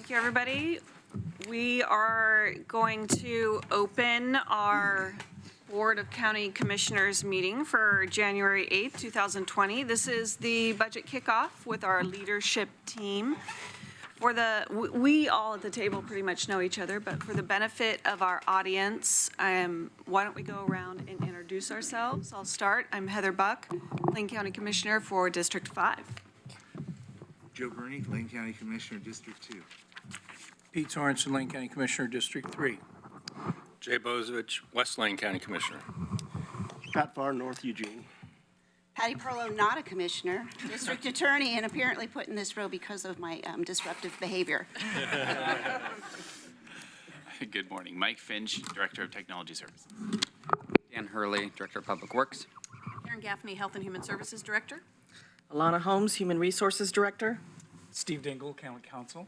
Thank you, everybody. We are going to open our Board of County Commissioners meeting for January 8th, 2020. This is the budget kickoff with our leadership team. We all at the table pretty much know each other, but for the benefit of our audience, why don't we go around and introduce ourselves? I'll start. I'm Heather Buck, Lane County Commissioner for District 5. Joe Burney, Lane County Commissioner, District 2. Pete Sorensen, Lane County Commissioner, District 3. Jay Bozovich, West Lane County Commissioner. Pat Farr, North Eugene. Patty Perlow, not a commissioner, district attorney, and apparently put in this row because of my disruptive behavior. Good morning. Mike Finch, Director of Technology Services. Dan Hurley, Director of Public Works. Karen Gaffney, Health and Human Services Director. Alana Holmes, Human Resources Director. Steve Dingle, County Counsel.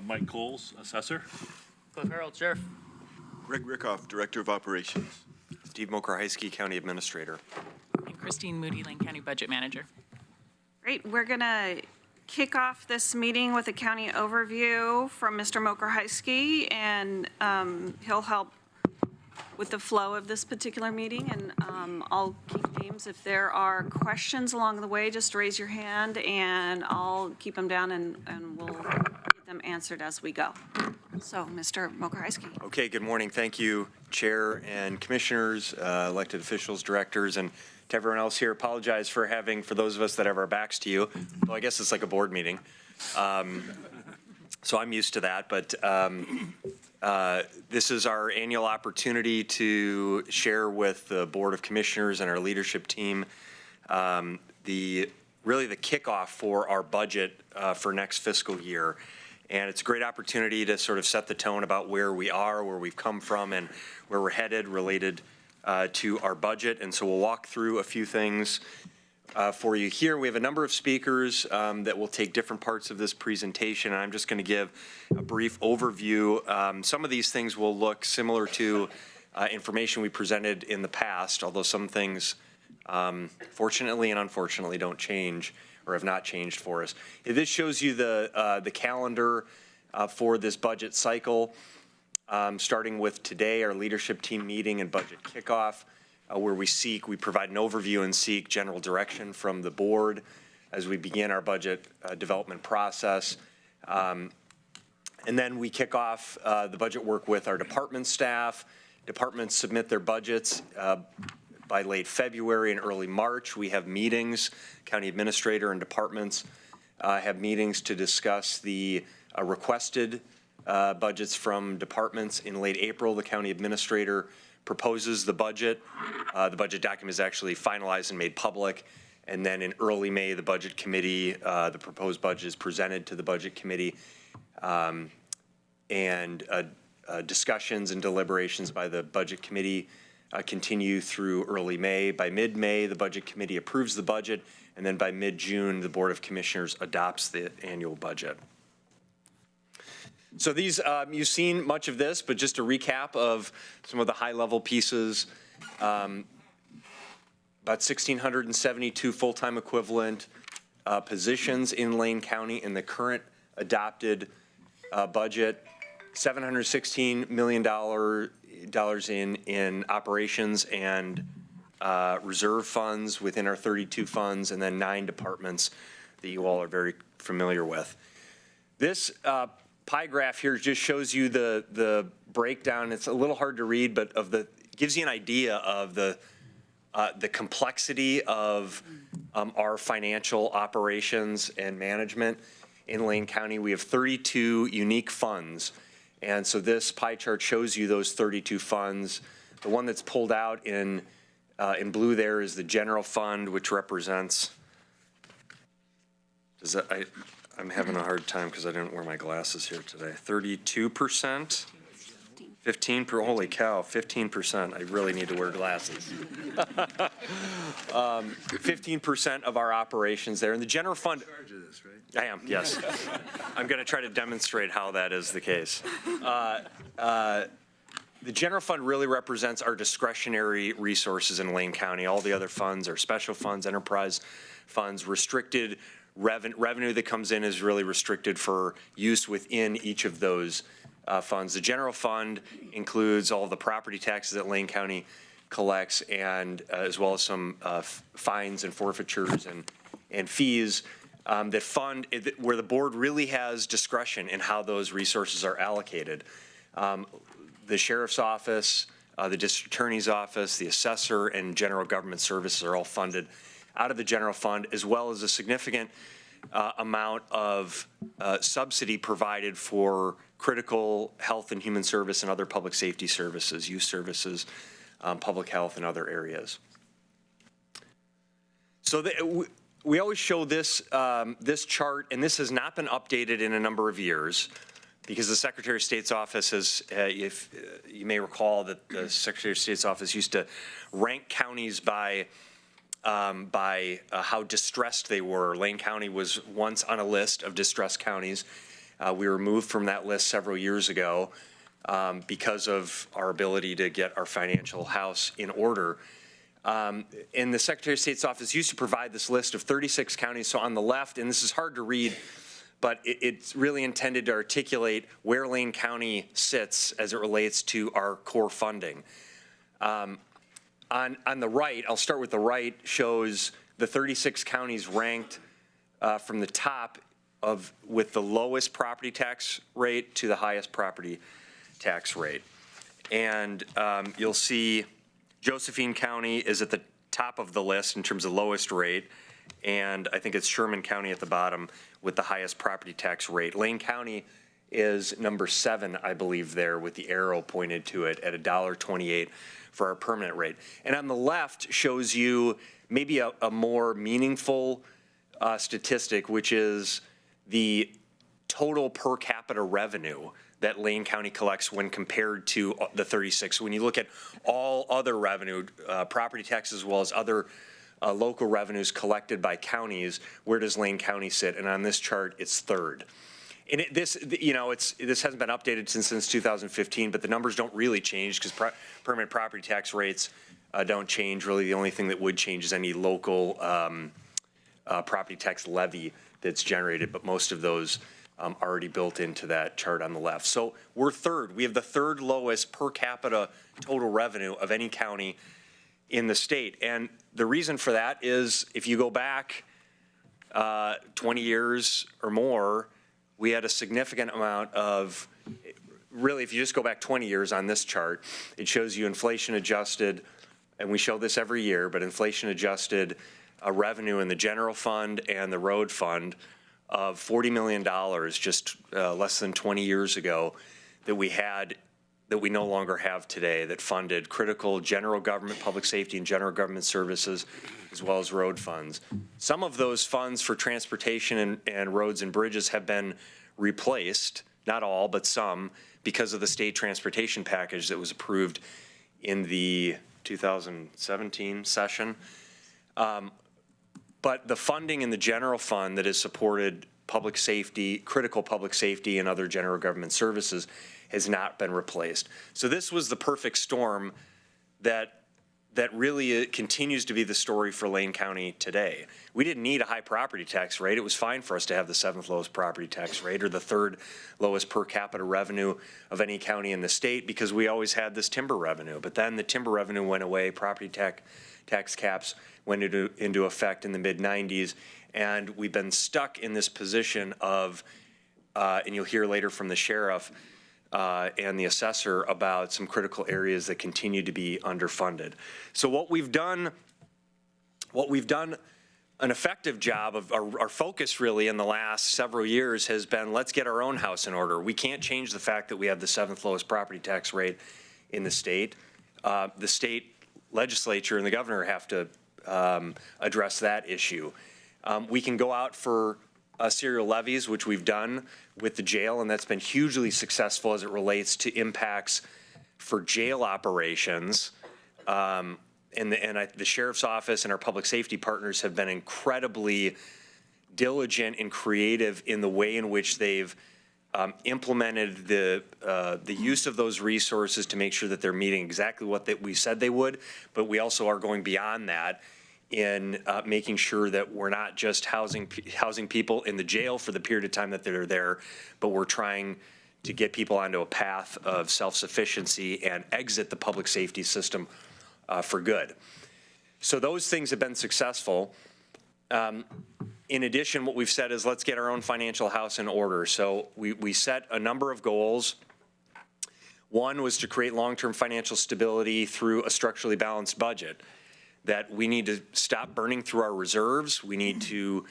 Mike Coles, Assessor. Cliff Harold, Sheriff. Greg Rickoff, Director of Operations. Steve Mokrahysky, County Administrator. And Christine Moody, Lane County Budget Manager. Great. We're going to kick off this meeting with a county overview from Mr. Mokrahysky, and he'll help with the flow of this particular meeting, and I'll keep names. If there are questions along the way, just raise your hand and I'll keep them down and we'll get them answered as we go. So, Mr. Mokrahysky. Okay, good morning. Thank you, Chair and Commissioners, elected officials, directors, and to everyone else here. Apologize for those of us that have our backs to you. Well, I guess it's like a board meeting. So I'm used to that, but this is our annual opportunity to share with the Board of Commissioners and our leadership team really the kickoff for our budget for next fiscal year. And it's a great opportunity to sort of set the tone about where we are, where we've come from, and where we're headed related to our budget. And so we'll walk through a few things for you here. We have a number of speakers that will take different parts of this presentation, and I'm just going to give a brief overview. Some of these things will look similar to information we presented in the past, although some things fortunately and unfortunately don't change or have not changed for us. This shows you the calendar for this budget cycle, starting with today, our leadership team meeting and budget kickoff. Where we provide an overview and seek general direction from the board as we begin our budget development process. And then we kick off the budget work with our department staff. Departments submit their budgets by late February and early March. We have meetings, county administrator and departments have meetings to discuss the requested budgets from departments. In late April, the county administrator proposes the budget. The budget document is actually finalized and made public. And then in early May, the budget committee, the proposed budget is presented to the budget committee. Discussions and deliberations by the budget committee continue through early May. By mid-May, the budget committee approves the budget. And then by mid-June, the Board of Commissioners adopts the annual budget. So these, you've seen much of this, but just a recap of some of the high-level pieces. About 1,672 full-time equivalent positions in Lane County in the current adopted budget. $716 million in operations and reserve funds within our 32 funds, and then 9 departments that you all are very familiar with. This pie graph here just shows you the breakdown. It's a little hard to read, but gives you an idea of the complexity of our financial operations and management in Lane County. We have 32 unique funds, and so this pie chart shows you those 32 funds. The one that's pulled out in blue there is the general fund, which represents. I'm having a hard time because I didn't wear my glasses here today. 32%, holy cow, 15%. I really need to wear glasses. 15% of our operations there. And the general fund. You're in charge of this, right? I am, yes. I'm going to try to demonstrate how that is the case. The general fund really represents our discretionary resources in Lane County. All the other funds are special funds, enterprise funds, restricted revenue that comes in is really restricted for use within each of those funds. The general fund includes all the property taxes that Lane County collects, and as well as some fines and forfeitures and fees that fund, where the board really has discretion in how those resources are allocated. The sheriff's office, the district attorney's office, the assessor, and general government services are all funded out of the general fund, as well as a significant amount of subsidy provided for critical health and human service and other public safety services, youth services, public health, and other areas. So we always show this, this chart, and this has not been updated in a number of years, because the Secretary of State's office has, if you may recall that the Secretary of State's office used to rank counties by how distressed they were. Lane County was once on a list of distressed counties. We were moved from that list several years ago because of our ability to get our financial house in order. And the Secretary of State's office used to provide this list of 36 counties. So on the left, and this is hard to read, but it's really intended to articulate where Lane County sits as it relates to our core funding. On the right, I'll start with the right, shows the 36 counties ranked from the top with the lowest property tax rate to the highest property tax rate. And you'll see Josephine County is at the top of the list in terms of lowest rate, and I think it's Sherman County at the bottom with the highest property tax rate. Lane County is number 7, I believe, there with the arrow pointed to it at $1.28 for our permanent rate. And on the left shows you maybe a more meaningful statistic, which is the total per capita revenue that Lane County collects when compared to the 36. When you look at all other revenue, property taxes as well as other local revenues collected by counties, where does Lane County sit? And on this chart, it's third. And this hasn't been updated since 2015, but the numbers don't really change because permanent property tax rates don't change. Really, the only thing that would change is any local property tax levy that's generated, but most of those already built into that chart on the left. So we're third. We have the third lowest per capita total revenue of any county in the state. And the reason for that is if you go back 20 years or more, we had a significant amount of, really, if you just go back 20 years on this chart, it shows you inflation adjusted, and we show this every year, but inflation adjusted revenue in the general fund and the road fund of $40 million just less than 20 years ago that we had, that we no longer have today, that funded critical general government, public safety, and general government services, as well as road funds. Some of those funds for transportation and roads and bridges have been replaced, not all, but some, because of the state transportation package that was approved in the 2017 session. But the funding in the general fund that has supported public safety, critical public safety, and other general government services has not been replaced. So this was the perfect storm that really continues to be the story for Lane County today. We didn't need a high property tax rate. It was fine for us to have the 7th lowest property tax rate or the 3rd lowest per capita revenue of any county in the state because we always had this timber revenue. But then the timber revenue went away, property tax caps went into effect in the mid-90s, and we've been stuck in this position of, and you'll hear later from the sheriff and the assessor about some critical areas that continue to be underfunded. So what we've done an effective job of our focus really in the last several years has been, let's get our own house in order. We can't change the fact that we have the 7th lowest property tax rate in the state. The state legislature and the governor have to address that issue. We can go out for serial levies, which we've done with the jail, and that's been hugely successful as it relates to impacts for jail operations. And the sheriff's office and our public safety partners have been incredibly diligent and creative in the way in which they've implemented the use of those resources to make sure that they're meeting exactly what we said they would, but we also are going beyond that in making sure that we're not just housing people in the jail for the period of time that they're there, but we're trying to get people onto a path of self-sufficiency and exit the public safety system for good. So those things have been successful. In addition, what we've said is let's get our own financial house in order. So we set a number of goals. One was to create long-term financial stability through a structurally balanced budget, that we need to stop burning through our reserves. We need to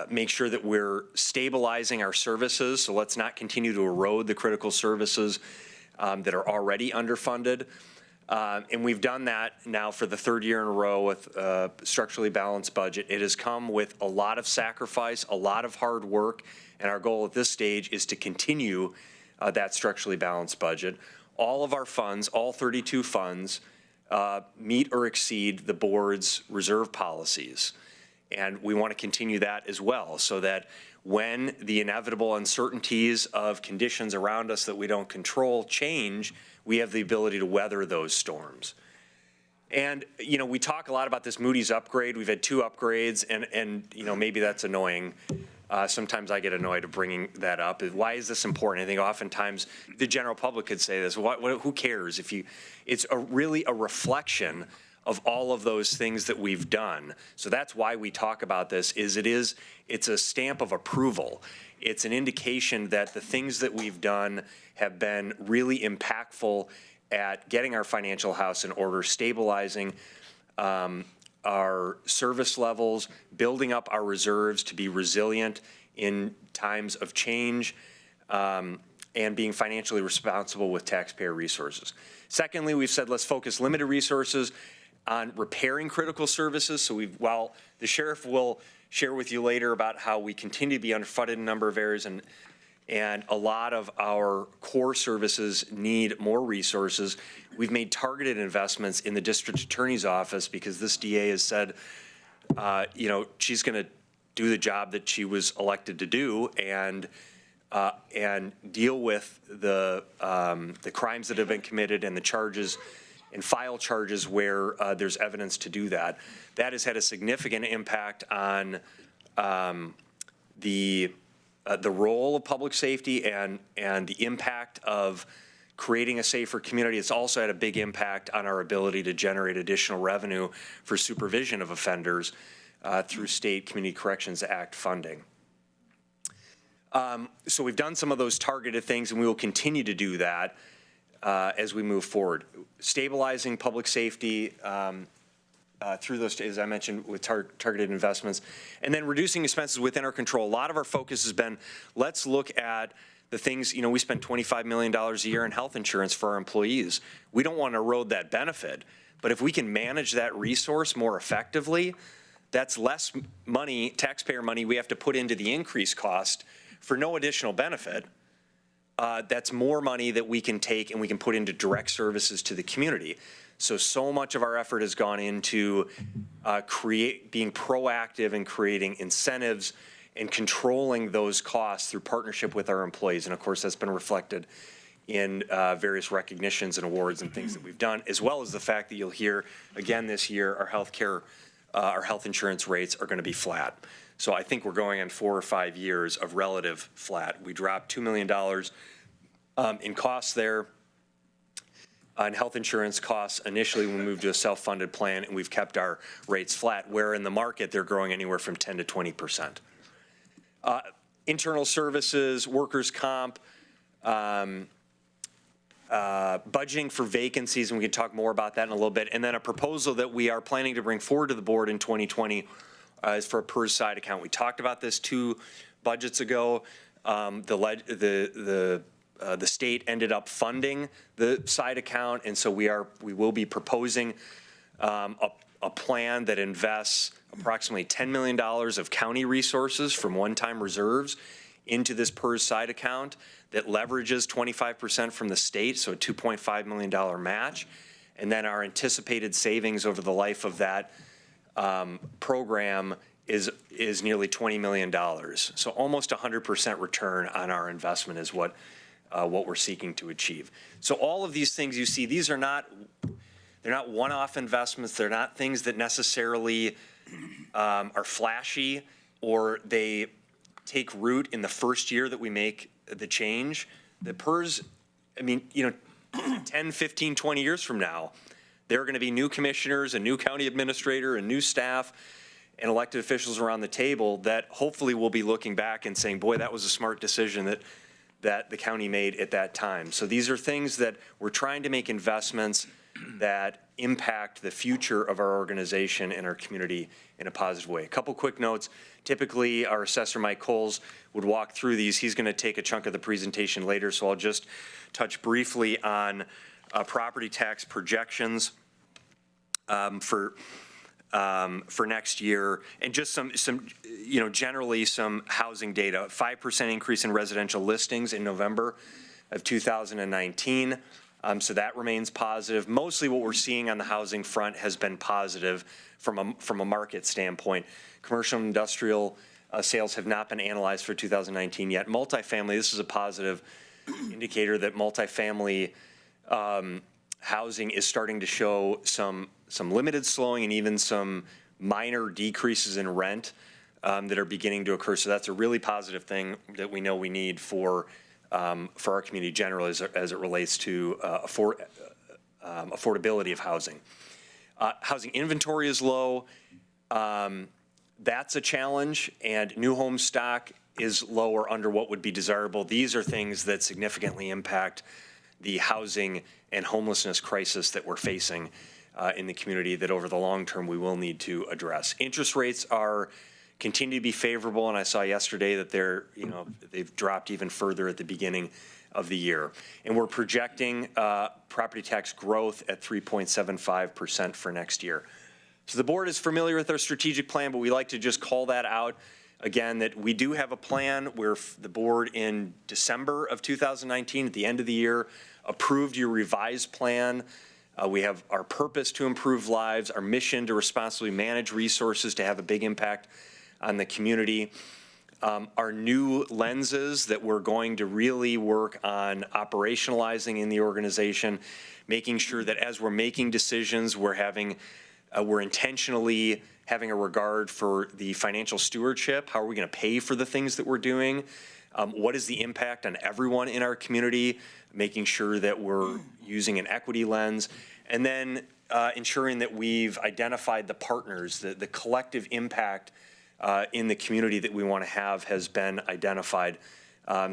make sure that we're stabilizing our services. So let's not continue to erode the critical services that are already underfunded. And we've done that now for the third year in a row with a structurally balanced budget. It has come with a lot of sacrifice, a lot of hard work, and our goal at this stage is to continue that structurally balanced budget. All of our funds, all 32 funds, meet or exceed the board's reserve policies. And we want to continue that as well, so that when the inevitable uncertainties of conditions around us that we don't control change, we have the ability to weather those storms. And, you know, we talk a lot about this Moody's upgrade. We've had 2 upgrades, and you know, maybe that's annoying. Sometimes I get annoyed of bringing that up. Why is this important? I think oftentimes the general public could say this. Who cares if you? It's really a reflection of all of those things that we've done. So that's why we talk about this. It's a stamp of approval. It's an indication that the things that we've done have been really impactful at getting our financial house in order, stabilizing our service levels, building up our reserves to be resilient in times of change, and being financially responsible with taxpayer resources. Secondly, we've said let's focus limited resources on repairing critical services. So while the sheriff will share with you later about how we continue to be underfunded in a number of areas, and a lot of our core services need more resources, we've made targeted investments in the district attorney's office because this DA has said, you know, she's going to do the job that she was elected to do and deal with the crimes that have been committed and the charges and file charges where there's evidence to do that. That has had a significant impact on the role of public safety and the impact of creating a safer community. It's also had a big impact on our ability to generate additional revenue for supervision of offenders through State Community Corrections Act funding. So we've done some of those targeted things, and we will continue to do that as we move forward. Stabilizing public safety through those, as I mentioned, with targeted investments, and then reducing expenses within our control. A lot of our focus has been, let's look at the things, you know, we spend $25 million a year in health insurance for our employees. We don't want to erode that benefit, but if we can manage that resource more effectively, that's less money, taxpayer money, we have to put into the increased cost for no additional benefit. That's more money that we can take and we can put into direct services to the community. So much of our effort has gone into being proactive and creating incentives and controlling those costs through partnership with our employees. And of course, that's been reflected in various recognitions and awards and things that we've done, as well as the fact that you'll hear again this year, our health insurance rates are going to be flat. So I think we're going on 4 or 5 years of relative flat. We dropped $2 million in costs there on health insurance costs initially when we moved to a self-funded plan, and we've kept our rates flat, where in the market they're growing anywhere from 10 to 20%. Internal services, workers' comp, budgeting for vacancies, and we can talk more about that in a little bit, and then a proposal that we are planning to bring forward to the board in 2020 is for a PERS side account. We talked about this 2 budgets ago. The state ended up funding the side account, and so we will be proposing a plan that invests approximately $10 million of county resources from one-time reserves into this PERS side account that leverages 25% from the state, so a $2.5 million match, and then our anticipated savings over the life of that program is nearly $20 million. So almost 100% return on our investment is what we're seeking to achieve. So all of these things you see, these are not They're not one-off investments. They're not things that necessarily are flashy or they take root in the first year that we make the change. The PERS, 10, 15, 20 years from now, there are going to be new commissioners, a new county administrator, and new staff and elected officials around the table that hopefully will be looking back and saying, boy, that was a smart decision that the county made at that time. So these are things that we're trying to make investments that impact the future of our organization and our community in a positive way. A couple quick notes. Typically, our assessor, Mike Coles, would walk through these. He's going to take a chunk of the presentation later, so I'll just touch briefly on property tax projections for next year, and just some generally some housing data. 5% increase in residential listings in November of 2019. So that remains positive. Mostly what we're seeing on the housing front has been positive from a market standpoint. Commercial and industrial sales have not been analyzed for 2019 yet. Multifamily, this is a positive indicator that multifamily housing is starting to show some limited slowing and even some minor decreases in rent that are beginning to occur. So that's a really positive thing that we know we need for our community generally as it relates to affordability of housing. Housing inventory is low. That's a challenge, and new home stock is low or under what would be desirable. These are things that significantly impact the housing and homelessness crisis that we're facing in the community that over the long term we will need to address. Interest rates continue to be favorable, and I saw yesterday that they've dropped even further at the beginning of the year. And we're projecting property tax growth at 3.75% for next year. So the board is familiar with our strategic plan, but we like to just call that out again, that we do have a plan where the board in December of 2019, at the end of the year, approved your revised plan. We have our purpose to improve lives, our mission to responsibly manage resources to have a big impact on the community. Our new lenses that we're going to really work on operationalizing in the organization, making sure that as we're making decisions, we're intentionally having a regard for the financial stewardship. How are we going to pay for the things that we're doing? What is the impact on everyone in our community? Making sure that we're using an equity lens, and then ensuring that we've identified the partners, the collective impact in the community that we want to have has been identified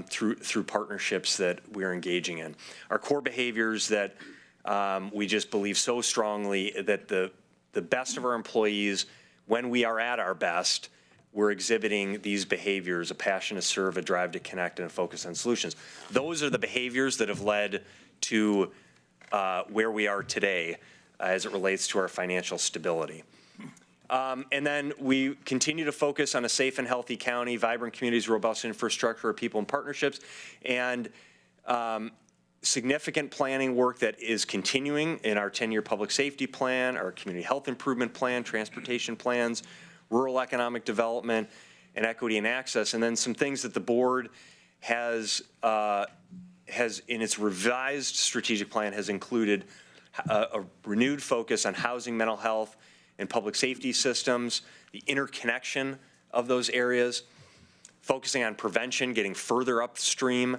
through partnerships that we're engaging in. Our core behaviors that we just believe so strongly that the best of our employees, when we are at our best, we're exhibiting these behaviors: a passion to serve, a drive to connect, and a focus on solutions. Those are the behaviors that have led to where we are today as it relates to our financial stability. And then we continue to focus on a safe and healthy county, vibrant communities, robust infrastructure of people and partnerships, and significant planning work that is continuing in our 10-year public safety plan, our community health improvement plan, transportation plans, rural economic development, and equity and access. And then some things that the board has in its revised strategic plan has included a renewed focus on housing, mental health, and public safety systems, the interconnection of those areas, focusing on prevention, getting further upstream.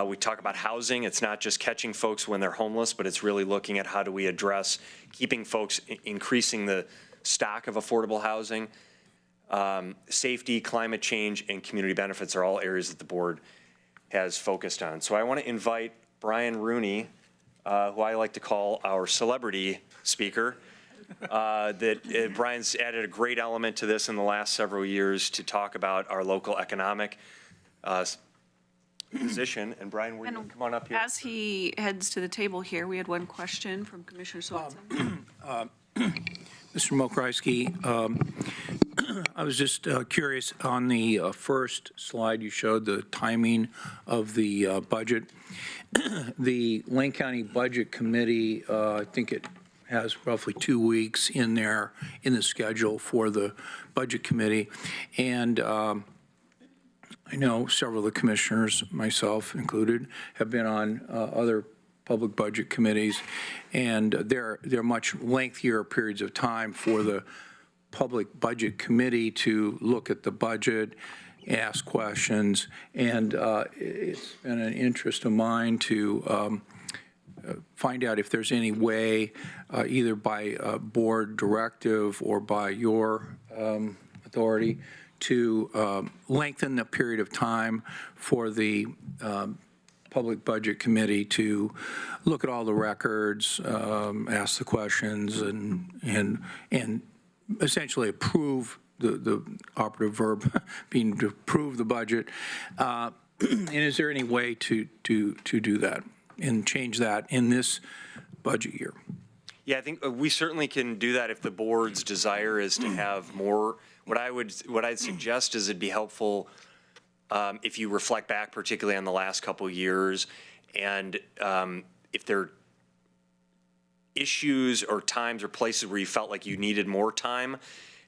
We talk about housing. It's not just catching folks when they're homeless, but it's really looking at how do we address keeping folks, increasing the stock of affordable housing. Safety, climate change, and community benefits are all areas that the board has focused on. So I want to invite Brian Rooney, who I like to call our celebrity speaker. Brian's added a great element to this in the last several years to talk about our local economic position. And Brian, will you come on up here? As he heads to the table here, we had one question from Commissioner Swanson. Mr. Mokryski, I was just curious, on the first slide you showed the timing of the budget. The Lane County Budget Committee, I think it has roughly 2 weeks in there in the schedule for the Budget Committee. And I know several of the commissioners, myself included, have been on other public budget committees, and they're much lengthier periods of time for the public budget committee to look at the budget, ask questions, and it's been an interest of mine to find out if there's any way, either by board directive or by your authority, to lengthen the period of time for the Public Budget Committee to look at all the records, ask the questions, and essentially approve the operative verb being to approve the budget. And is there any way to do that and change that in this budget year? Yeah, I think we certainly can do that if the board's desire is to have more. What I'd suggest is it'd be helpful if you reflect back, particularly on the last couple of years, and if there are issues or times or places where you felt like you needed more time,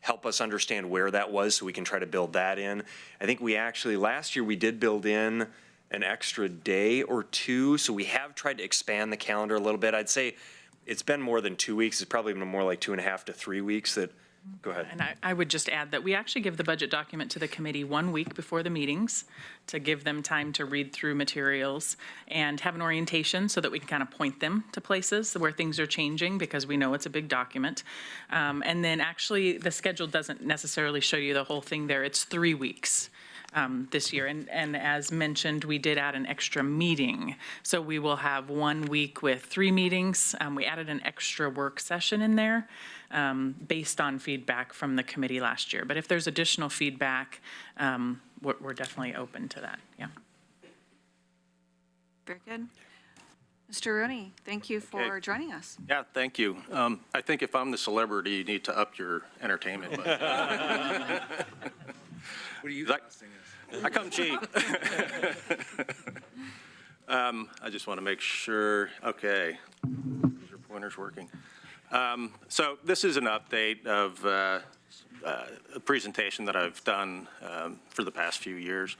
help us understand where that was so we can try to build that in. I think we actually, last year, we did build in an extra day or two, so we have tried to expand the calendar a little bit. I'd say it's been more than 2 weeks. It's probably been more like 2.5 to 3 weeks that, go ahead. And I would just add that we actually give the budget document to the committee 1 week before the meetings to give them time to read through materials and have an orientation so that we can kind of point them to places where things are changing, because we know it's a big document. And then actually the schedule doesn't necessarily show you the whole thing there. It's 3 weeks. This year. And as mentioned, we did add an extra meeting. So we will have 1 week with 3 meetings. We added an extra work session in there based on feedback from the committee last year. But if there's additional feedback, we're definitely open to that. Yeah. Very good. Mr. Rooney, thank you for joining us. Yeah, thank you. I think if I'm the celebrity, you need to up your entertainment budget. What are you costing us? I come cheap. I just want to make sure, okay, is your pointers working? So this is an update of a presentation that I've done for the past few years.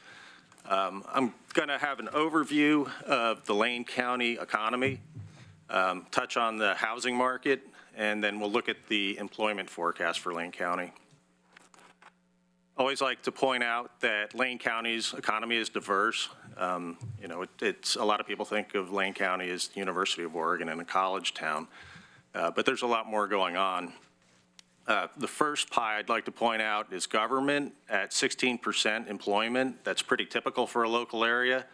I'm going to have an overview of the Lane County economy, touch on the housing market, and then we'll look at the employment forecast for Lane County. Always like to point out that Lane County's economy is diverse. You know, it's a lot of people think of Lane County as the University of Oregon and a college town, but there's a lot more going on. The first pie I'd like to point out is government at 16% employment. That's pretty typical for a local area.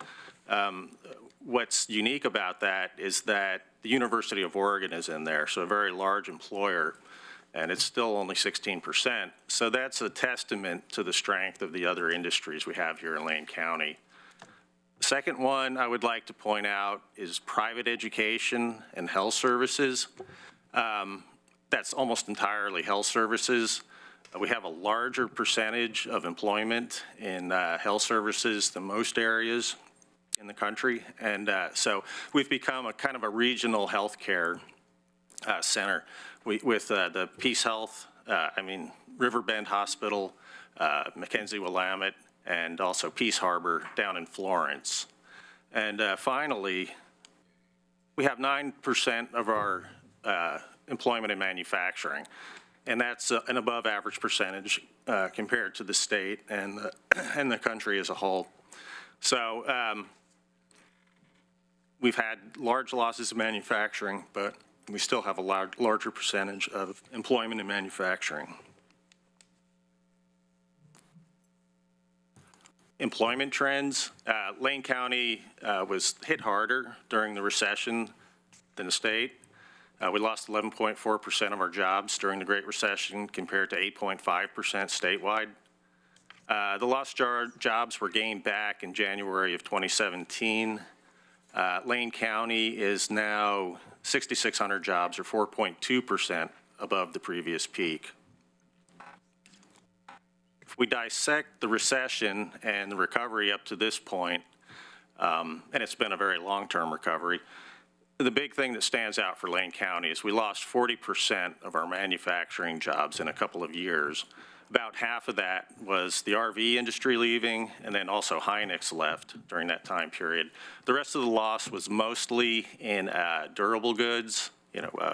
What's unique about that is that the University of Oregon is in there, so a very large employer, and it's still only 16%. So that's a testament to the strength of the other industries we have here in Lane County. The second one I would like to point out is private education and health services. That's almost entirely health services. We have a larger percentage of employment in health services than most areas in the country. And so we've become a kind of a regional healthcare center. With the Peace Health, Riverbend Hospital, Mackenzie Willamette, and also Peace Harbor down in Florence. And finally, we have 9% of our employment in manufacturing, and that's an above average percentage compared to the state and the country as a whole. So we've had large losses in manufacturing, but we still have a larger percentage of employment in manufacturing. Employment trends, Lane County was hit harder during the recession than the state. We lost 11.4% of our jobs during the Great Recession compared to 8.5% statewide. The lost jobs were gained back in January of 2017. Lane County is now 6,600 jobs, or 4.2% above the previous peak. If we dissect the recession and the recovery up to this point, and it's been a very long-term recovery, the big thing that stands out for Lane County is we lost 40% of our manufacturing jobs in a couple of years. About half of that was the RV industry leaving, and then also Hynix left during that time period. The rest of the loss was mostly in durable goods,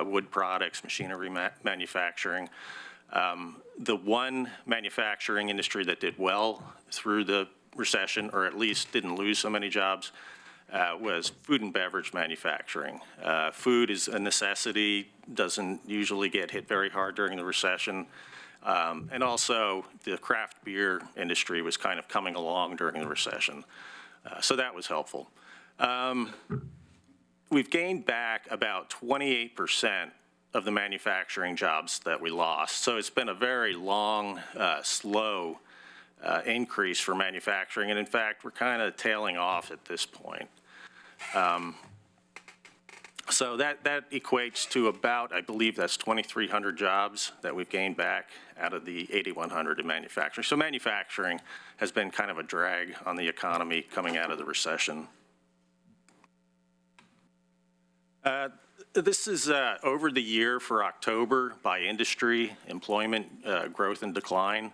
wood products, machinery manufacturing. The one manufacturing industry that did well through the recession, or at least didn't lose so many jobs, was food and beverage manufacturing. Food is a necessity, doesn't usually get hit very hard during the recession. And also, the craft beer industry was kind of coming along during the recession. So that was helpful. We've gained back about 28% of the manufacturing jobs that we lost. So it's been a very long, slow increase for manufacturing. And in fact, we're kind of tailing off at this point. So that equates to about, I believe that's 2,300 jobs that we've gained back out of the 8,100 in manufacturing. So manufacturing has been kind of a drag on the economy coming out of the recession. This is over the year for October by industry, employment growth and decline.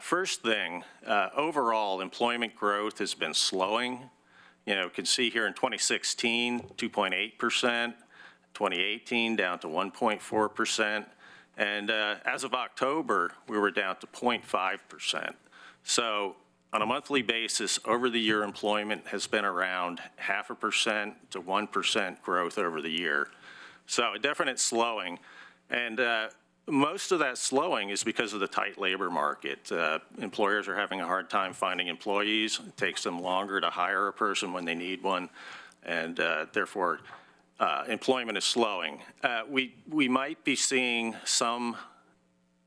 First thing, overall employment growth has been slowing. You can see here in 2016, 2.8%, 2018 down to 1.4%, and as of October, we were down to 0.5%. So on a monthly basis, over the year employment has been around 0.5% to 1% growth over the year. So a definite slowing, and most of that slowing is because of the tight labor market. Employers are having a hard time finding employees. It takes them longer to hire a person when they need one, and therefore employment is slowing. We might be seeing some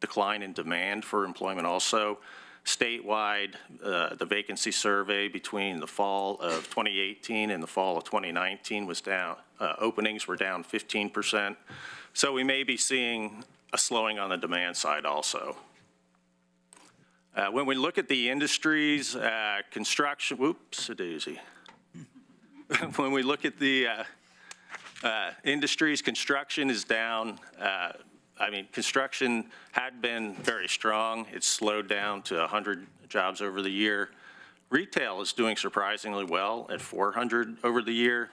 decline in demand for employment also. Statewide, the vacancy survey between the fall of 2018 and the fall of 2019 was down. Openings were down 15%. So we may be seeing a slowing on the demand side also. When we look at the industries, construction, whoops-a-daisy. When we look at the industries, construction is down. Construction had been very strong. It's slowed down to 100 jobs over the year. Retail is doing surprisingly well at 400 over the year.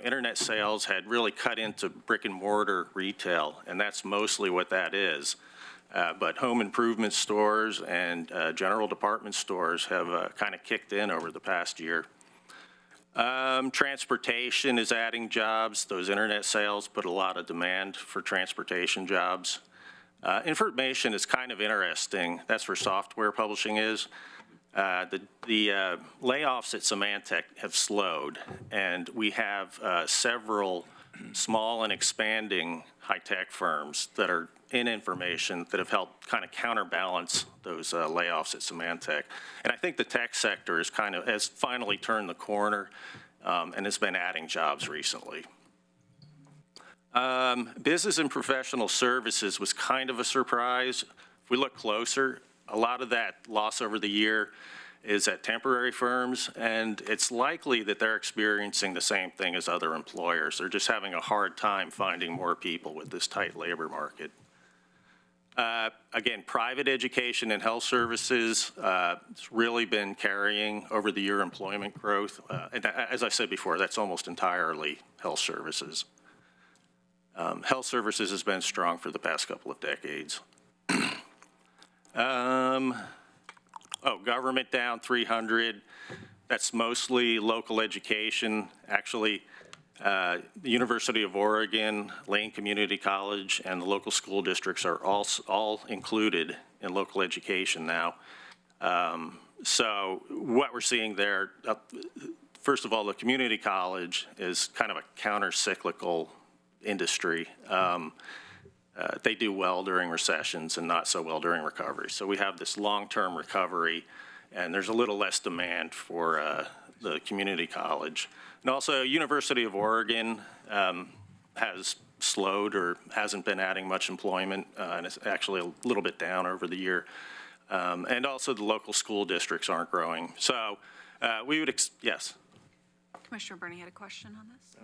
Internet sales had really cut into brick and mortar retail, and that's mostly what that is. But home improvement stores and general department stores have kind of kicked in over the past year. Transportation is adding jobs. Those internet sales put a lot of demand for transportation jobs. Information is kind of interesting. That's where software publishing is. The layoffs at Symantec have slowed, and we have several small and expanding high-tech firms that are in information that have helped kind of counterbalance those layoffs at Symantec. And I think the tech sector has finally turned the corner and has been adding jobs recently. Business and professional services was kind of a surprise. If we look closer, a lot of that loss over the year is at temporary firms, and it's likely that they're experiencing the same thing as other employers. They're just having a hard time finding more people with this tight labor market. Again, private education and health services, it's really been carrying over the year employment growth. And as I said before, that's almost entirely health services. Health services has been strong for the past couple of decades. Government down 300. That's mostly local education. Actually, the University of Oregon, Lane Community College, and the local school districts are all included in local education now. So what we're seeing there, first of all, the community college is kind of a counter-cyclical industry. They do well during recessions and not so well during recovery. So we have this long-term recovery, and there's a little less demand for the community college. And also, University of Oregon has slowed or hasn't been adding much employment, and it's actually a little bit down over the year. And also, the local school districts aren't growing. So we would, yes? Commissioner Burney had a question on this?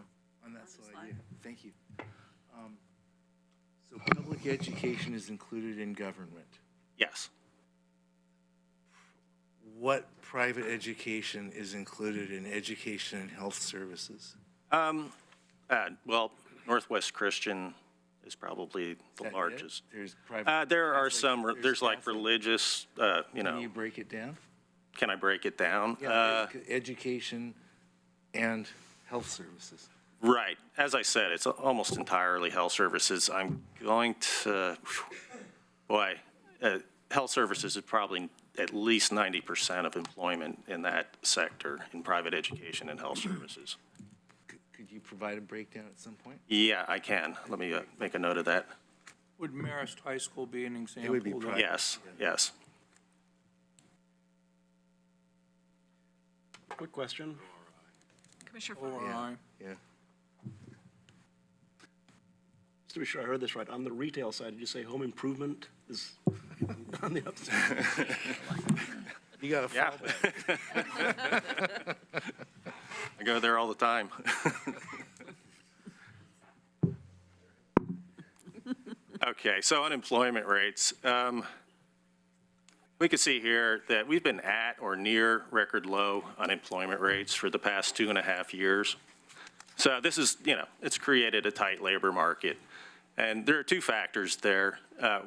On that slide, yeah. Thank you. So public education is included in government. Yes. What private education is included in education and health services? Well, Northwest Christian is probably the That it? largest. There's private. There are Catholic- some, there's like Catholic. religious, Can you break it down? can I break it down? Yeah, education and health services. Right. As I said, it's almost entirely health services. I'm going to, health services is probably at least 90% of employment in that sector in private education and health services. Could you provide a breakdown at some point? Yeah, I can. Let me make a note of that. Would Marist High School be an example? It would be of that? private. Yes, yes. Quick question. Commissioner Ford. ORI. Yeah. Just to be sure I heard this right, on the retail side, did you say home improvement is on the upside? You got a Yeah. fallback. I go there all the time. Okay, so unemployment rates. We can see here that we've been at or near record low unemployment rates for the past 2.5 years. So this is, it's created a tight labor market. And there are two factors there.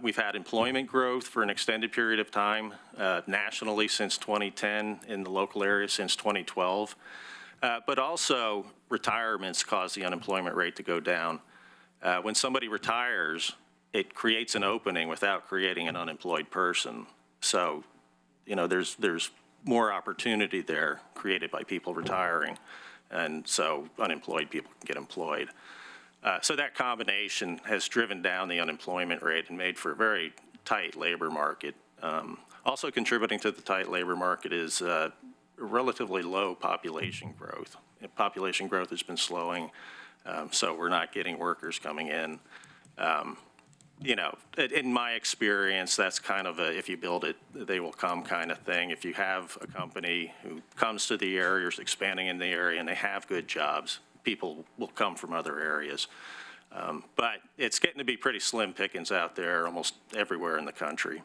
We've had employment growth for an extended period of time, nationally since 2010, in the local area since 2012. But also, retirements cause the unemployment rate to go down. When somebody retires, it creates an opening without creating an unemployed person. So, there's more opportunity there created by people retiring. And so unemployed people can get employed. So that combination has driven down the unemployment rate and made for a very tight labor market. Also contributing to the tight labor market is relatively low population growth. Population growth has been slowing, so we're not getting workers coming in. In my experience, that's kind of a, if you build it, they will come kind of thing. If you have a company who comes to the area or is expanding in the area and they have good jobs, people will come from other areas. But it's getting to be pretty slim pickings out there almost everywhere in the country.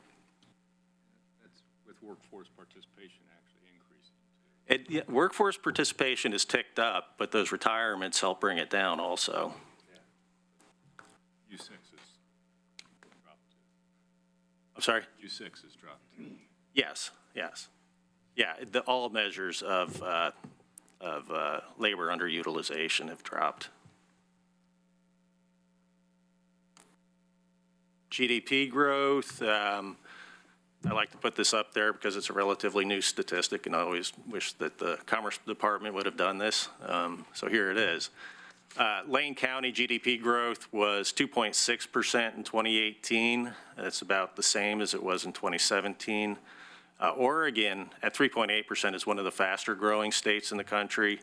That's with workforce participation actually increasing. Workforce participation is ticked up, but those retirements help bring it down also. U6 has dropped. I'm sorry? U6 has dropped. Yes, yes. Yeah, all measures of labor underutilization have dropped. GDP growth, I like to put this up there because it's a relatively new statistic, and I always wish that the Commerce Department would have done this. So here it is. Lane County GDP growth was 2.6% in 2018. That's about the same as it was in 2017. Oregon at 3.8% is one of the faster growing states in the country,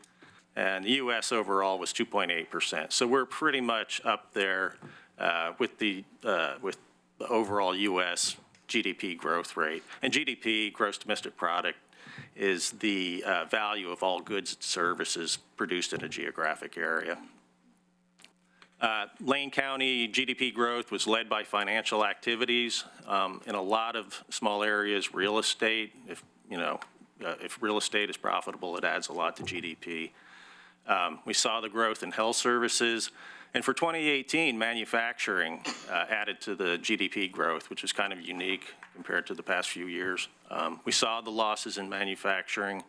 and the U.S. overall was 2.8%. So we're pretty much up there with the overall U.S. GDP growth rate. And GDP, gross domestic product, is the value of all goods and services produced in a geographic area. Lane County GDP growth was led by financial activities. In a lot of small areas, real estate, if real estate is profitable, it adds a lot to GDP. We saw the growth in health services. And for 2018, manufacturing added to the GDP growth, which is kind of unique compared to the past few years. We saw the losses in manufacturing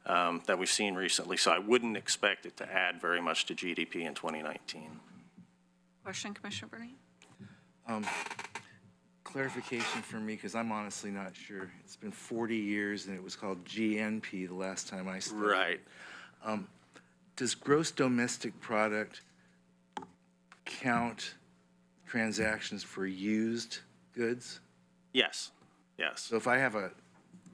that we've seen recently, so I wouldn't expect it to add very much to GDP in 2019. Question, Commissioner Bernie? Clarification for me, because I'm honestly not sure. It's been 40 years, and it was called GNP the last time I studied. Right. Does gross domestic product count transactions for used goods? Yes, yes. So if I have a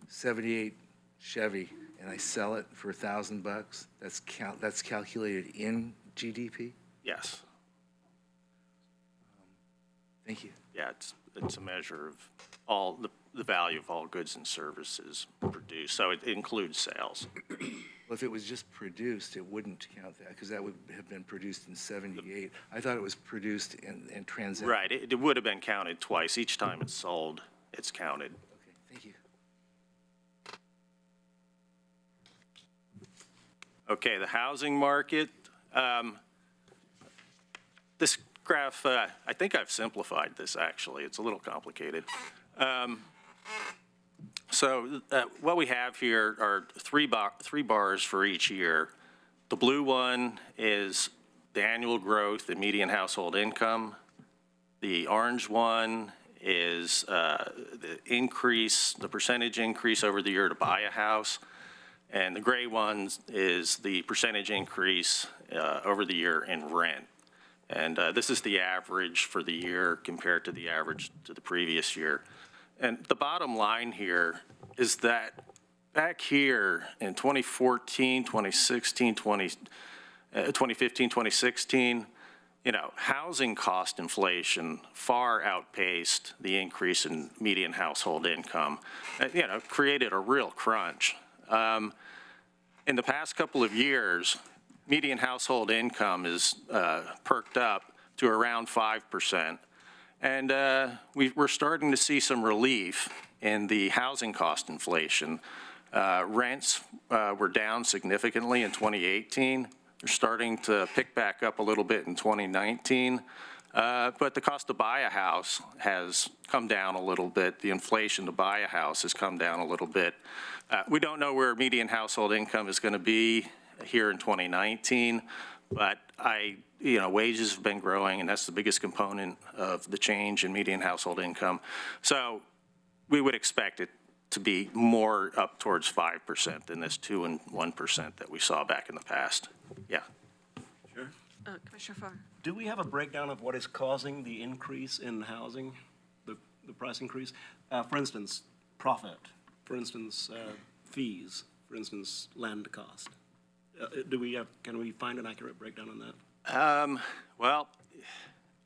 78 Chevy and I sell it for $1,000, that's calculated in GDP? Yes. Thank you. Yeah, it's a measure of all the value of all goods and services produced, so it includes sales. Well, if it was just produced, it wouldn't count that, because that would have been produced in 78. I thought it was produced and transacted. Right, it would have been counted twice. Each time it's sold, it's counted. Okay, thank you. Okay, the housing market. This graph, I think I've simplified this, actually. It's a little complicated. So what we have here are three bars for each year. The blue one is the annual growth in median household income. The orange one is the percentage increase over the year to buy a house. And the gray one is the percentage increase over the year in rent. And this is the average for the year compared to the average to the previous year. And the bottom line here is that back here in 2014, 2016, 2015, 2016, housing cost inflation far outpaced the increase in median household income. Created a real crunch. In the past couple of years, median household income is perked up to around 5%. And we're starting to see some relief in the housing cost inflation. Rents were down significantly in 2018. They're starting to pick back up a little bit in 2019. But the cost to buy a house has come down a little bit. The inflation to buy a house has come down a little bit. We don't know where median household income is going to be here in 2019, but wages have been growing, and that's the biggest component of the change in median household income. So we would expect it to be more up towards 5% than this 2 and 1% that we saw back in the past. Yeah. Sure. Commissioner Farr. Do we have a breakdown of what is causing the increase in housing, the price increase? For instance, profit. For instance, fees. For instance, land cost. Can we find an accurate breakdown on that? Well,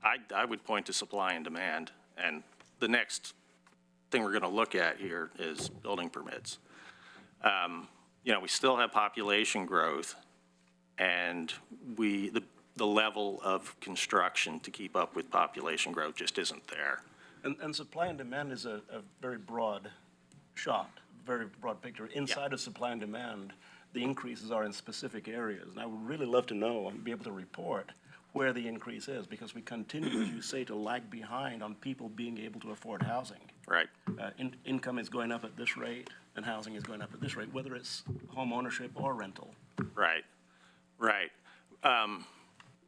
I would point to supply and demand. And the next thing we're going to look at here is building permits. We still have population growth, and the level of construction to keep up with population growth just isn't there. And supply and demand is a very broad shot, very broad picture. Inside of supply and demand, the increases are in specific areas. And I would really love to know and be able to report where the increase is, because we continue, as you say, to lag behind on people being able to afford housing. Right. Income is going up at this rate, and housing is going up at this rate, whether it's home ownership or rental. Right.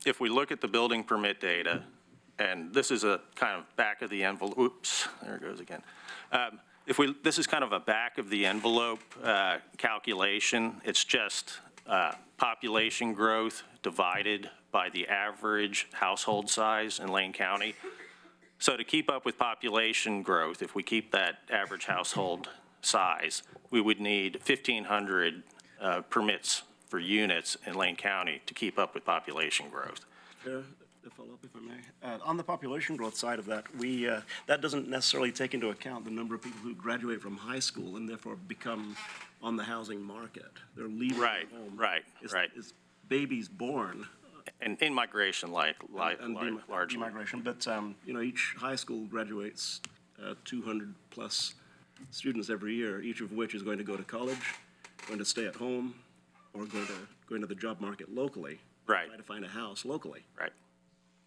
If we look at the building permit data, and this is a kind of back of the envelope, oops, there it goes again. This is kind of a back of the envelope calculation. It's just population growth divided by the average household size in Lane County. So to keep up with population growth, if we keep that average household size, we would need 1,500 permits for units in Lane County to keep up with population growth. Chair, to follow up, if I may. On the population growth side of that, that doesn't necessarily take into account the number of people who graduate from high school and therefore become on the housing market. They're leaving home. Right. It's babies born. And in-migration largely. Immigration, but each high school graduates 200 plus students every year, each of which is going to go to college, going to stay at home, or going to the job market locally. Right. Try to find a house locally. Right.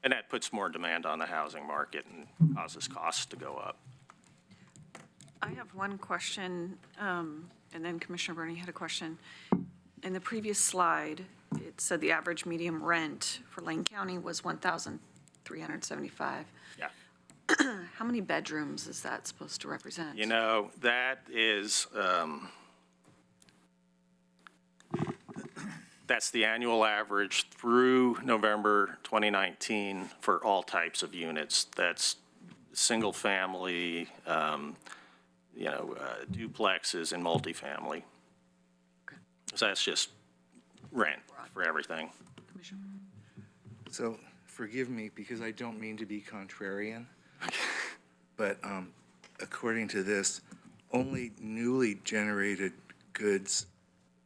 And that puts more demand on the housing market and causes costs to go up. I have one question, and then Commissioner Berney had a question. In the previous slide, it said the average medium rent for Lane County was $1,375. Yeah. How many bedrooms is that supposed to represent? That is, that's the annual average through November 2019 for all types of units. That's single family, duplexes and multifamily. So that's just rent for everything. Commissioner? So forgive me because I don't mean to be contrarian, but according to this, only newly generated goods,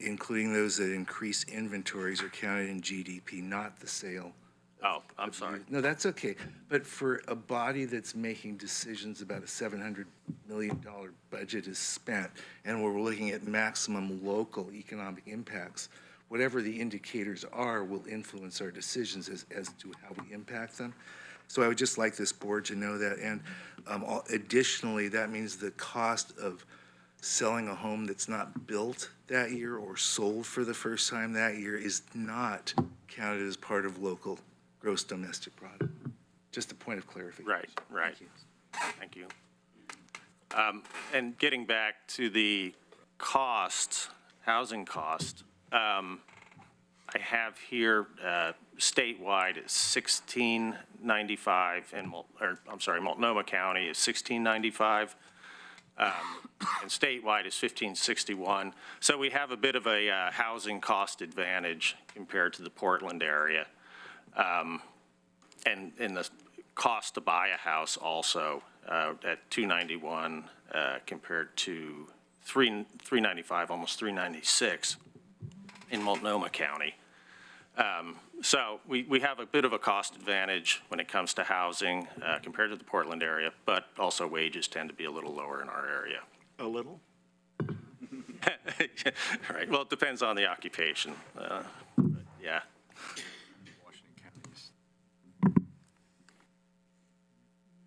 including those that increase inventories, are counted in GDP, not the sale Oh, I'm sorry. No, that's okay. But for a body that's making decisions about a $700 million budget is spent, and we're looking at maximum local economic impacts, whatever the indicators are will influence our decisions as to how we impact them. So I would just like this board to know that. And additionally, that means the cost of selling a home that's not built that year or sold for the first time that year is not counted as part of local gross domestic product. Just a point of clarification. Right. Thank you. And getting back to the cost, housing cost, I have here statewide is $1,695, and Multnomah County is $1,695, and statewide is $1,561. So we have a bit of a housing cost advantage compared to the Portland area. And the cost to buy a house also at $291 compared to $395, almost $396 in Multnomah County. So we have a bit of a cost advantage when it comes to housing compared to the Portland area, but also wages tend to be a little lower in our area. A little? Right. Well, it depends on the occupation. Yeah.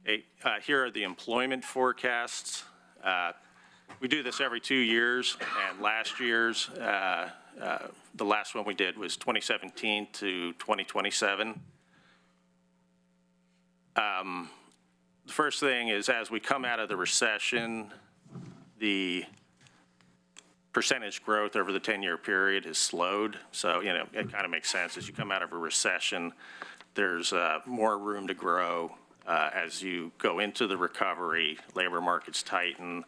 Okay, here are the employment forecasts. We do this every 2 years, and last year's, the last one we did was 2017 to 2027. The first thing is, as we come out of the recession, the percentage growth over the 10-year period has slowed. So, you know, it kind of makes sense. As you come out of a recession, there's more room to grow. As you go into the recovery, labor markets tighten,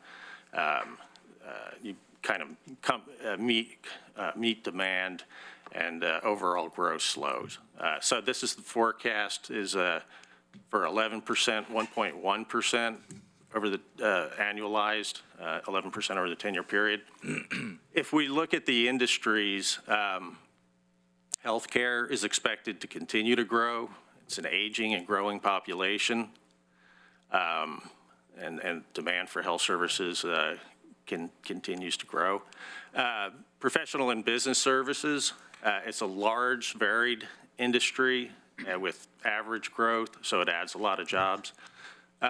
you kind of meet demand, and overall growth slows. So this is the forecast is for 11%, 1.1% over the annualized, 11% over the 10-year period. If we look at the industries, healthcare is expected to continue to grow. It's an aging and growing population, and demand for health services continues to grow. Professional and business services, it's a large, varied industry with average growth, so it adds a lot of jobs.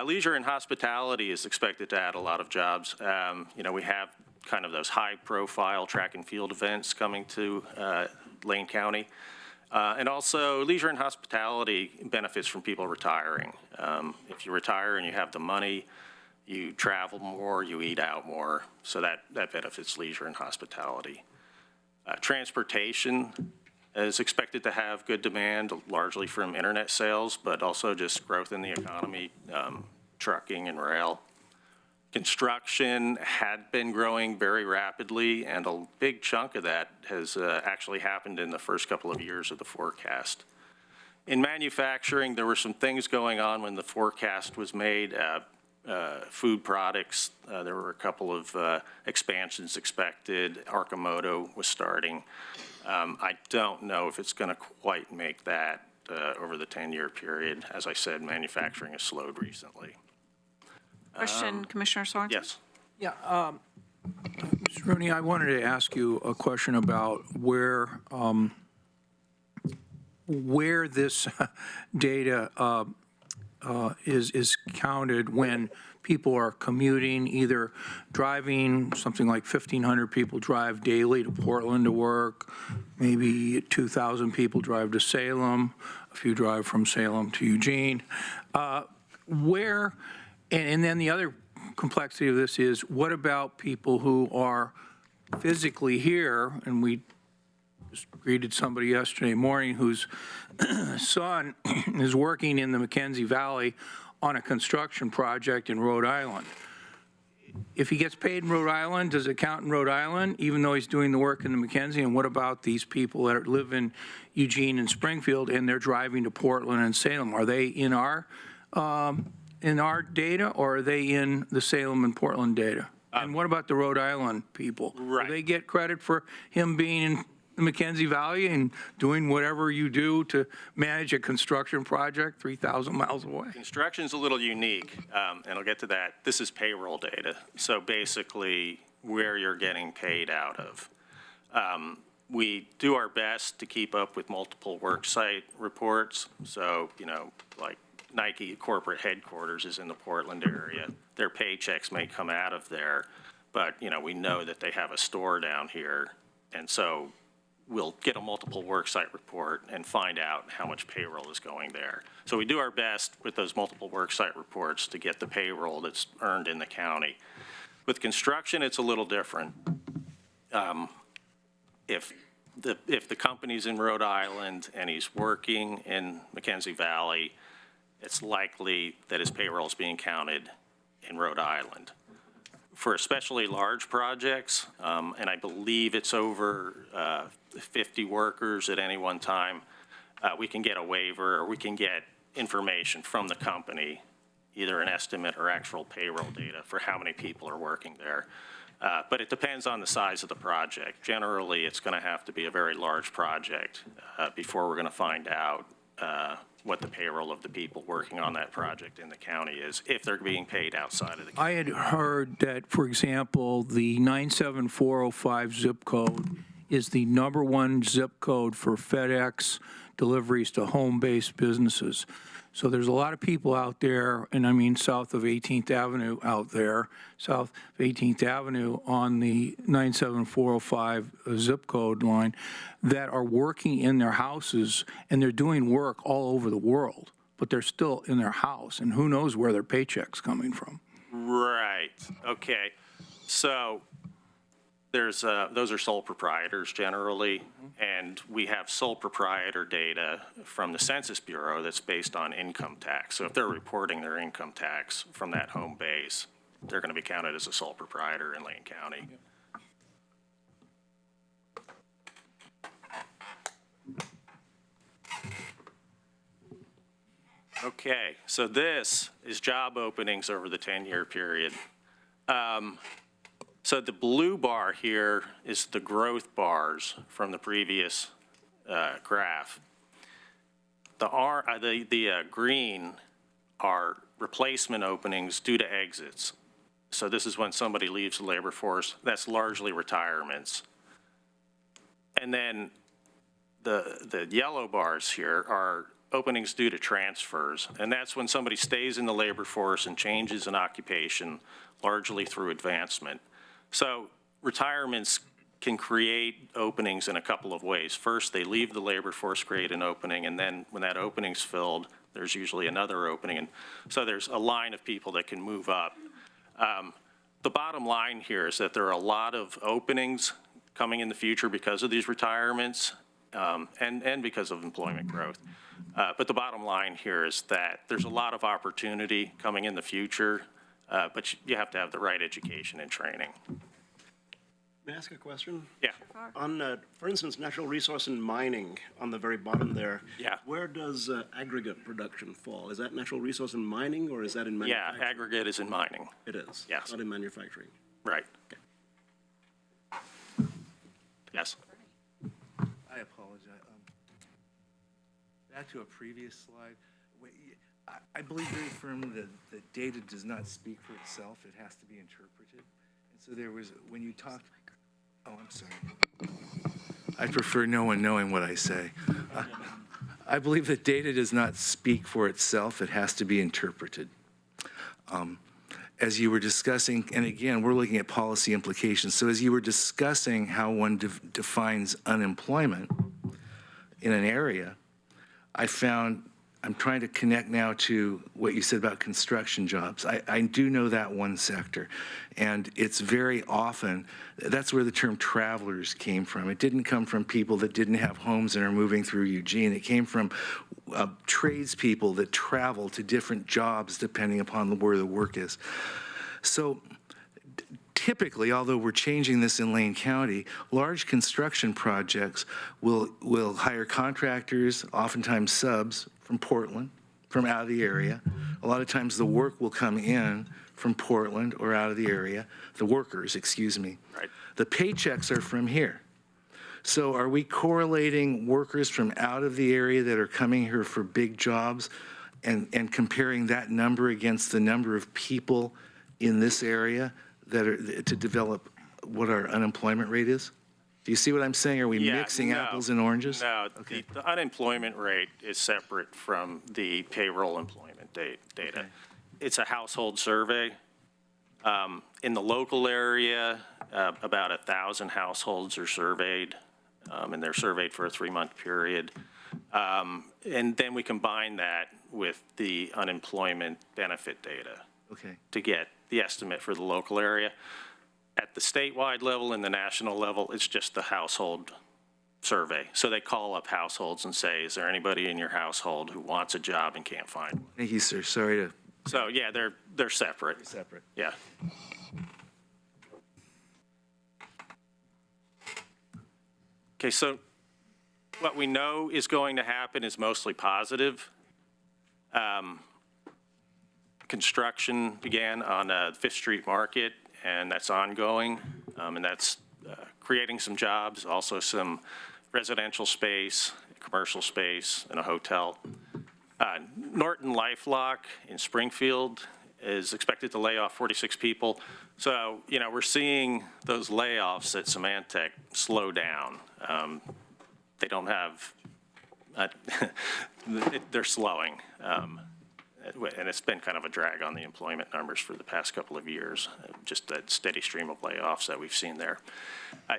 Leisure and hospitality is expected to add a lot of jobs. You know, we have kind of those high-profile track and field events coming to Lane County. And also, leisure and hospitality benefits from people retiring. If you retire and you have the money, you travel more, you eat out more, so that benefits leisure and hospitality. Transportation is expected to have good demand, largely from internet sales, but also just growth in the economy, trucking and rail. Construction had been growing very rapidly, and a big chunk of that has actually happened in the first couple of years of the forecast. In manufacturing, there were some things going on when the forecast was made. Food products, there were a couple of expansions expected. Arcimoto was starting. I don't know if it's going to quite make that over the 10-year period. As I said, manufacturing has slowed recently. Question, Commissioner Sorensen? Yes. Yeah, Mr. Rooney, I wanted to ask you a question about where this data is counted when people are commuting, either driving, something like 1,500 people drive daily to Portland to work, maybe 2,000 people drive to Salem, a few drive from Salem to Eugene. And then the other complexity of this is, what about people who are physically here? And we just greeted somebody yesterday morning whose son is working in the Mackenzie Valley on a construction project in Rhode Island. If he gets paid in Rhode Island, does it count in Rhode Island, even though he's doing the work in the Mackenzie? And what about these people that live in Eugene and Springfield and they're driving to Portland and Salem? Are they in our data, or are they in the Salem and Portland data? And what about the Rhode Island people? Right. Do they get credit for him being the Mackenzie Valley and doing whatever you do to manage a construction project 3,000 miles away? Construction's a little unique, and I'll get to that. This is payroll data, so basically where you're getting paid out of. We do our best to keep up with multiple worksite reports, so, like Nike corporate headquarters is in the Portland area. Their paychecks may come out of there, but, we know that they have a store down here, and so we'll get a multiple worksite report and find out how much payroll is going there. So we do our best with those multiple worksite reports to get the payroll that's earned in the county. With construction, it's a little different. If the company's in Rhode Island and he's working in Mackenzie Valley, it's likely that his payroll is being counted in Rhode Island. For especially large projects, and I believe it's over 50 workers at any one time, we can get a waiver or we can get information from the company, either an estimate or actual payroll data for how many people are working there. But it depends on the size of the project. Generally, it's going to have to be a very large project before we're going to find out what the payroll of the people working on that project in the county is, if they're being paid outside of the county. I had heard that, for example, the 97405 zip code is the #1 zip code for FedEx deliveries to home-based businesses. So there's a lot of people out there, and I mean south of 18th Avenue out there, south of 18th Avenue on the 97405 zip code line, that are working in their houses, and they're doing work all over the world, but they're still in their house, and who knows where their paycheck's coming from. Right, okay. So those are sole proprietors generally, and we have sole proprietor data from the Census Bureau that's based on income tax. So if they're reporting their income tax from that home base, they're going to be counted as a sole proprietor in Lane County. Okay, so this is job openings over the 10-year period. So the blue bar here is the growth bars from the previous graph. The green are replacement openings due to exits. So this is when somebody leaves the labor force. That's largely retirements. And then the yellow bars here are openings due to transfers, and that's when somebody stays in the labor force and changes an occupation, largely through advancement. So retirements can create openings in a couple of ways. First, they leave the labor force, create an opening, and then when that opening's filled, there's usually another opening. And so there's a line of people that can move up. The bottom line here is that there are a lot of openings coming in the future because of these retirements and because of employment growth. But the bottom line here is that there's a lot of opportunity coming in the future, but you have to have the right education and training. May I ask a question? Yeah. On, for instance, natural resource and mining on the very bottom there. Yeah. Where does aggregate production fall? Is that natural resource and mining, or is that in manufacturing? Yeah, aggregate is in mining. It is? Yes. Not in manufacturing? Right. Okay. Yes. I apologize. Back to a previous slide. I believe very firmly that data does not speak for itself. It has to be interpreted. And so there was, when you talked, oh, I'm sorry. I prefer no one knowing what I say. I believe that data does not speak for itself. It has to be interpreted. As you were discussing, and again, we're looking at policy implications. So as you were discussing how one defines unemployment in an area, I'm trying to connect now to what you said about construction jobs. I do know that one sector, and it's very often, that's where the term travelers came from. It didn't come from people that didn't have homes and are moving through Eugene. It came from tradespeople that travel to different jobs depending upon where the work is. So typically, although we're changing this in Lane County, large construction projects will hire contractors, oftentimes subs, from Portland, from out of the area. A lot of times the work will come in from Portland or out of the area, the workers, excuse me. Right. The paychecks are from here. So are we correlating workers from out of the area that are coming here for big jobs and comparing that number against the number of people in this area that are to develop what our unemployment rate is? Do you see what I'm saying? Are we mixing apples and oranges? No, the unemployment rate is separate from the payroll employment data. Okay. It's a household survey. In the local area, about 1,000 households are surveyed, and they're surveyed for a 3-month period. And then we combine that with the unemployment benefit data to get the estimate for the local area. At the statewide level and the national level, it's just the household survey. So they call up households and say, is there anybody in your household who wants a job and can't find one? Thank you, sir. Sorry to. So, yeah, they're separate. Separate. Yeah. Okay, so what we know is going to happen is mostly positive. Construction began on 5th Street Market, and that's ongoing, and that's creating some jobs, also some residential space, commercial space, and a hotel. Norton LifeLock in Springfield is expected to lay off 46 people. So, you know, we're seeing those layoffs at Symantec slow down. They don't have, they're slowing. And it's been kind of a drag on the employment numbers for the past couple of years, just that steady stream of layoffs that we've seen there.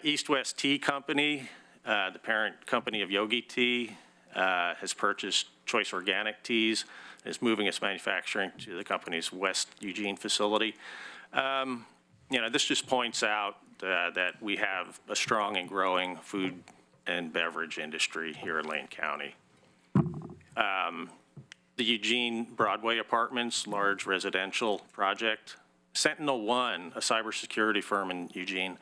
East West Tea Company, the parent company of Yogi Tea, has purchased Choice Organic Teas, is moving its manufacturing to the company's West Eugene facility. You know, this just points out that we have a strong and growing food and beverage industry here in Lane County. The Eugene Broadway Apartments, large residential project. Sentinel One, a cybersecurity firm in Eugene,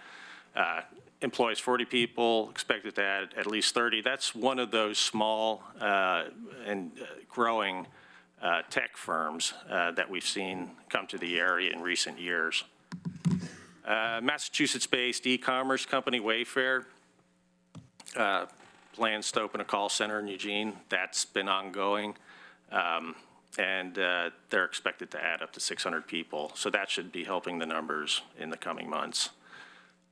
employs 40 people, expected to add at least 30. That's one of those small and growing tech firms that we've seen come to the area in recent years. Massachusetts-based e-commerce company Wayfair plans to open a call center in Eugene. That's been ongoing. And they're expected to add up to 600 people. So that should be helping the numbers in the coming months.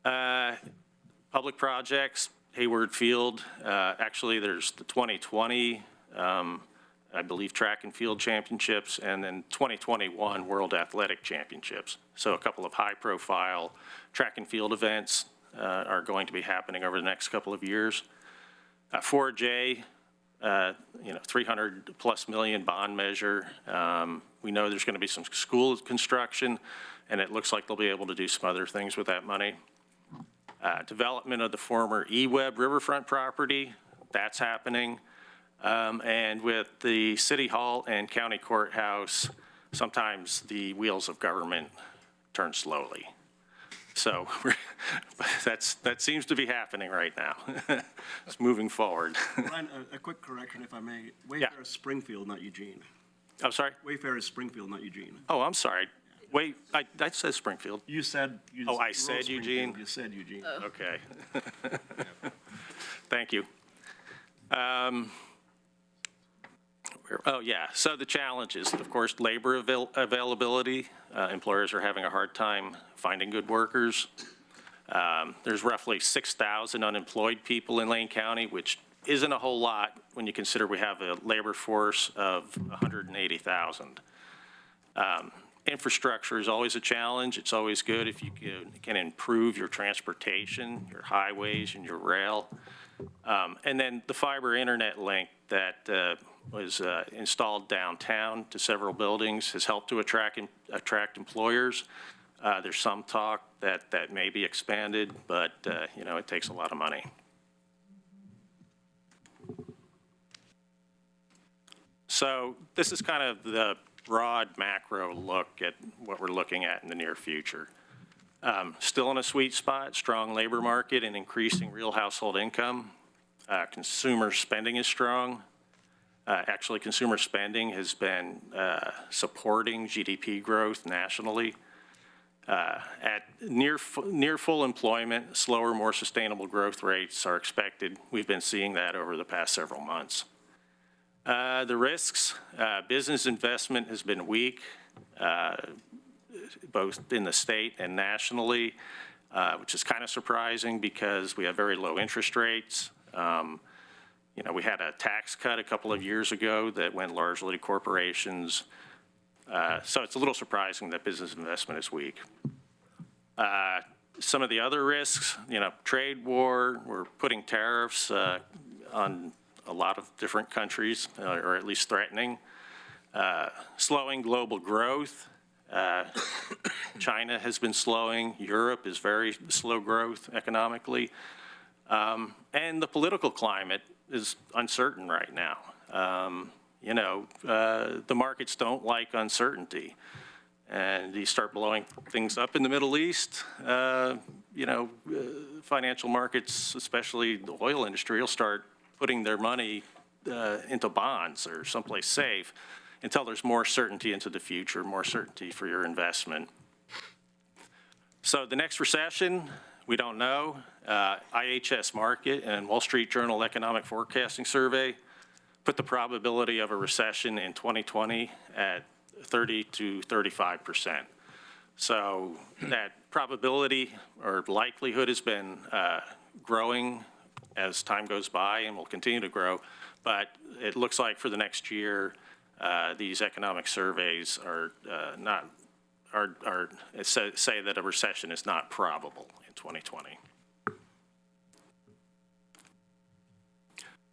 Public projects, Hayward Field. Actually, there's the 2020, I believe, track and field championships, and then 2021 World Athletic Championships. So a couple of high-profile track and field events are going to be happening over the next couple of years. 4J, you know, $300+ million bond measure. We know there's going to be some school construction, and it looks like they'll be able to do some other things with that money. Development of the former eWeb riverfront property, that's happening. And with the City Hall and County Courthouse, sometimes the wheels of government turn slowly. So that seems to be happening right now. It's moving forward. Brian, a quick correction, if I may. Wayfair is Springfield, not Eugene. I'm sorry? Wayfair is Springfield, not Eugene. Oh, I'm sorry. Wait, I said Springfield. You said. Oh, I said Eugene? You said Eugene. Okay. Thank you. Oh, yeah. So the challenges, of course, labor availability. Employers are having a hard time finding good workers. There's roughly 6,000 unemployed people in Lane County, which isn't a whole lot when you consider we have a labor force of 180,000. Infrastructure is always a challenge. It's always good if you can improve your transportation, your highways, and your rail. And then the fiber internet link that was installed downtown to several buildings has helped to attract employers. There's some talk that may be expanded, but you know, it takes a lot of money. So this is kind of the broad macro look at what we're looking at in the near future. Still in a sweet spot, strong labor market and increasing real household income. Consumer spending is strong. Actually, consumer spending has been supporting GDP growth nationally. At near full employment, slower, more sustainable growth rates are expected. We've been seeing that over the past several months. The risks, business investment has been weak, both in the state and nationally, which is kind of surprising because we have very low interest rates. You know, we had a tax cut a couple of years ago that went largely to corporations. So it's a little surprising that business investment is weak. Some of the other risks, you know, trade war, we're putting tariffs on a lot of different countries, or at least threatening. Slowing global growth. China has been slowing. Europe is very slow growth economically. And the political climate is uncertain right now. You know, the markets don't like uncertainty. And you start blowing things up in the Middle East, you know, financial markets, especially the oil industry, will start putting their money into bonds or someplace safe until there's more certainty into the future, more certainty for your investment. So the next recession, we don't know. IHS Markit and Wall Street Journal Economic Forecasting Survey put the probability of a recession in 2020 at 30 to 35%. So that probability or likelihood has been growing as time goes by and will continue to grow. But it looks like for the next year, these economic surveys are say that a recession is not probable in 2020.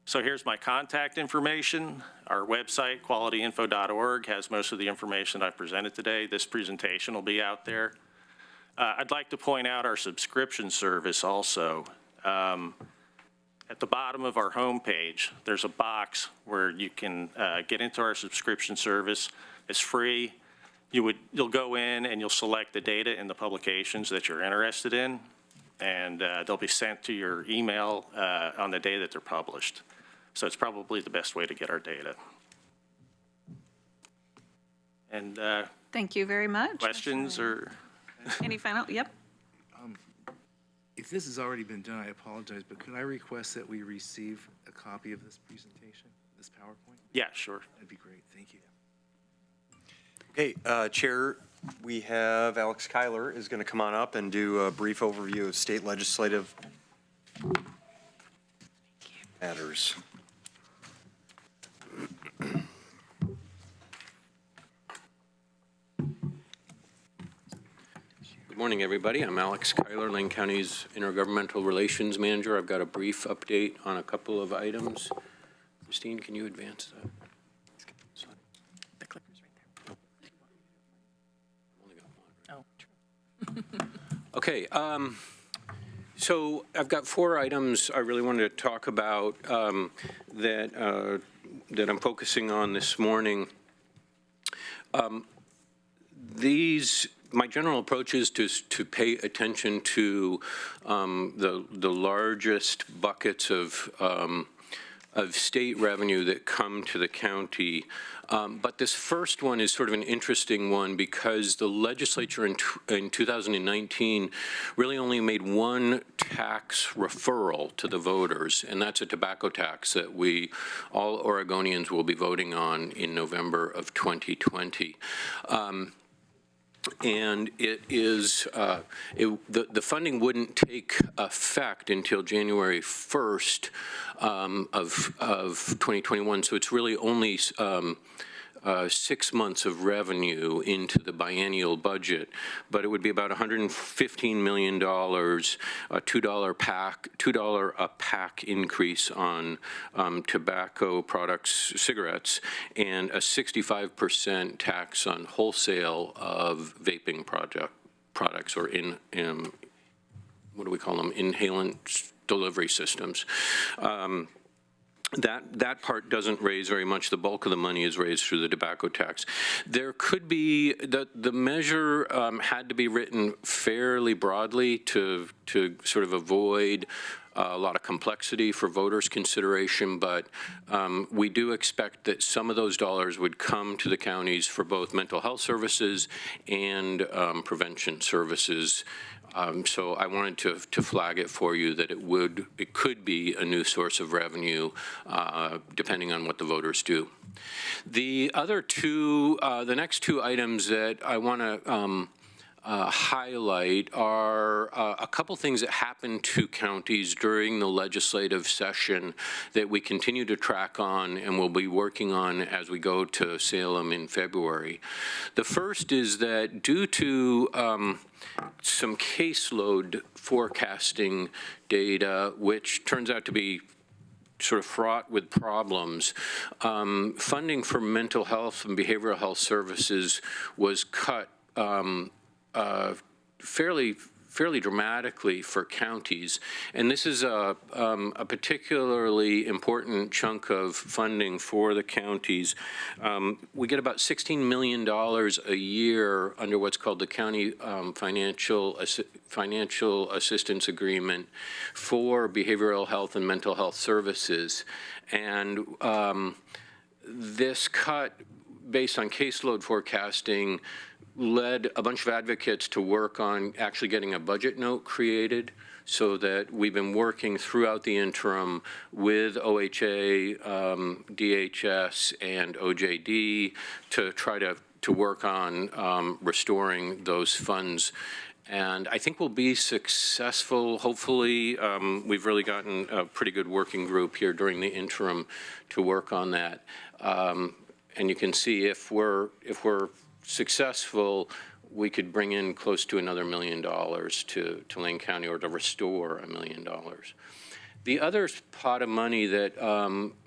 So here's my contact information. Our website, qualityinfo.org, has most of the information I've presented today. This presentation will be out there. I'd like to point out our subscription service also. At the bottom of our homepage, there's a box where you can get into our subscription service. It's free. You'll go in and you'll select the data in the publications that you're interested in, and they'll be sent to your email on the day that they're published. So it's probably the best way to get our data. And Thank you very much. questions or? Any final? Yep. If this has already been done, I apologize, but could I request that we receive a copy of this presentation, this PowerPoint? Yeah, sure. That'd be great. Thank you. Okay, Chair, we have Alex Kyler is going to come on up and do a brief overview of state legislative matters. Good morning, everybody. I'm Alex Kyler, Lane County's Intergovernmental Relations Manager. I've got a brief update on a couple of items. Christine, can you advance that? The clicker's right there. Oh, true. Okay, so I've got 4 items I really wanted to talk about that I'm focusing on this morning. My general approach is to pay attention to the largest buckets of state revenue that come to the county. But this first one is sort of an interesting one because the legislature in 2019 really only made one tax referral to the voters, and that's a tobacco tax that all Oregonians will be voting on in November of 2020. And it is, the funding wouldn't take effect until January 1st of 2021, so it's really only 6 months of revenue into the biennial budget, but it would be about $115 million, a $2 a pack increase on tobacco products, cigarettes, and a 65% tax on wholesale of vaping products, or what do we call them, inhalant delivery systems. That part doesn't raise very much. The bulk of the money is raised through the tobacco tax. There could be, the measure had to be written fairly broadly to sort of avoid a lot of complexity for voters' consideration, but we do expect that some of those dollars would come to the counties for both mental health services and prevention services. So I wanted to flag it for you that it could be a new source of revenue depending on what the voters do. The other two, the next two items that I want to highlight are a couple things that happened to counties during the legislative session that we continue to track on and will be working on as we go to Salem in February. The first is that due to some caseload forecasting data, which turns out to be sort of fraught with problems, funding for mental health and behavioral health services was cut fairly dramatically for counties. And this is a particularly important chunk of funding for the counties. We get about $16 million a year under what's called the County Financial Assistance Agreement for behavioral health and mental health services. And this cut, based on caseload forecasting, led a bunch of advocates to work on actually getting a budget note created, so that we've been working throughout the interim with OHA, DHS, and OJD to try to work on restoring those funds. And I think we'll be successful. Hopefully, we've really gotten a pretty good working group here during the interim to work on that. And you can see if we're successful, we could bring in close to another $1 million to Lane County, or to restore $1 million. The other pot of money that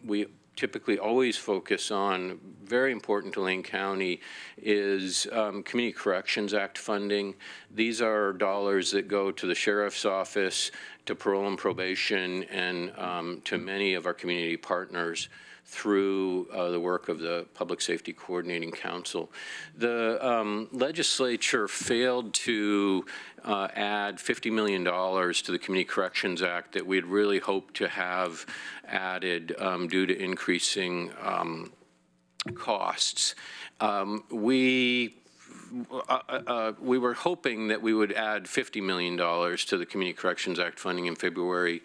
we typically always focus on, very important to Lane County, is Community Corrections Act funding. These are dollars that go to the Sheriff's Office, to parole and probation, and to many of our community partners through the work of the Public Safety Coordinating Council. The legislature failed to add $50 million to the Community Corrections Act that we'd really hoped to have added due to increasing costs. We were hoping that we would add $50 million to the Community Corrections Act funding in February.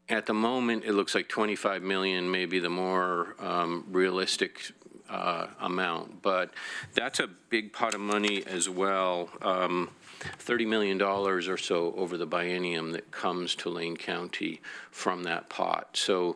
At the moment, it looks like 25 million may be the more realistic amount, but that's a big pot of money as well. $30 million or so over the biennium that comes to Lane County from that pot. So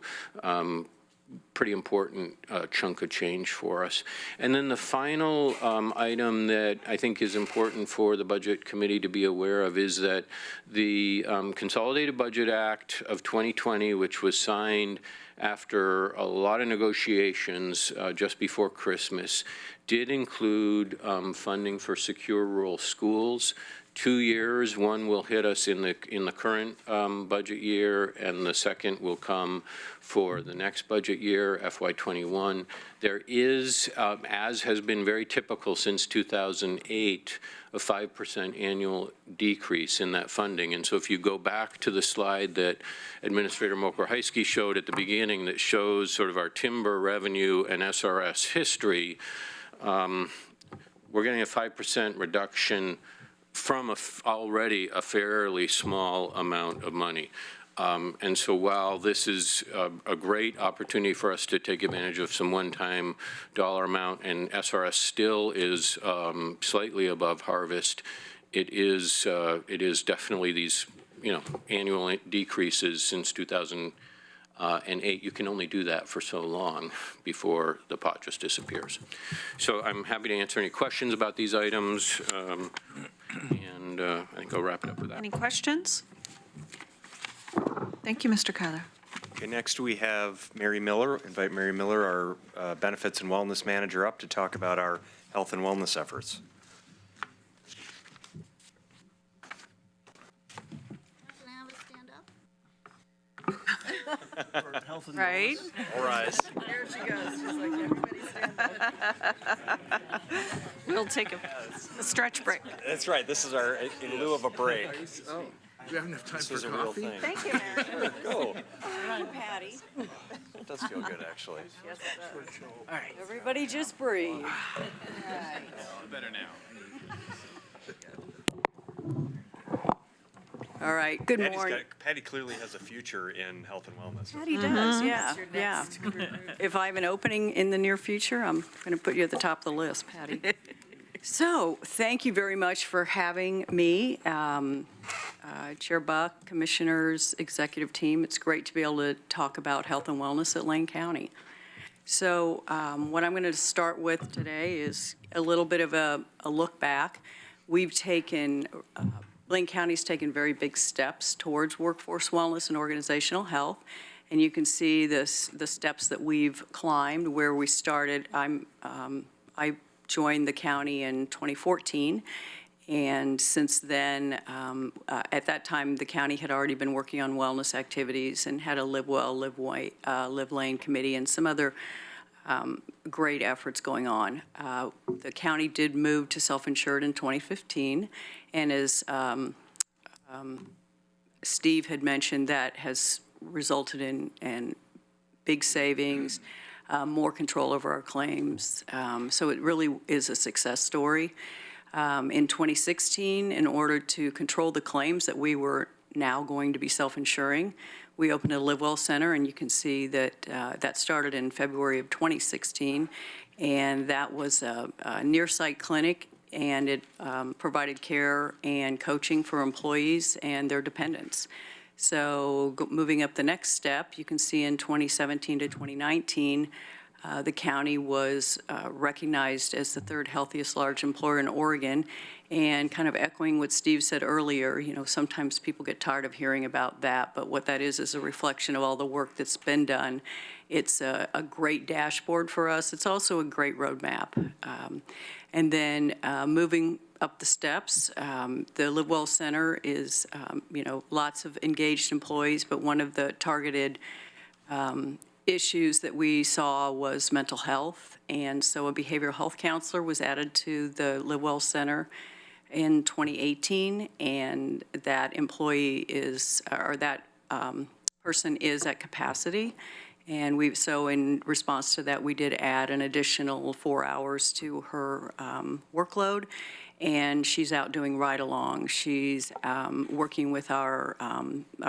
pretty important chunk of change for us. And then the final item that I think is important for the Budget Committee to be aware of is that the Consolidated Budget Act of 2020, which was signed after a lot of negotiations just before Christmas, did include funding for secure rural schools. 2 years, one will hit us in the current budget year, and the second will come for the next budget year, FY21. There is, as has been very typical since 2008, a 5% annual decrease in that funding. And so if you go back to the slide that Administrator Mokrajewski showed at the beginning that shows sort of our timber revenue and SRS history, we're getting a 5% reduction from already a fairly small amount of money. And so while this is a great opportunity for us to take advantage of some one-time dollar amount, and SRS still is slightly above harvest, it is definitely these, annual decreases since 2008. You can only do that for so long before the pot just disappears. So I'm happy to answer any questions about these items. And I think I'll wrap it up with that. Any questions? Thank you, Mr. Kyler. Okay, next we have Mary Miller. Invite Mary Miller, our Benefits and Wellness Manager, up to talk about our health and wellness efforts. Can I have a stand up? For health and Right? All rise. There she goes. She's like, everybody stand up. We'll take a stretch break. That's right. This is our, in lieu of a break. Oh. we have enough time This for was a real coffee? thing. Thank you, Mary. Go. Patty. It does feel good, actually. Yes, it does. All right. Everybody just breathe. Better now. All right, good morning. Patty clearly has a future in health and wellness. Patty does, yeah, yeah. If I have an opening in the near future, I'm going to put you at the top of the list, Patty. So, thank you very much for having me, Chair Buck, Commissioners, Executive Team. It's great to be able to talk about health and wellness at Lane County. So, what I'm going to start with today is a little bit of a look back. We've taken Lane County's taken very big steps towards workforce wellness and organizational health, and you can see the steps that we've climbed. Where we started, I joined the county in 2014, and since then, at that time, the county had already been working on wellness activities and had a Live Well, Live Lane committee and some other great efforts going on. The county did move to self-insured in 2015, and as Steve had mentioned, that has resulted in big savings, more control over our claims. So it really is a success story. In 2016, in order to control the claims that we were now going to be self-insuring, we opened a Live Well Center, and you can see that that started in February of 2016, and that was a near-site clinic, and it provided care and coaching for employees and their dependents. So moving up the next step, you can see in 2017 to 2019, the county was recognized as the third healthiest large employer in Oregon. And kind of echoing what Steve said earlier, you know, sometimes people get tired of hearing about that, but what that is a reflection of all the work that's been done. It's a great dashboard for us. It's also a great roadmap. And then moving up the steps, the Live Well Center is, you know, lots of engaged employees, but one of the targeted issues that we saw was mental health. And so a behavioral health counselor was added to the Live Well Center in 2018, and that employee is, or that person is at capacity. And so in response to that, we did add an additional 4 hours to her workload, and she's out doing ride-along. She's working with our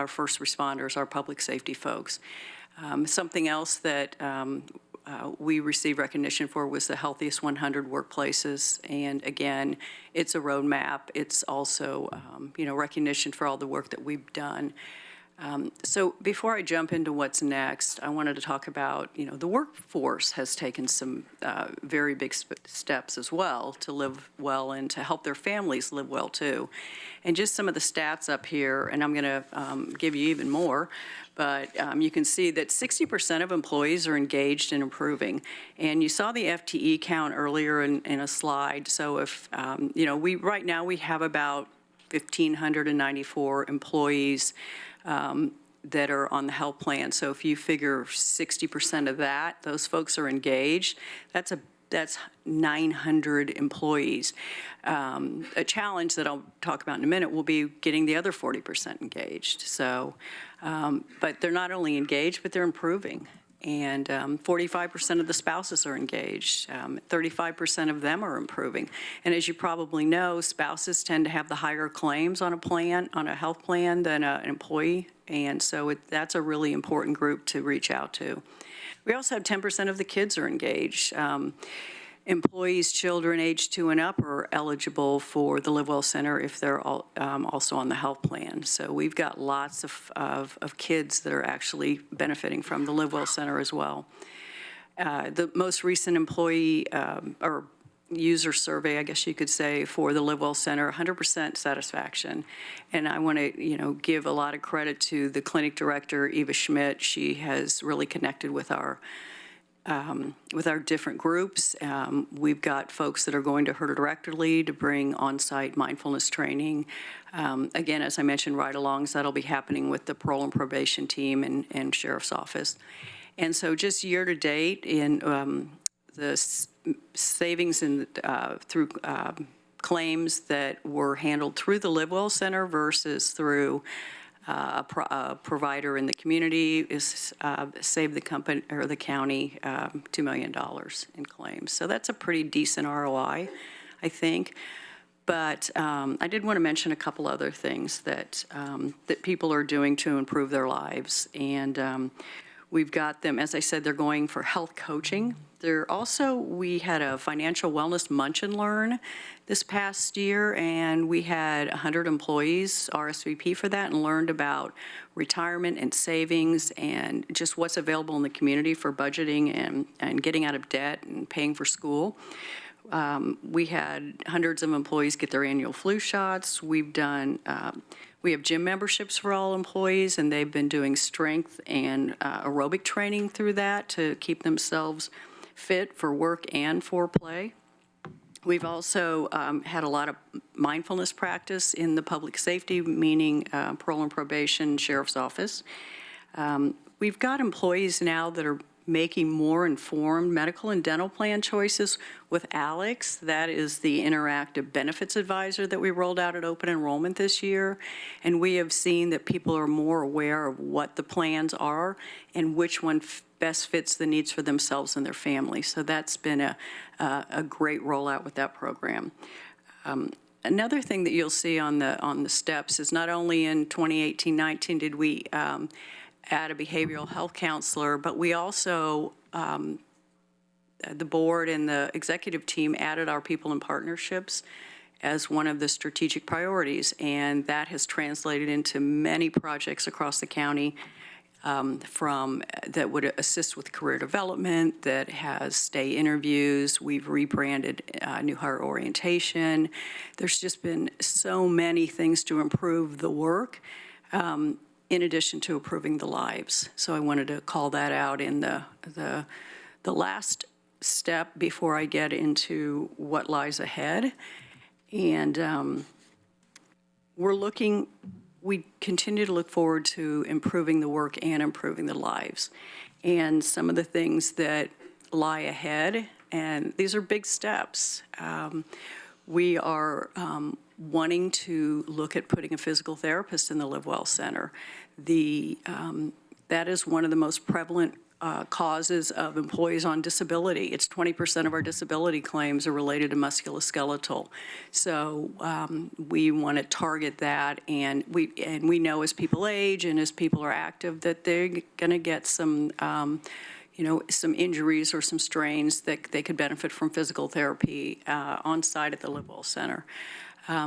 first responders, our public safety folks. Something else that we received recognition for was the healthiest 100 workplaces. And again, it's a roadmap. It's also, you know, recognition for all the work that we've done. So before I jump into what's next, I wanted to talk about, you know, the workforce has taken some very big steps as well to live well and to help their families live well too. And just some of the stats up here, and I'm going to give you even more, but you can see that 60% of employees are engaged in improving. And you saw the FTE count earlier in a slide. So if, you know, right now we have about 1,594 employees that are on the health plan. So if you figure 60% of that, those folks are engaged, that's 900 employees. A challenge that I'll talk about in a minute will be getting the other 40% engaged. So, but they're not only engaged, but they're improving. And 45% of the spouses are engaged. 35% of them are improving. And as you probably know, spouses tend to have the higher claims on a health plan than an employee. And so that's a really important group to reach out to. We also have 10% of the kids are engaged. Employees, children age 2 and up are eligible for the Live Well Center if they're also on the health plan. So we've got lots of kids that are actually benefiting from the Live Well Center as well. The most recent employee or user survey, I guess you could say, for the Live Well Center, 100% satisfaction. And I want to, you know, give a lot of credit to the clinic director, Eva Schmidt. She has really connected with our different groups. We've got folks that are going to her directly to bring on-site mindfulness training. Again, as I mentioned, ride-alongs, that'll be happening with the parole and probation team and sheriff's office. And so just year to date in the savings in, through claims that were handled through the LiveWell Center versus through a provider in the community is saved the company or the county $2 million in claims. So that's a pretty decent ROI, I think. But I did want to mention a couple other things that that people are doing to improve their lives. And we've got them, as I said, they're going for health coaching. They're also, we had a financial wellness munch and learn this past year, and we had 100 employees RSVP for that and learned about retirement and savings and just what's available in the community for budgeting and getting out of debt and paying for school. We had hundreds of employees get their annual flu shots. We've done, we have gym memberships for all employees, and they've been doing strength and aerobic training through that to keep themselves fit for work and for play. We've also had a lot of mindfulness practice in the public safety, meaning parole and probation, sheriff's office. We've got employees now that are making more informed medical and dental plan choices with Alex. That is the interactive benefits advisor that we rolled out at open enrollment this year. And we have seen that people are more aware of what the plans are and which one best fits the needs for themselves and their family. So that's been a great rollout with that program. Another thing that you'll see on the steps is not only in 2018-19 did we add a behavioral health counselor, but we also, the board and the executive team added our people and partnerships as one of the strategic priorities, and that has translated into many projects across the county that would assist with career development, that has stay interviews. We've rebranded new hire orientation. There's just been so many things to improve the work, in addition to improving the lives. So I wanted to call that out in the last step before I get into what lies ahead. And we continue to look forward to improving the work and improving the lives. And some of the things that lie ahead, and these are big steps. We are wanting to look at putting a physical therapist in the LiveWell Center. That is one of the most prevalent causes of employees on disability. It's 20% of our disability claims are related to musculoskeletal. So we want to target that, and we know as people age and as people are active that they're going to get some some injuries or some strains that they could benefit from physical therapy on site at the LiveWell Center.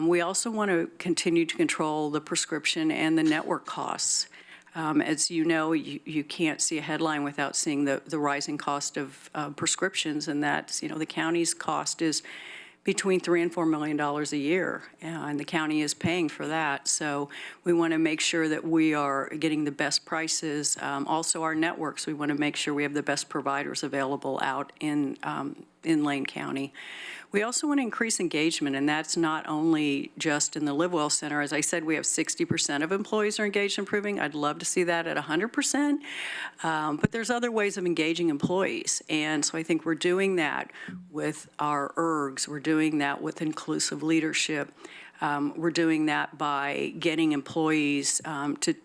We also want to continue to control the prescription and the network costs. As you know, you can't see a headline without seeing the rising cost of prescriptions, and that's, the county's cost is between $3 and $4 million a year, and the county is paying for that. So we want to make sure that we are getting the best prices. Also, our networks, we want to make sure we have the best providers available out in Lane County. We also want to increase engagement, and that's not only just in the LiveWell Center. As I said, we have 60% of employees are engaged in improving. I'd love to see that at 100%, but there's other ways of engaging employees. And so I think we're doing that with our ERGs. We're doing that with inclusive leadership. We're doing that by getting employees to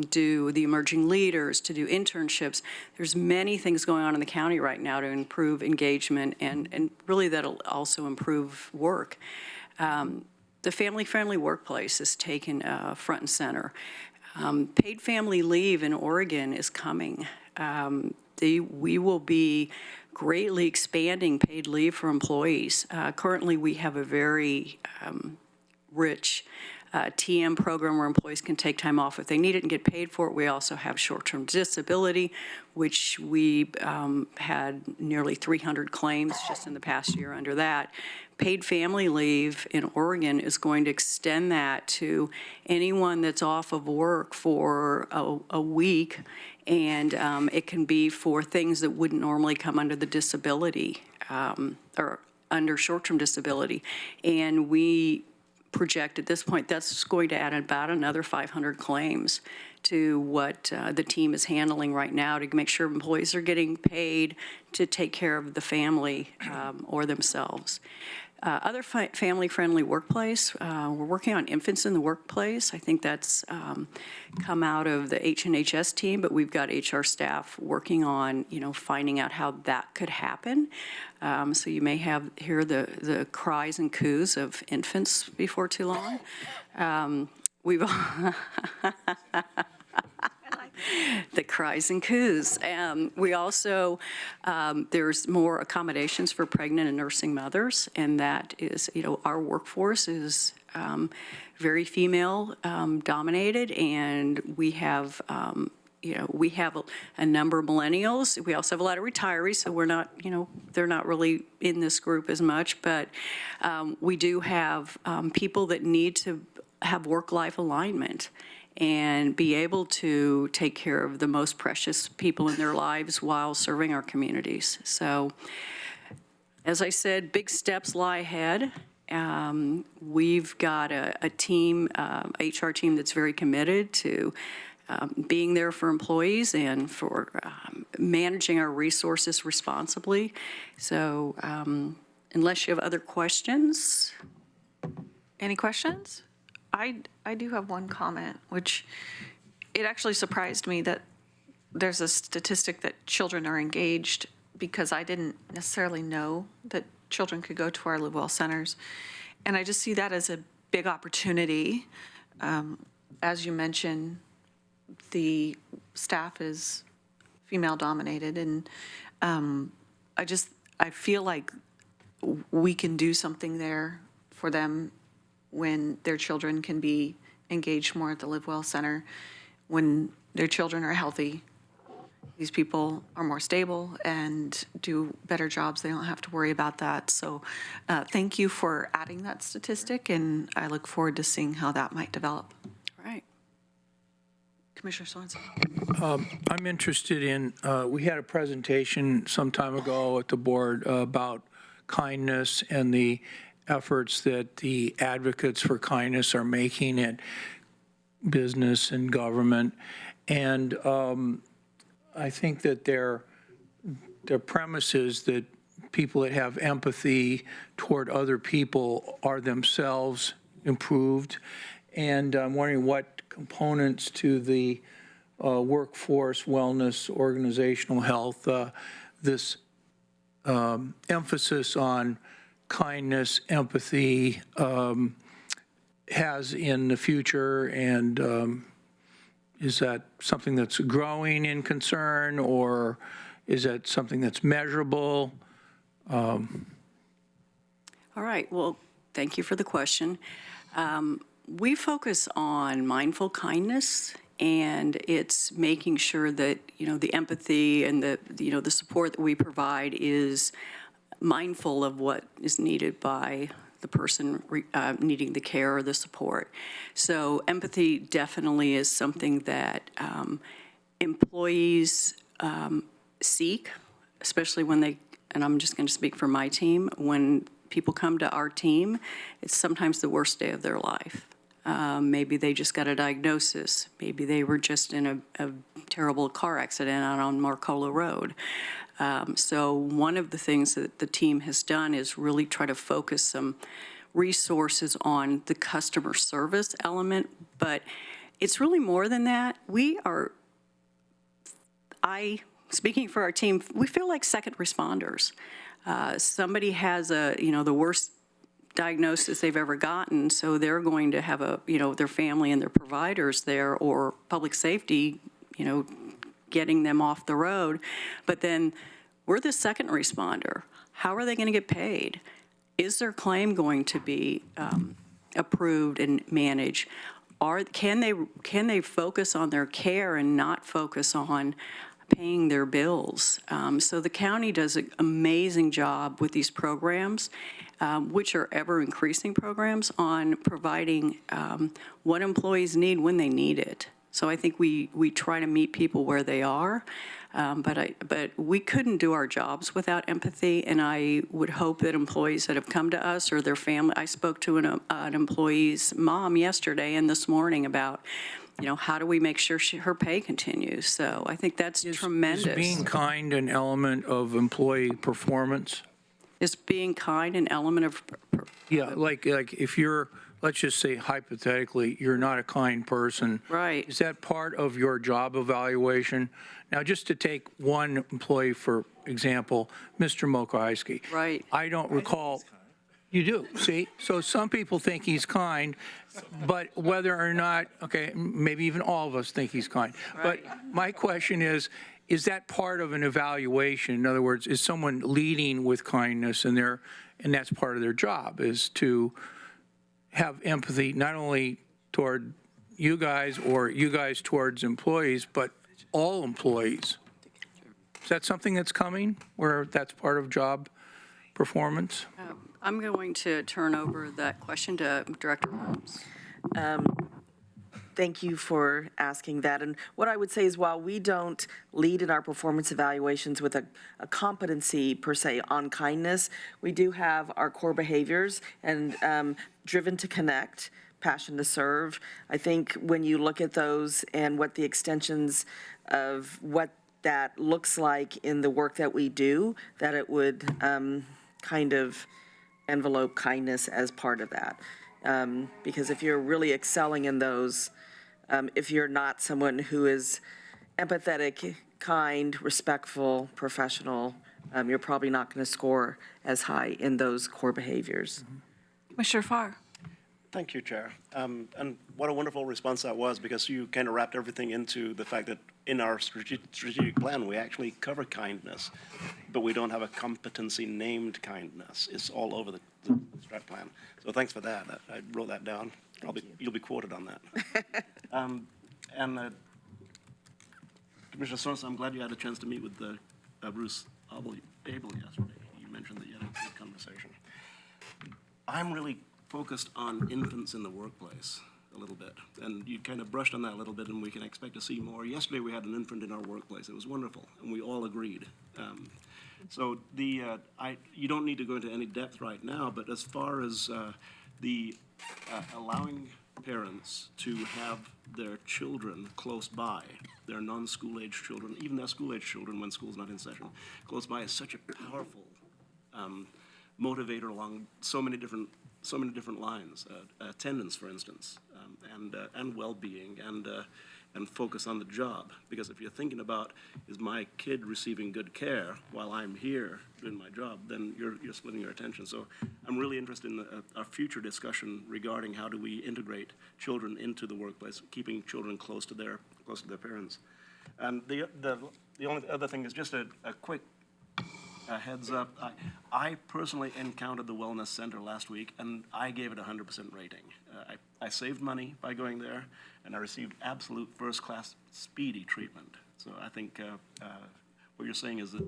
do the emerging leaders, to do internships. There's many things going on in the county right now to improve engagement, and really that'll also improve work. The family-friendly workplace is taken front and center. Paid family leave in Oregon is coming. We will be greatly expanding paid leave for employees. Currently, we have a very rich TM program where employees can take time off if they need it and get paid for it. We also have short-term disability, which we had nearly 300 claims just in the past year under that. Paid family leave in Oregon is going to extend that to anyone that's off of work for a week, and it can be for things that wouldn't normally come under the disability or under short-term disability. And we project at this point that's going to add about another 500 claims to what the team is handling right now to make sure employees are getting paid to take care of the family or themselves. Other family-friendly workplace, we're working on infants in the workplace. I think that's come out of the H&HS team, but we've got HR staff working on, finding out how that could happen. So you may hear the cries and coos of infants before too long. We've the cries and coos. We also, there's more accommodations for pregnant and nursing mothers, and that is, our workforce is very female dominated, and we have, we have a number of millennials. We also have a lot of retirees, so we're not, they're not really in this group as much, but we do have people that need to have work-life alignment and be able to take care of the most precious people in their lives while serving our communities. So, as I said, big steps lie ahead. We've got a team, HR team that's very committed to being there for employees and for managing our resources responsibly. So, unless you have other questions. Any questions? I do have one comment, which it actually surprised me that there's a statistic that children are engaged, because I didn't necessarily know that children could go to our Live Well centers. And I just see that as a big opportunity. As you mentioned, the staff is female dominated, and I feel like we can do something there for them when their children can be engaged more at the Live Well Center. When their children are healthy, these people are more stable and do better jobs. They don't have to worry about that. So thank you for adding that statistic, and I look forward to seeing how that might develop. All right. Commissioner Sorensen. I'm interested in, we had a presentation some time ago at the board about kindness and the efforts that the advocates for kindness are making at business and government. And I think that their premise is that people that have empathy toward other people are themselves improved. And I'm wondering what components to the workforce, wellness, organizational health, this emphasis on kindness, empathy has in the future, and is that something that's growing in concern, or is that something that's measurable? All right, well, thank you for the question. We focus on mindful kindness, and it's making sure that, the empathy and the support that we provide is mindful of what is needed by the person needing the care or the support. So empathy definitely is something that employees seek, especially when they, and I'm just going to speak for my team, when people come to our team, it's sometimes the worst day of their life. Maybe they just got a diagnosis. Maybe they were just in a terrible car accident out on Marcola Road. So one of the things that the team has done is really try to focus some resources on the customer service element, but it's really more than that. Speaking for our team, we feel like second responders. Somebody has the worst diagnosis they've ever gotten, so they're going to have their family and their providers there, or public safety, getting them off the road. But then we're the second responder. How are they going to get paid? Is their claim going to be approved and managed? Can they focus on their care and not focus on paying their bills? So the county does an amazing job with these programs, which are ever-increasing programs, on providing what employees need when they need it. So I think we try to meet people where they are, but we couldn't do our jobs without empathy, and I would hope that employees that have come to us or their family, I spoke to an employee's mom yesterday and this morning about, how do we make sure her pay continues? So I think that's tremendous. Is being kind an element of employee performance? Is being kind an element of, Yeah, like if you're, let's just say hypothetically, you're not a kind person. Right. Is that part of your job evaluation? Now, just to take one employee, for example, Mr. Mokriski. Right. I don't recall. You do, see? So some people think he's kind, but whether or not, okay, maybe even all of us think he's kind. But my question is that part of an evaluation? In other words, is someone leading with kindness and that's part of their job, is to have empathy not only toward you guys or you guys towards employees, but all employees? Is that something that's coming, where that's part of job performance? I'm going to turn over that question to Director Holmes. Thank you for asking that. And what I would say is, while we don't lead in our performance evaluations with a competency per se on kindness, we do have our core behaviors and driven to connect, passion to serve. I think when you look at those and what the extensions of what that looks like in the work that we do, that it would kind of envelope kindness as part of that. Because if you're really excelling in those, if you're not someone who is empathetic, kind, respectful, professional, you're probably not going to score as high in those core behaviors. Commissioner Farr. Thank you, Chair. And what a wonderful response that was, because you kind of wrapped everything into the fact that in our strategic plan, we actually cover kindness, but we don't have a competency named kindness. It's all over the strat plan. So thanks for that. I wrote that down. You'll be quoted on that. Commissioner Sorensen, I'm glad you had a chance to meet with Bruce Abel yesterday. You mentioned that you had a good conversation. I'm really focused on infants in the workplace a little bit, and you kind of brushed on that a little bit, and we can expect to see more. Yesterday we had an infant in our workplace. It was wonderful, and we all agreed. So you don't need to go into any depth right now, but as far as allowing parents to have their children close by, their non-school age children, even their school age children when school's not in session, close by is such a powerful motivator along so many different lines. Attendance, for instance, and well-being, and focus on the job. Because if you're thinking about, is my kid receiving good care while I'm here doing my job, then you're splitting your attention. So I'm really interested in our future discussion regarding how do we integrate children into the workplace, keeping children close to their parents. And the only other thing is just a quick heads up. I personally encountered the Wellness Center last week, and I gave it a 100% rating. I saved money by going there, and I received absolute first-class speedy treatment. So I think what you're saying is that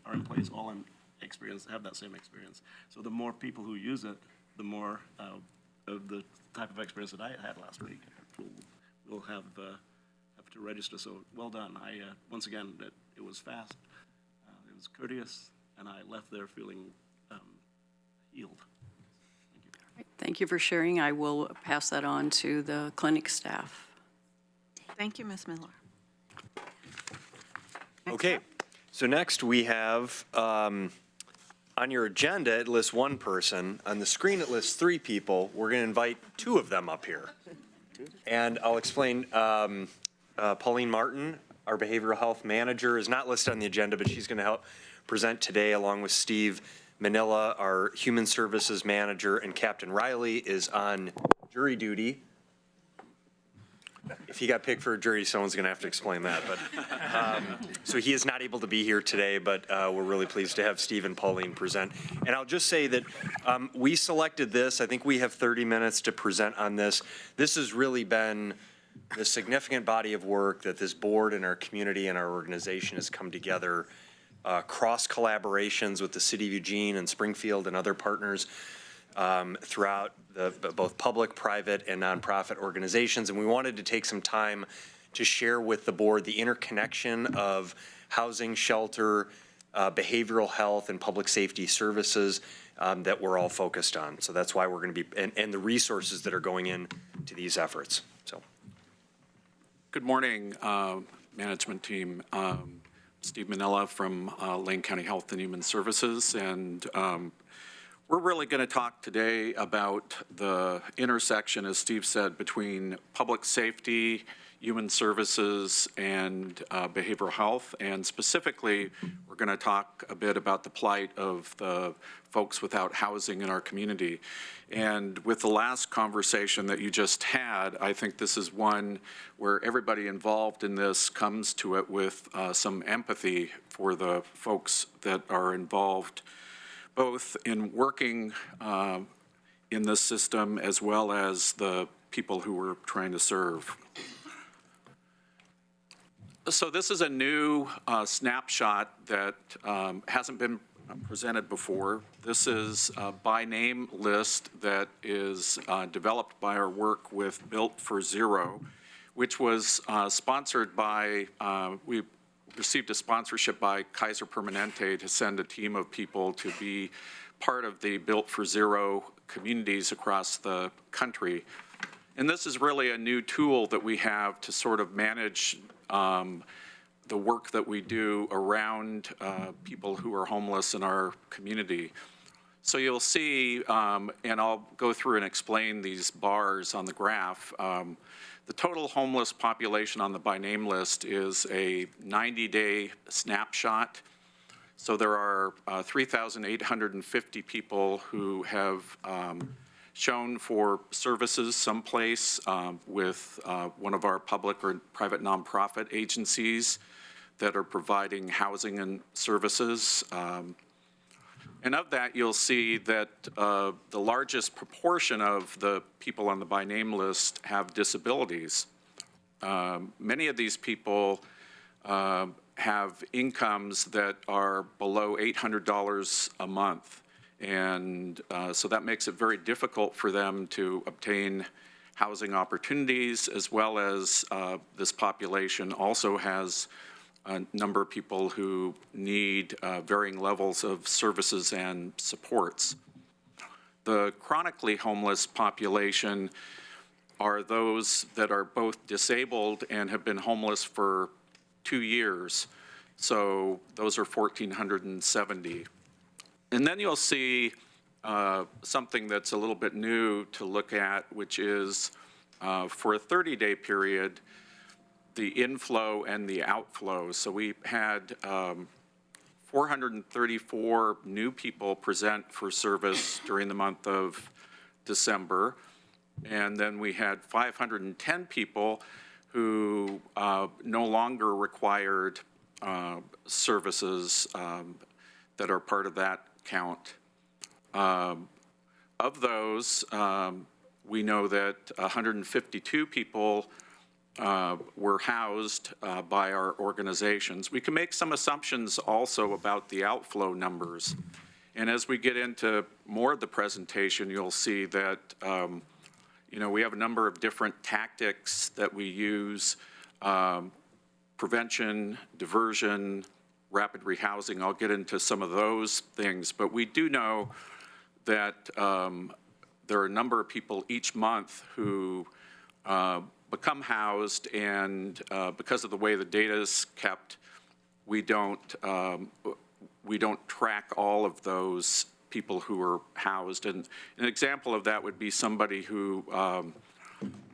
our employees all have that same experience. So the more people who use it, the more of the type of experience that I had last week we'll have to register. So well done. Once again, it was fast, it was courteous, and I left there feeling healed. Thank you for sharing. I will pass that on to the clinic staff. Thank you, Ms. Miller. Okay, so next we have, on your agenda, it lists one person. On the screen, it lists 3 people. We're going to invite 2 of them up here. And I'll explain. Pauline Martin, our behavioral health manager, is not listed on the agenda, but she's going to help present today along with Steve Manila, our human services manager, and Captain Riley is on jury duty. If he got picked for a jury, someone's going to have to explain that. But so he is not able to be here today, but we're really pleased to have Steve and Pauline present. And I'll just say that we selected this. I think we have 30 minutes to present on this. This has really been the significant body of work that this board and our community and our organization has come together, cross collaborations with the City of Eugene and Springfield and other partners throughout both public, private, and nonprofit organizations. And we wanted to take some time to share with the board the interconnection of housing, shelter, behavioral health, and public safety services that we're all focused on. So that's why we're going to be, and the resources that are going into these efforts. So. Good morning, management team. Steve Manila from Lane County Health and Human Services, and we're really going to talk today about the intersection, as Steve said, between public safety, human services, and behavioral health. And specifically, we're going to talk a bit about the plight of the folks without housing in our community. And with the last conversation that you just had, I think this is one where everybody involved in this comes to it with some empathy for the folks that are involved, both in working in this system as well as the people who we're trying to serve. So this is a new snapshot that hasn't been presented before. This is a by name list that is developed by our work with Built for Zero, which was sponsored by, we received a sponsorship by Kaiser Permanente to send a team of people to be part of the Built for Zero communities across the country. And this is really a new tool that we have to sort of manage the work that we do around people who are homeless in our community. So you'll see, and I'll go through and explain these bars on the graph. The total homeless population on the by name list is a 90-day snapshot. So there are 3,850 people who have shown for services someplace with one of our public or private nonprofit agencies that are providing housing and services. And of that, you'll see that the largest proportion of the people on the by name list have disabilities. Many of these people have incomes that are below $800 a month. And so that makes it very difficult for them to obtain housing opportunities, as well as this population also has a number of people who need varying levels of services and supports. The chronically homeless population are those that are both disabled and have been homeless for 2 years. So those are 1,470. And then you'll see something that's a little bit new to look at, which is for a 30-day period, the inflow and the outflow. So we had 434 new people present for service during the month of December. And then we had 510 people who no longer required services that are part of that count. Of those, we know that 152 people were housed by our organizations. We can make some assumptions also about the outflow numbers. And as we get into more of the presentation, you'll see that we have a number of different tactics that we use, prevention, diversion, rapid rehousing. I'll get into some of those things, but we do know that there are a number of people each month who become housed, and because of the way the data is kept, we don't track all of those people who are housed. And an example of that would be somebody who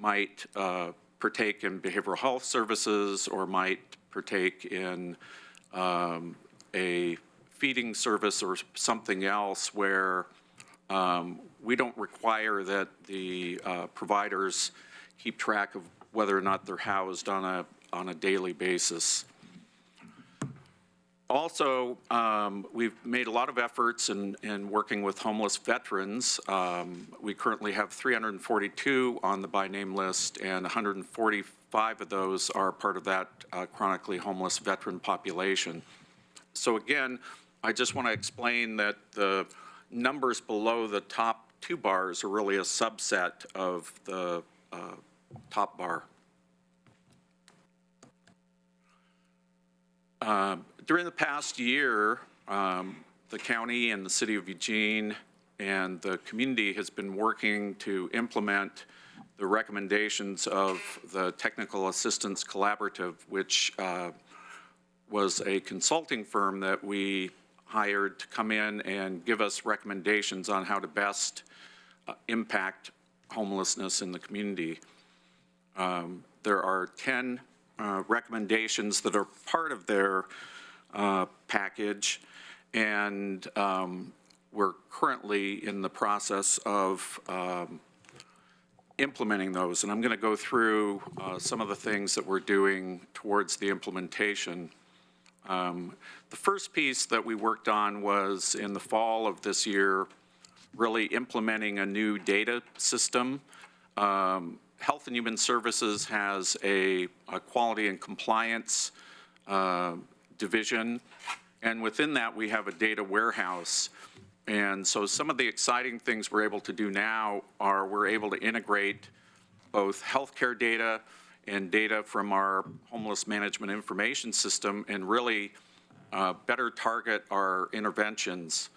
might partake in behavioral health services or might partake in a feeding service or something else where we don't require that the providers keep track of whether or not they're housed on a daily basis. Also, we've made a lot of efforts in working with homeless veterans. We currently have 342 on the by name list, and 145 of those are part of that chronically homeless veteran population. So again, I just want to explain that the numbers below the top two bars are really a subset of the top bar. During the past year, the county and the city of Eugene and the community has been working to implement the recommendations of the Technical Assistance Collaborative, which was a consulting firm that we hired to come in and give us recommendations on how to best impact homelessness in the community. There are 10 recommendations that are part of their package, and we're currently in the process of implementing those. And I'm going to go through some of the things that we're doing towards the implementation. The first piece that we worked on was in the fall of this year, really implementing a new data system. Health and Human Services has a quality and compliance division, and within that we have a data warehouse. And so some of the exciting things we're able to do now are we're able to integrate both healthcare data and data from our homeless management information system and really better target our interventions.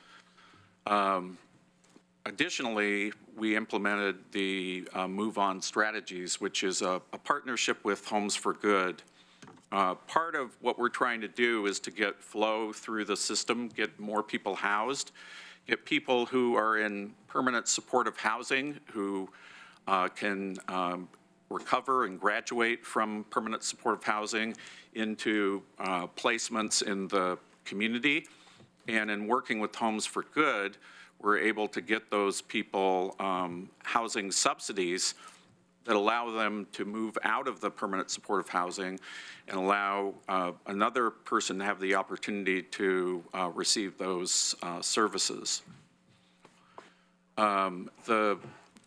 Additionally, we implemented the Move On strategies, which is a partnership with Homes for Good. Part of what we're trying to do is to get flow through the system, get more people housed, get people who are in permanent supportive housing who can recover and graduate from permanent supportive housing into placements in the community. And in working with Homes for Good, we're able to get those people housing subsidies that allow them to move out of the permanent supportive housing and allow another person to have the opportunity to receive those services. The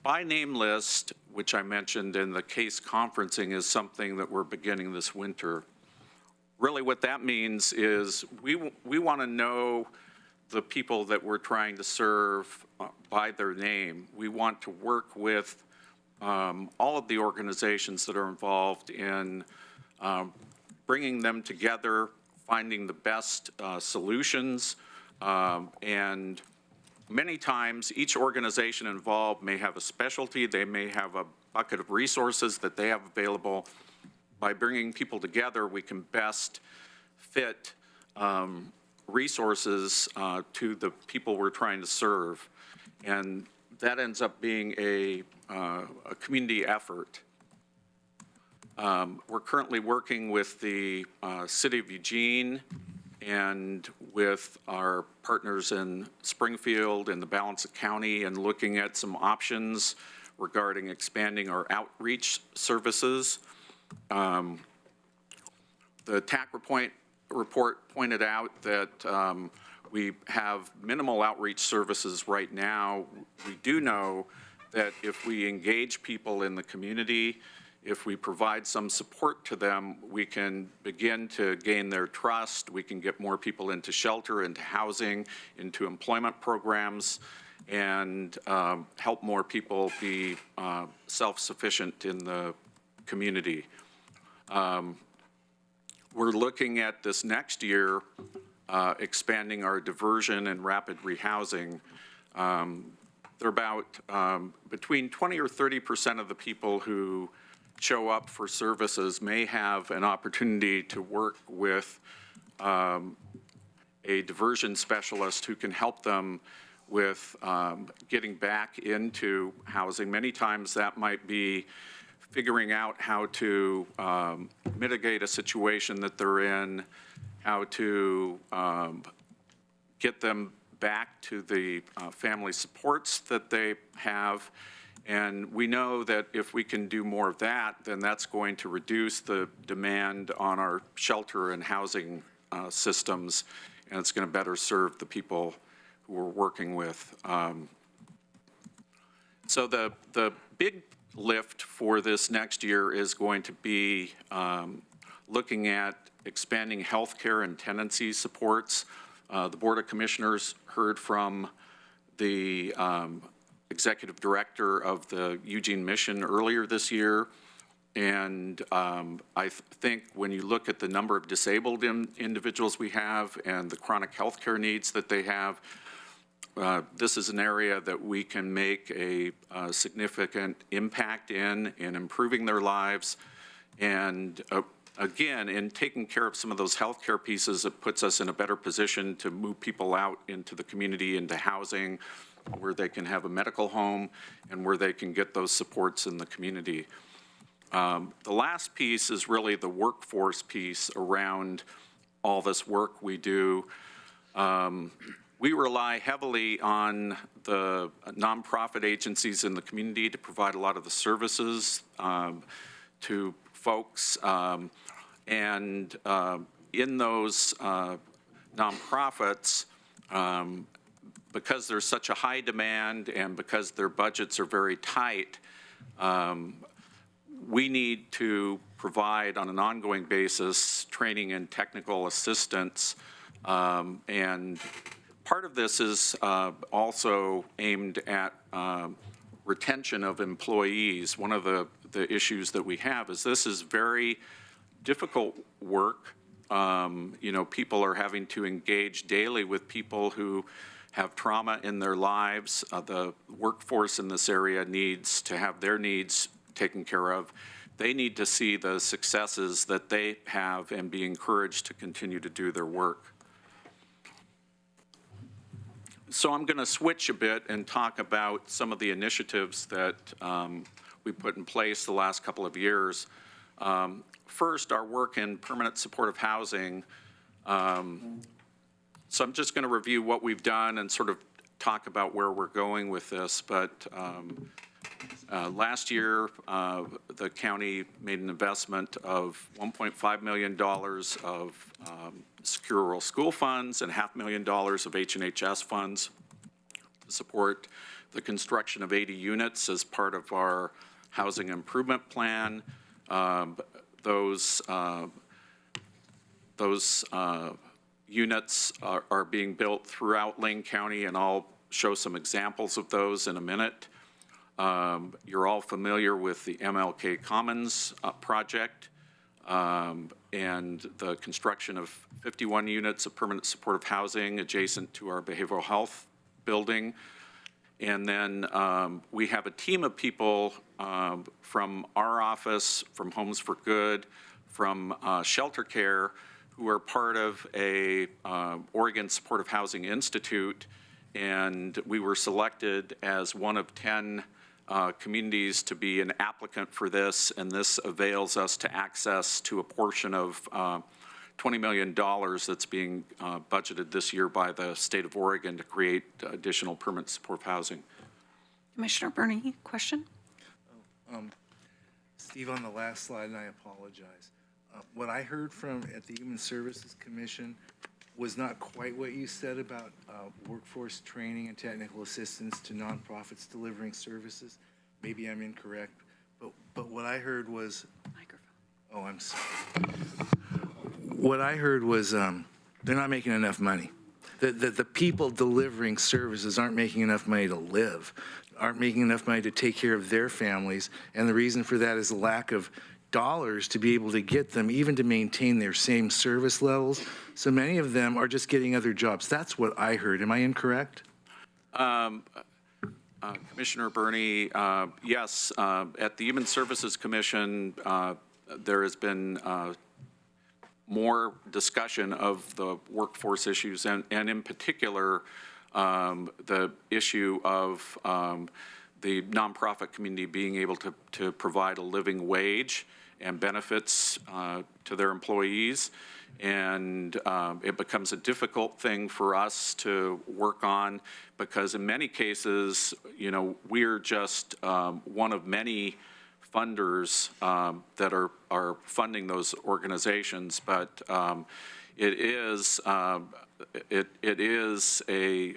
by name list, which I mentioned in the case conferencing, is something that we're beginning this winter. Really what that means is we want to know the people that we're trying to serve by their name. We want to work with all of the organizations that are involved in bringing them together, finding the best solutions, and many times each organization involved may have a specialty, they may have a bucket of resources that they have available. By bringing people together, we can best fit resources to the people we're trying to serve. And that ends up being a community effort. We're currently working with the City of Eugene and with our partners in Springfield and the balance of county and looking at some options regarding expanding our outreach services. The TAC report pointed out that we have minimal outreach services right now. We do know that if we engage people in the community, if we provide some support to them, we can begin to gain their trust. We can get more people into shelter, into housing, into employment programs, and help more people be self-sufficient in the community. We're looking at this next year expanding our diversion and rapid rehousing. They're about between 20 or 30% of the people who show up for services may have an opportunity to work with a diversion specialist who can help them with getting back into housing. Many times that might be figuring out how to mitigate a situation that they're in, how to get them back to the family supports that they have. And we know that if we can do more of that, then that's going to reduce the demand on our shelter and housing systems, and it's going to better serve the people who we're working with. So the big lift for this next year is going to be looking at expanding healthcare and tenancy supports. The Board of Commissioners heard from the executive director of the Eugene Mission earlier this year. And I think when you look at the number of disabled individuals we have and the chronic health care needs that they have, this is an area that we can make a significant impact in improving their lives. And again, in taking care of some of those healthcare pieces, it puts us in a better position to move people out into the community, into housing, where they can have a medical home and where they can get those supports in the community. The last piece is really the workforce piece around all this work we do. We rely heavily on the nonprofit agencies in the community to provide a lot of the services to folks. And in those nonprofits, because there's such a high demand and because their budgets are very tight, we need to provide on an ongoing basis training and technical assistance. And part of this is also aimed at retention of employees. One of the issues that we have is this is very difficult work. People are having to engage daily with people who have trauma in their lives. The workforce in this area needs to have their needs taken care of. They need to see the successes that they have and be encouraged to continue to do their work. So I'm going to switch a bit and talk about some of the initiatives that we put in place the last couple of years. First, our work in permanent supportive housing. So I'm just going to review what we've done and sort of talk about where we're going with this. But last year, the county made an investment of $1.5 million of secure rural school funds and $500,000 of H&HS funds to support the construction of 80 units as part of our housing improvement plan. Those units are being built throughout Lane County, and I'll show some examples of those in a minute. You're all familiar with the MLK Commons project and the construction of 51 units of permanent supportive housing adjacent to our behavioral health building. And then we have a team of people from our office, from Homes for Good, from Shelter Care, who are part of a Oregon Supportive Housing Institute, and we were selected as one of 10 communities to be an applicant for this, and this avails us to access to a portion of $20 million that's being budgeted this year by the state of Oregon to create additional permanent supportive housing. Commissioner Berney, question? Steve, on the last slide, and I apologize. What I heard at the Human Services Commission was not quite what you said about workforce training and technical assistance to nonprofits delivering services. Maybe I'm incorrect, but what I heard was, oh, I'm sorry. What I heard was they're not making enough money. The people delivering services aren't making enough money to live, aren't making enough money to take care of their families, and the reason for that is the lack of dollars to be able to get them even to maintain their same service levels. So many of them are just getting other jobs. That's what I heard. Am I incorrect? Commissioner Berney, yes, at the Human Services Commission, there has been more discussion of the workforce issues and in particular, the issue of the nonprofit community being able to provide a living wage and benefits to their employees. And it becomes a difficult thing for us to work on because in many cases, we're just one of many funders that are funding those organizations, but it is a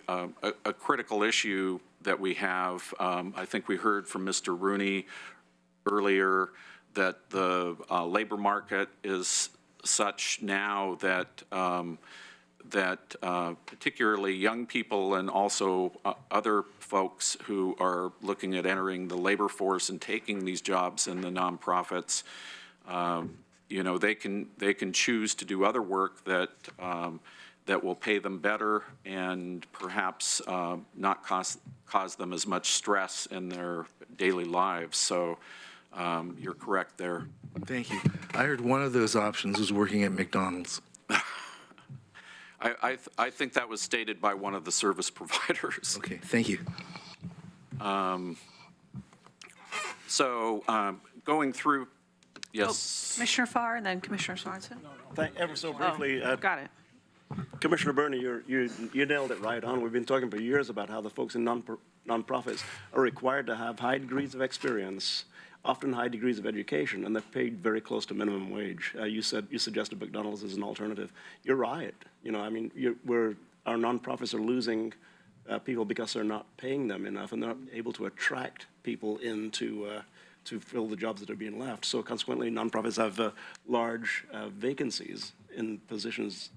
critical issue that we have. I think we heard from Mr. Rooney earlier that the labor market is such now that particularly young people and also other folks who are looking at entering the labor force and taking these jobs in the nonprofits, they can choose to do other work that will pay them better and perhaps not cause them as much stress in their daily lives. So you're correct there. Thank you. I heard one of those options was working at McDonald's. I think that was stated by one of the service providers. Okay, thank you. So going through, yes. Commissioner Farr and then Commissioner Swanson. Ever so briefly, Got it. Commissioner Burney, you nailed it right on. We've been talking for years about how the folks in nonprofits are required to have high degrees of experience, often high degrees of education, and they're paid very close to minimum wage. You suggested McDonald's as an alternative. You're right. You know, I mean, our nonprofits are losing people because they're not paying them enough, and they're not able to attract people in to fill the jobs that are being left. So consequently, nonprofits have large vacancies in positions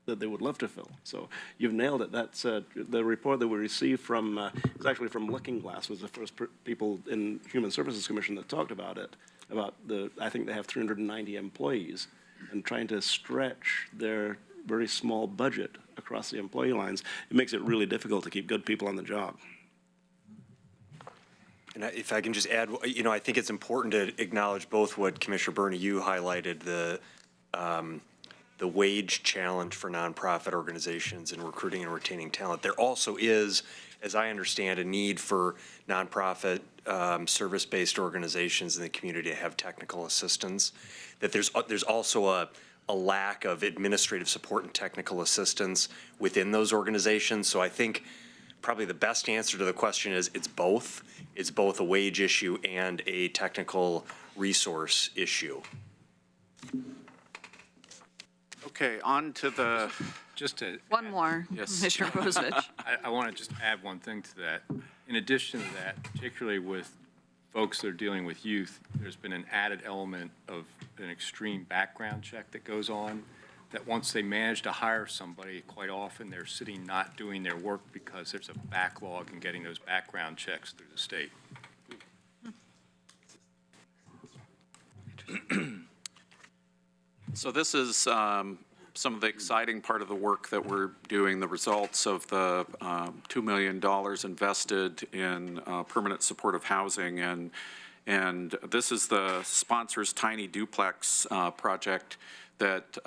that they would love to fill. So you've nailed it. That's the report that we received from, is actually from Looking Glass, was the first people in Human Services Commission that talked about it, I think they have 390 employees, and trying to stretch their very small budget across the employee lines, it makes it really difficult to keep good people on the job. And if I can just add, I think it's important to acknowledge both what Commissioner Burney, you highlighted, the wage challenge for nonprofit organizations in recruiting and retaining talent. There also is, as I understand, a need for nonprofit service-based organizations in the community to have technical assistance. That there's also a lack of administrative support and technical assistance within those organizations. So I think probably the best answer to the question is it's both. It's both a wage issue and a technical resource issue. Okay, on to the, Just to, One more, Yes. Commissioner Bozevich. I want to just add one thing to that. In addition to that, particularly with folks that are dealing with youth, there's been an added element of an extreme background check that goes on, that once they manage to hire somebody, quite often they're sitting not doing their work because there's a backlog in getting those background checks through the state. so this is some of the exciting part of the work that we're doing, the results of the $2 million invested in permanent supportive housing. And this is the sponsor's Tiny Duplex project that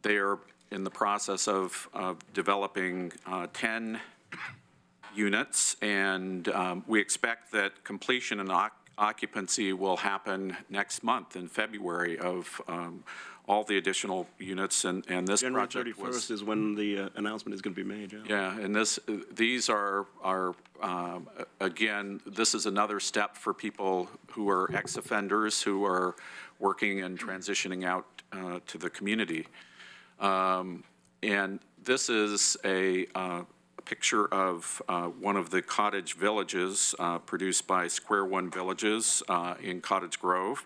they are in the process of developing 10 units. And we expect that completion and occupancy will happen next month in February of all the additional units, and this January project 31st is when the announcement is going to be made, yeah. Yeah, and these are again, this is another step for people who are ex-offenders who are working and transitioning out to the community. And this is a picture of one of the cottage villages produced by Square One Villages in Cottage Grove.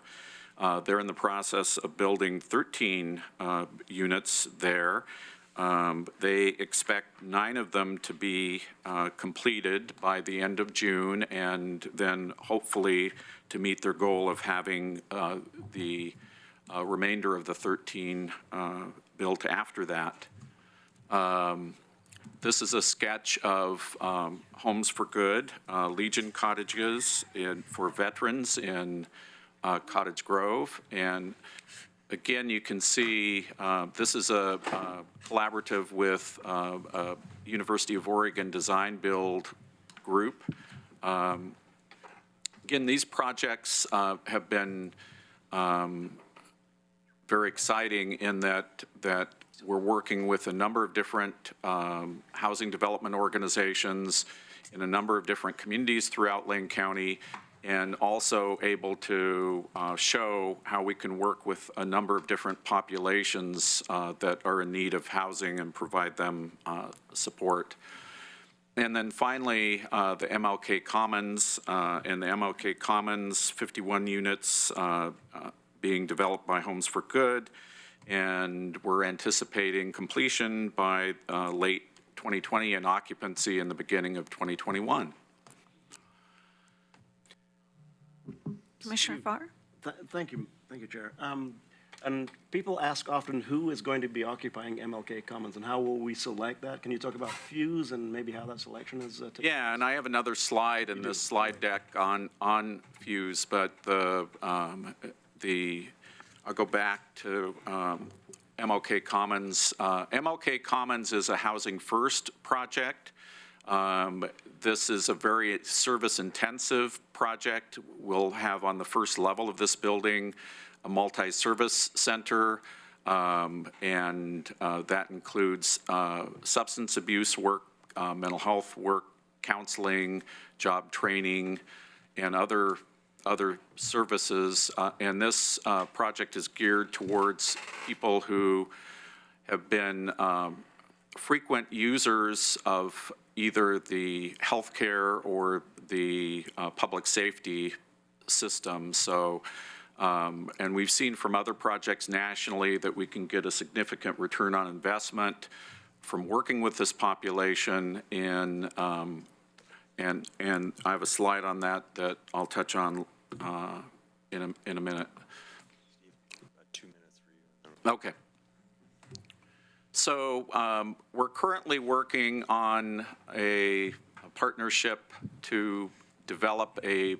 They're in the process of building 13 units there. They expect 9 of them to be completed by the end of June, and then hopefully to meet their goal of having the remainder of the 13 built after that. This is a sketch of Homes for Good, Legion Cottages for veterans in Cottage Grove. And again, you can see this is a collaborative with a University of Oregon design build group. Again, these projects have been very exciting in that we're working with a number of different housing development organizations in a number of different communities throughout Lane County, and also able to show how we can work with a number of different populations that are in need of housing and provide them support. And then finally, the MLK Commons, and the MLK Commons, 51 units being developed by Homes for Good, and we're anticipating completion by late 2020 and occupancy in the beginning of 2021. Commissioner Farr? Thank you, Chair. And people ask often who is going to be occupying MLK Commons and how will we select that? Can you talk about Fuse and maybe how that selection is taken? Yeah, and I have another slide in this slide deck on Fuse, but I'll go back to MLK Commons. MLK Commons is a Housing First project. This is a very service-intensive project. We'll have on the first level of this building a multi-service center, and that includes substance abuse work, mental health work, counseling, job training, and other services. And this project is geared towards people who have been frequent users of either the healthcare or the public safety system. So, and we've seen from other projects nationally that we can get a significant return on investment from working with this population. And I have a slide on that I'll touch on in a minute. 2 minutes for you. Okay. So we're currently working on a partnership to develop a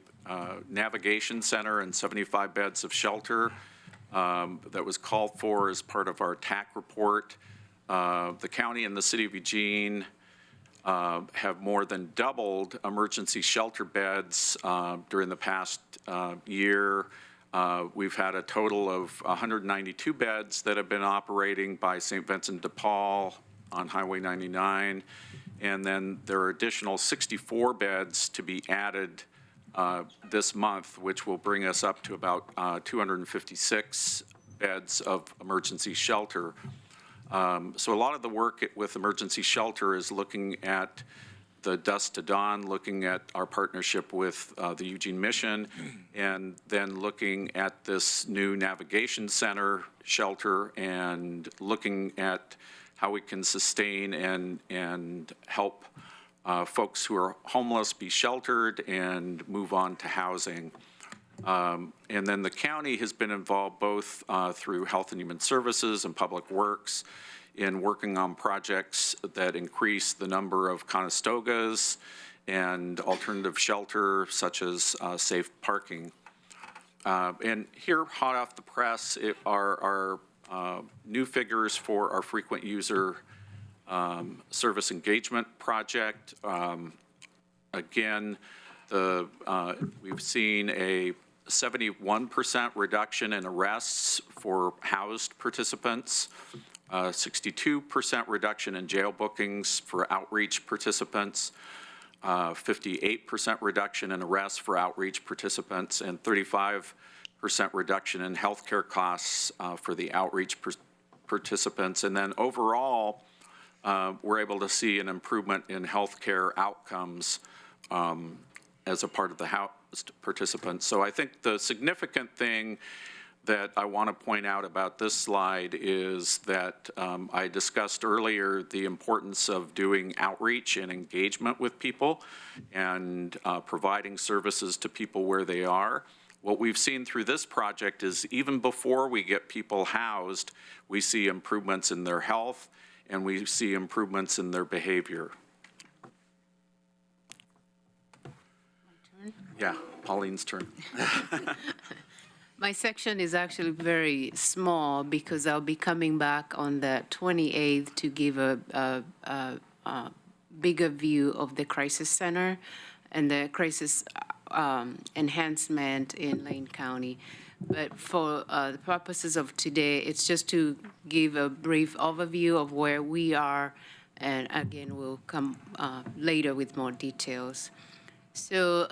navigation center and 75 beds of shelter that was called for as part of our TAC report. The county and the city of Eugene have more than doubled emergency shelter beds during the past year. We've had a total of 192 beds that have been operating by St. Vincent de Paul on Highway 99. And then there are additional 64 beds to be added this month, which will bring us up to about 256 beds of emergency shelter. So a lot of the work with emergency shelter is looking at the dusk to dawn, looking at our partnership with the Eugene Mission, and then looking at this new navigation center shelter and looking at how we can sustain and help folks who are homeless be sheltered and move on to housing. And then the county has been involved both through Health and Human Services and Public Works in working on projects that increase the number of Conestogas and alternative shelter, such as safe parking. And here, hot off the press, are new figures for our frequent user service engagement project. Again, we've seen a 71% reduction in arrests for housed participants, 62% reduction in jail bookings for outreach participants, 58% reduction in arrests for outreach participants, and 35% reduction in healthcare costs for the outreach participants. And then overall, we're able to see an improvement in healthcare outcomes as a part of the housed participants. So I think the significant thing that I want to point out about this slide is that I discussed earlier the importance of doing outreach and engagement with people and providing services to people where they are. What we've seen through this project is even before we get people housed, we see improvements in their health and we see improvements in their behavior. Yeah, Pauline's turn. My section is actually very small because I'll be coming back on the 28th to give a bigger view of the crisis center and the crisis enhancement in Lane County. But for the purposes of today, it's just to give a brief overview of where we are, and again, we'll come later with more details. So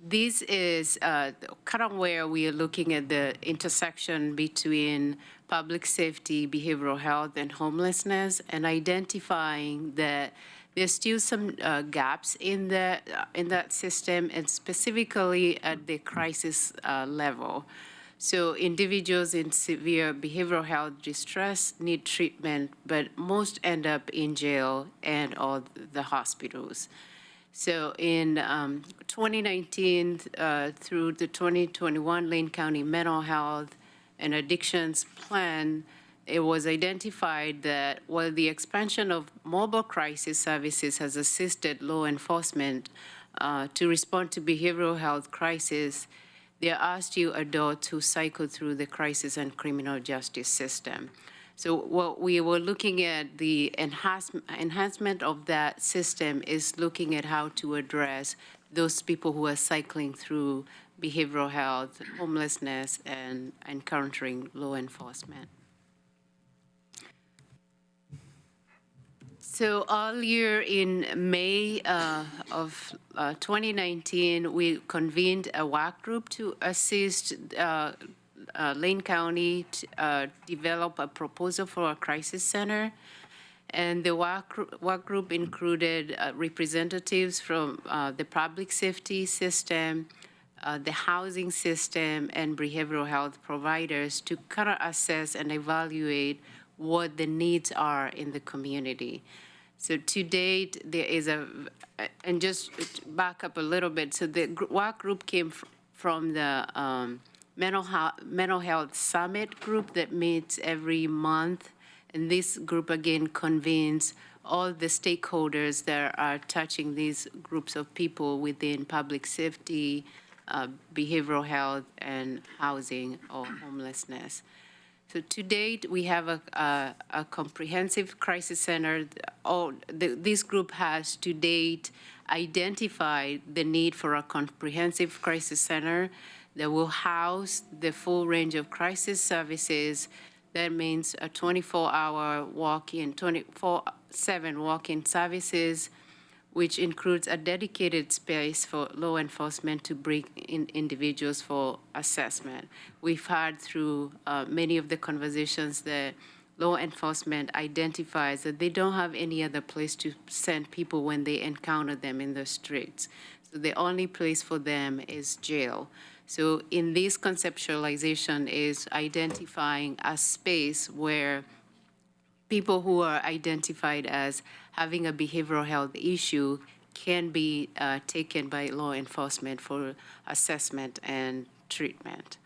this is kind of where we are looking at the intersection between public safety, behavioral health, and homelessness, and identifying that there's still some gaps in that system, and specifically at the crisis level. So individuals in severe behavioral health distress need treatment, but most end up in jail and or the hospitals. So in 2019 through the 2021 Lane County Mental Health and addictions plan, it was identified that while the expansion of mobile crisis services has assisted law enforcement to respond to behavioral health crises, there are still adults who cycle through the crisis and criminal justice system. So what we were looking at, the enhancement of that system is looking at how to address those people who are cycling through behavioral health, homelessness, and encountering law enforcement. So earlier in May of 2019, we convened a work group to assist Lane County to develop a proposal for a crisis center. And the work group included representatives from the public safety system, the housing system, and behavioral health providers to kind of assess and evaluate what the needs are in the community. So to date, there is and just back up a little bit, so the work group came from the Mental Health Summit group that meets every month. And this group, again, convenes all the stakeholders that are touching these groups of people within public safety, behavioral health, and housing or homelessness. So to date, we have a comprehensive crisis center. This group has to date identified the need for a comprehensive crisis center that will house the full range of crisis services. That means a 24-hour walk-in, 24/7 walk-in services, which includes a dedicated space for law enforcement to bring in individuals for assessment. We've heard through many of the conversations that law enforcement identifies that they don't have any other place to send people when they encounter them in the streets. So the only place for them is jail. So in this conceptualization is identifying a space where people who are identified as having a behavioral health issue can be taken by law enforcement for assessment and treatment.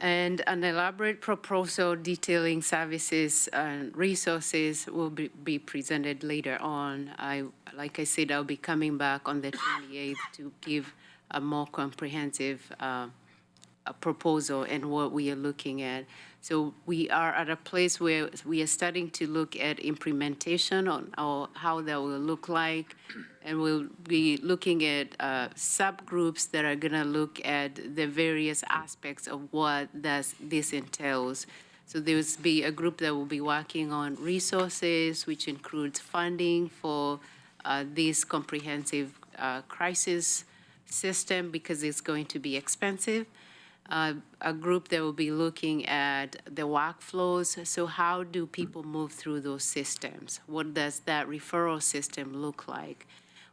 And an elaborate proposal detailing services and resources will be presented later on. Like I said, I'll be coming back on the 28th to give a more comprehensive proposal and what we are looking at. So we are at a place where we are starting to look at implementation on how that will look like, and we'll be looking at subgroups that are going to look at the various aspects of what this entails. So there will be a group that will be working on resources, which includes funding for this comprehensive crisis system because it's going to be expensive. A group that will be looking at the workflows. So how do people move through those systems? What does that referral system look like?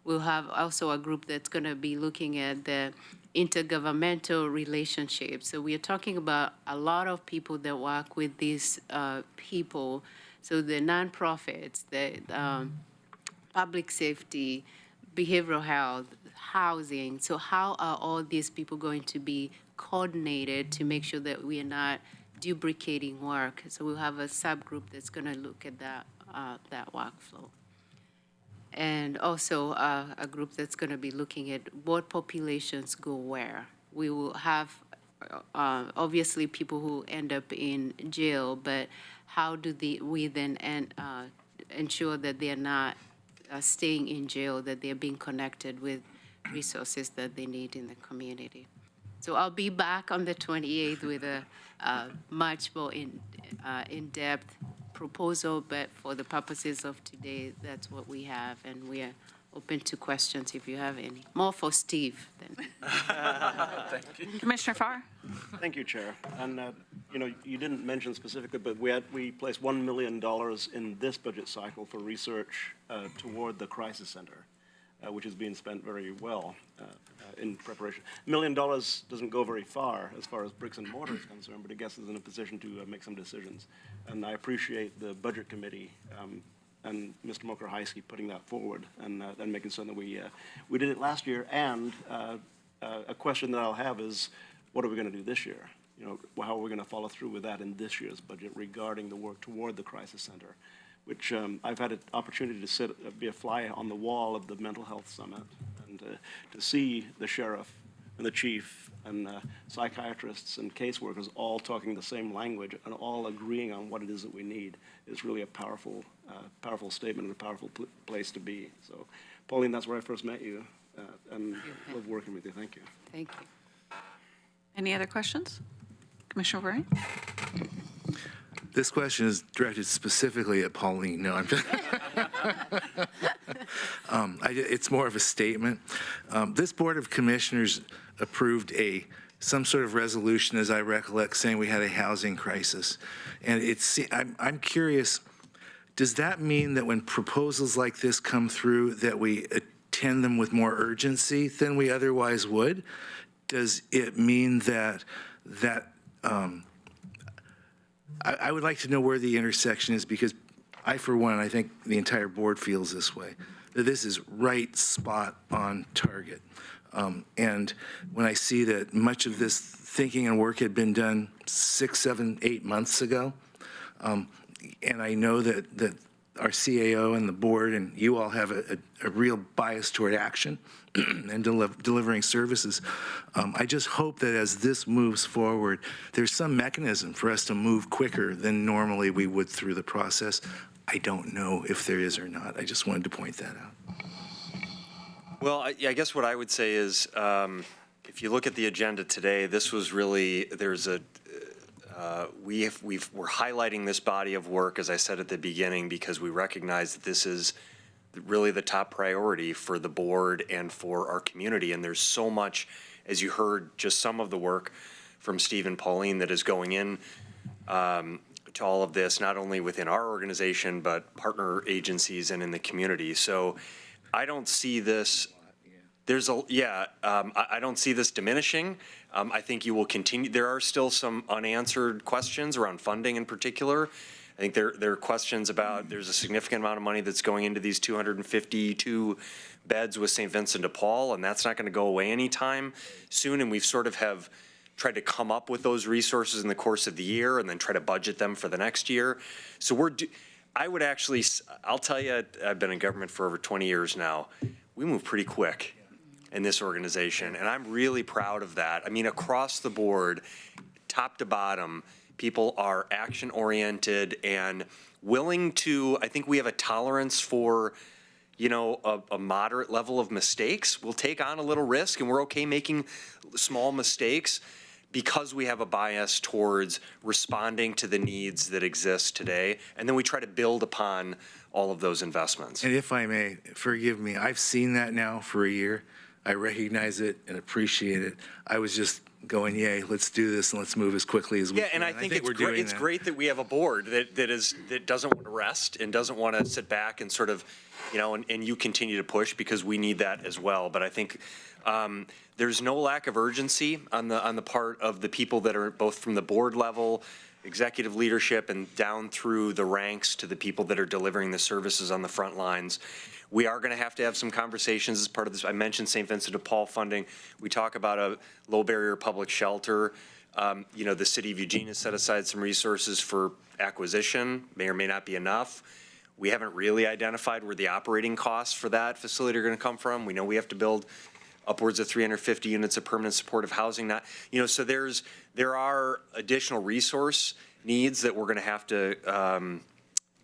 We'll have also a group that's going to be looking at the intergovernmental relationships. So we are talking about a lot of people that work with these people. So the nonprofits, the public safety, behavioral health, housing. So how are all these people going to be coordinated to make sure that we are not duplicating work? So we'll have a subgroup that's going to look at that workflow. And also a group that's going to be looking at what populations go where. We will have obviously people who end up in jail, but how do we then ensure that they're not staying in jail, that they're being connected with resources that they need in the community. So I'll be back on the 28th with a much more in-depth proposal, but for the purposes of today, that's what we have, and we are open to questions if you have any. More for Steve than. Thank you. Commissioner Farr? Thank you, Chair. And, you didn't mention specifically, but we placed $1 million in this budget cycle for research toward the crisis center, which is being spent very well in preparation. $1 million doesn't go very far as bricks and mortar is concerned, but it gets us in a position to make some decisions. And I appreciate the Budget Committee and Mr. Mokrajewski putting that forward and making certain that we did it last year. And a question that I'll have is, what are we going to do this year? You know, how are we going to follow through with that in this year's budget regarding the work toward the crisis center, which I've had an opportunity to be a fly on the wall of the mental health summit, and to see the sheriff and the chief and psychiatrists and caseworkers all talking the same language and all agreeing on what it is that we need is really a powerful, powerful statement and a powerful place to be. So, Pauline, that's where I first met you, and love working with you. Thank you. Thank you. Any other questions? Commissioner O'Brien? This question is directed specifically at Pauline. No, I'm just. It's more of a statement. This Board of Commissioners approved some sort of resolution, as I recollect, saying we had a housing crisis. And I'm curious, does that mean that when proposals like this come through, that we attend them with more urgency than we otherwise would? Does it mean that I would like to know where the intersection is, because for one, I think the entire board feels this way, that this is right spot on target. And when I see that much of this thinking and work had been done 6, 7, 8 months ago, and I know that our CAO and the board and you all have a real bias toward action and delivering services. I just hope that as this moves forward, there's some mechanism for us to move quicker than normally we would through the process. I don't know if there is or not. I just wanted to point that out. Well, I guess what I would say is, if you look at the agenda today, this was really, we're highlighting this body of work, as I said at the beginning, because we recognize that this is really the top priority for the board and for our community. And there's so much, as you heard, just some of the work from Steve and Pauline that is going in to all of this, not only within our organization, but partner agencies and in the community. So I don't see this, I don't see this diminishing. I think you will continue. There are still some unanswered questions around funding in particular. I think there are questions about, there's a significant amount of money that's going into these 252 beds with St. Vincent de Paul, and that's not going to go away anytime soon. And we've sort of have tried to come up with those resources in the course of the year and then try to budget them for the next year. So I'll tell you, I've been in government for over 20 years now. We move pretty quick in this organization, and I'm really proud of that. I mean, across the board, top to bottom, people are action-oriented and willing to, I think we have a tolerance for, a moderate level of mistakes. We'll take on a little risk, and we're okay making small mistakes because we have a bias towards responding to the needs that exist today, and then we try to build upon all of those investments. And if I may, forgive me, I've seen that now for a year. I recognize it and appreciate it. I was just going, yay, let's do this and let's move as quickly as we can. Yeah, and I think it's great that we have a board that doesn't want to rest and doesn't want to sit back and sort of, and you continue to push, because we need that as well. But I think there's no lack of urgency on the part of the people that are both from the board level, executive leadership, and down through the ranks to the people that are delivering the services on the front lines. We are going to have some conversations as part of this. I mentioned St. Vincent de Paul funding. We talk about a low barrier public shelter. The city of Eugene has set aside some resources for acquisition, may or may not be enough. We haven't really identified where the operating costs for that facility are going to come from. We know we have to build upwards of 350 units of permanent supportive housing. So there are additional resource needs that we're going to have to,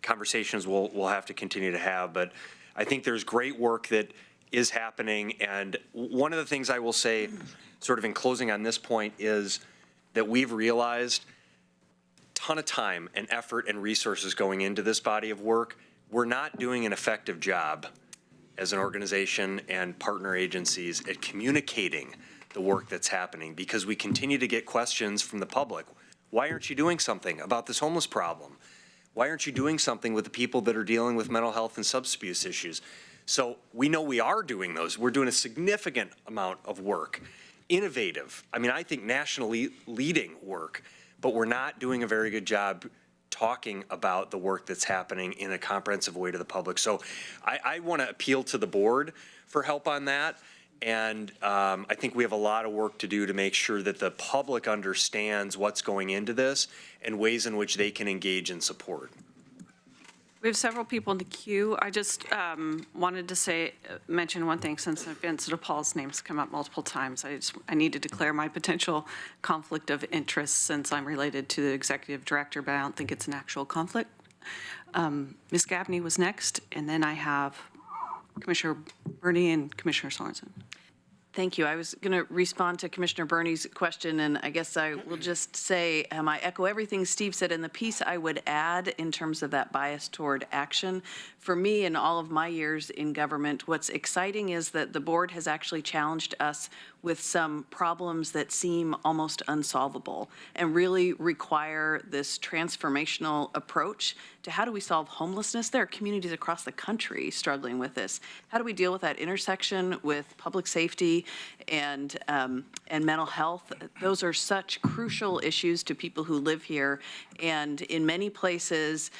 conversations we'll have to continue to have. But I think there's great work that is happening. And one of the things I will say, sort of in closing on this point, is that we've realized a ton of time and effort and resources going into this body of work. We're not doing an effective job as an organization and partner agencies at communicating the work that's happening, because we continue to get questions from the public. Why aren't you doing something about this homeless problem? Why aren't you doing something with the people that are dealing with mental health and substance abuse issues? So we know we are doing those. We're doing a significant amount of work, innovative, I think nationally leading work, but we're not doing a very good job talking about the work that's happening in a comprehensive way to the public. So I want to appeal to the board for help on that. And I think we have a lot of work to do to make sure that the public understands what's going into this and ways in which they can engage and support. We have several people in the queue. I just wanted to mention one thing, since Vincent Paul's name's come up multiple times. I need to declare my potential conflict of interest, since I'm related to the executive director, but I don't think it's an actual conflict. Ms. Gabney was next, and then I have Commissioner Berney and Commissioner Sorensen. Thank you. I was going to respond to Commissioner Berney's question, and I guess I will just say I echo everything Steve said. And the piece I would add in terms of that bias toward action, for me in all of my years in government, what's exciting is that the board has actually challenged us with some problems that seem almost unsolvable and really require this transformational approach to how do we solve homelessness. There are communities across the country struggling with this. How do we deal with that intersection with public safety and mental health? Those are such crucial issues to people who live here. And in many places,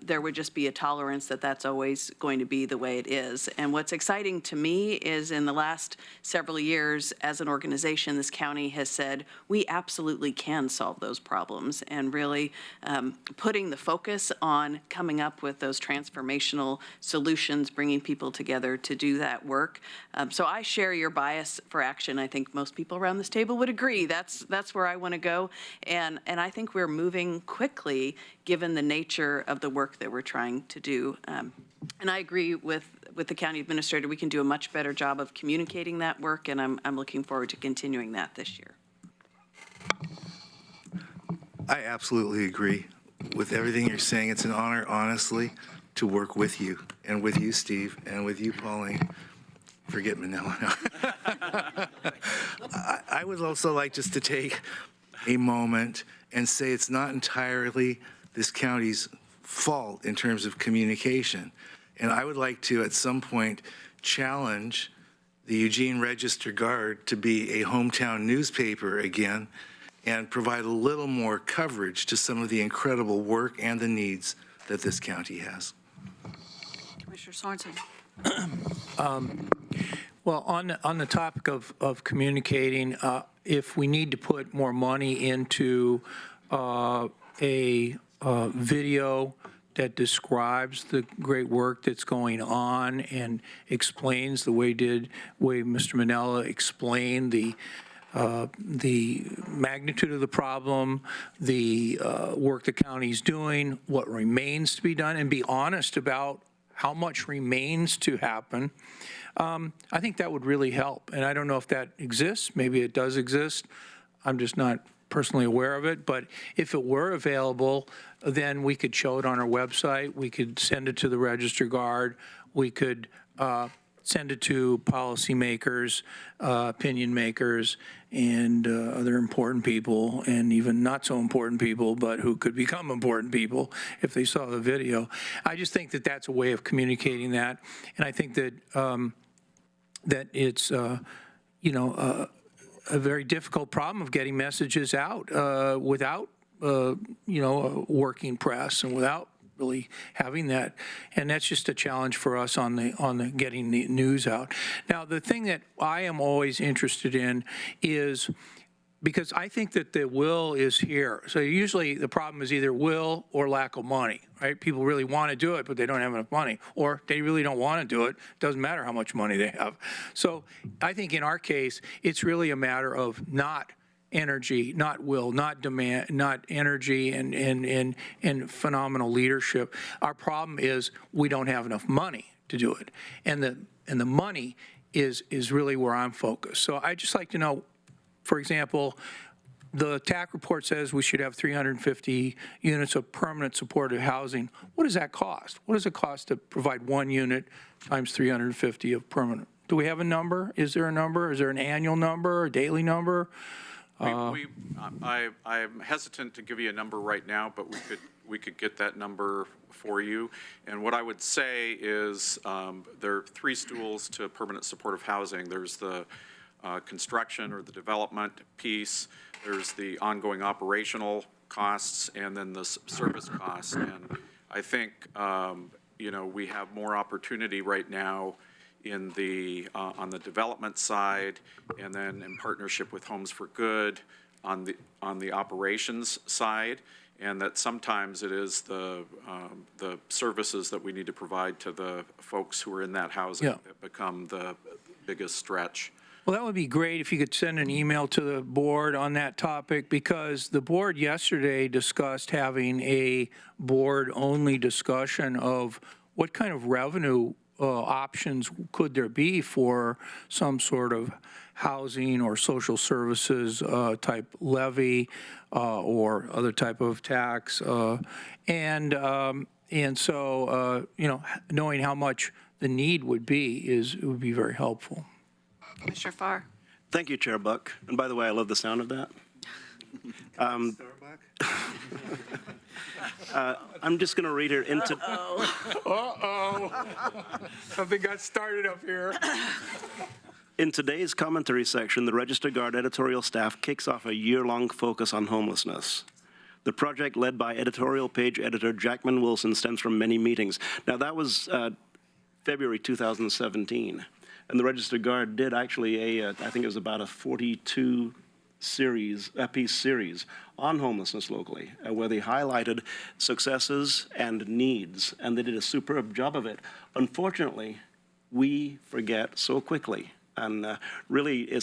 there would just be a tolerance that that's always going to be the way it is. And what's exciting to me is in the last several years, as an organization, this county has said, we absolutely can solve those problems, and really putting the focus on coming up with those transformational solutions, bringing people together to do that work. So I share your bias for action. I think most people around this table would agree. That's where I want to go. And I think we're moving quickly given the nature of the work that we're trying to do. And I agree with the county administrator. We can do a much better job of communicating that work, and I'm looking forward to continuing that this year. I absolutely agree with everything you're saying. It's an honor, honestly, to work with you, and with you, Steve, and with you, Pauline. Forget Manila. I would also like just to take a moment and say it's not entirely this county's fault in terms of communication. And I would like to, at some point, challenge the Eugene Register-Guard to be a hometown newspaper again and provide a little more coverage to some of the incredible work and the needs that this county has. Commissioner Sorensen. Well, on the topic of communicating, if we need to put more money into a video that describes the great work that's going on and explains the way Mr. Manella explained the magnitude of the problem, the work the county's doing, what remains to be done, and be honest about how much remains to happen, I think that would really help. And I don't know if that exists. Maybe it does exist. I'm just not personally aware of it. But if it were available, then we could show it on our website. We could send it to the Register Guard. We could send it to policymakers, opinion makers, and other important people, and even not so important people, but who could become important people if they saw the video. I just think that that's a way of communicating that, and I think that that it's a very difficult problem of getting messages out without a working press and without really having that, and that's just a challenge for us on the getting the news out. Now, the thing that I am always interested in is, because I think that the will is here. So usually the problem is either will or lack of money, right? People really want to do it, but they don't have enough money, or they really don't want to do it. Doesn't matter how much money they have. So I think in our case, it's really a matter of not energy, not will, not demand, not energy and phenomenal leadership. Our problem is we don't have enough money to do it. And the money is really where I'm focused. So I'd just like to know, for example, the TAC report says we should have 350 units of permanent supportive housing. What does that cost? What does it cost to provide one unit times 350 of permanent? Do we have a number? Is there a number? Is there an annual number, a daily number? I'm hesitant to give you a number right now, but we could get that number for you. And what I would say is there are three stools to permanent supportive housing. There's the construction or the development piece. There's the ongoing operational costs, and then the service costs. And I think we have more opportunity right now in the, on the development side, and then in partnership with Homes for Good on the operations side, and that sometimes it is the services that we need to provide to the folks who are in that housing that become the biggest stretch. Well, that would be great if you could send an email to the board on that topic, because the board yesterday discussed having a board-only discussion of what kind of revenue options could there be for some sort of housing or social services type levy or other type of tax. And so, knowing how much the need would be would be very helpful. Commissioner Farr. Thank you, Chair Buck. And by the way, I love the sound of that. I'm just going to read here into. Something got started up here. In today's commentary section, the Register Guard editorial staff kicks off a year-long focus on homelessness. The project, led by editorial page editor Jackman Wilson, stems from many meetings. Now, that was February 2017. And the Register Guard did actually I think it was about a 42 piece series on homelessness locally, where they highlighted successes and needs, and they did a superb job of it. Unfortunately, we forget so quickly, and really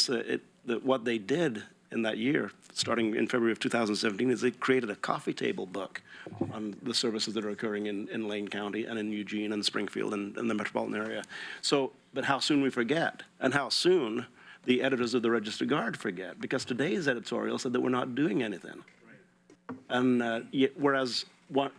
what they did in that year, starting in February of 2017, is they created a coffee table book on the services that are occurring in Lane County and in Eugene and Springfield and the metropolitan area. So, but how soon we forget, and how soon the editors of the Register Guard forget, because today's editorial said that we're not doing anything. Right. And whereas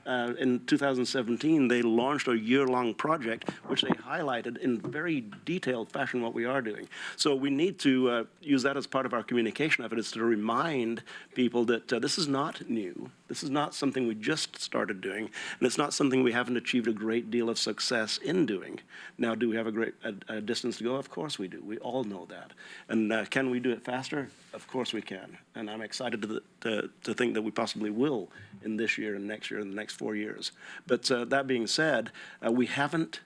in 2017, they launched a year-long project, which they highlighted in very detailed fashion what we are doing. So we need to use that as part of our communication effort, is to remind people that this is not new. This is not something we just started doing, and it's not something we haven't achieved a great deal of success in doing. Now, do we have a distance to go? Of course we do. We all know that. And can we do it faster? Of course we can. And I'm excited to think that we possibly will in this year and next year and the next 4 years. But that being said, we haven't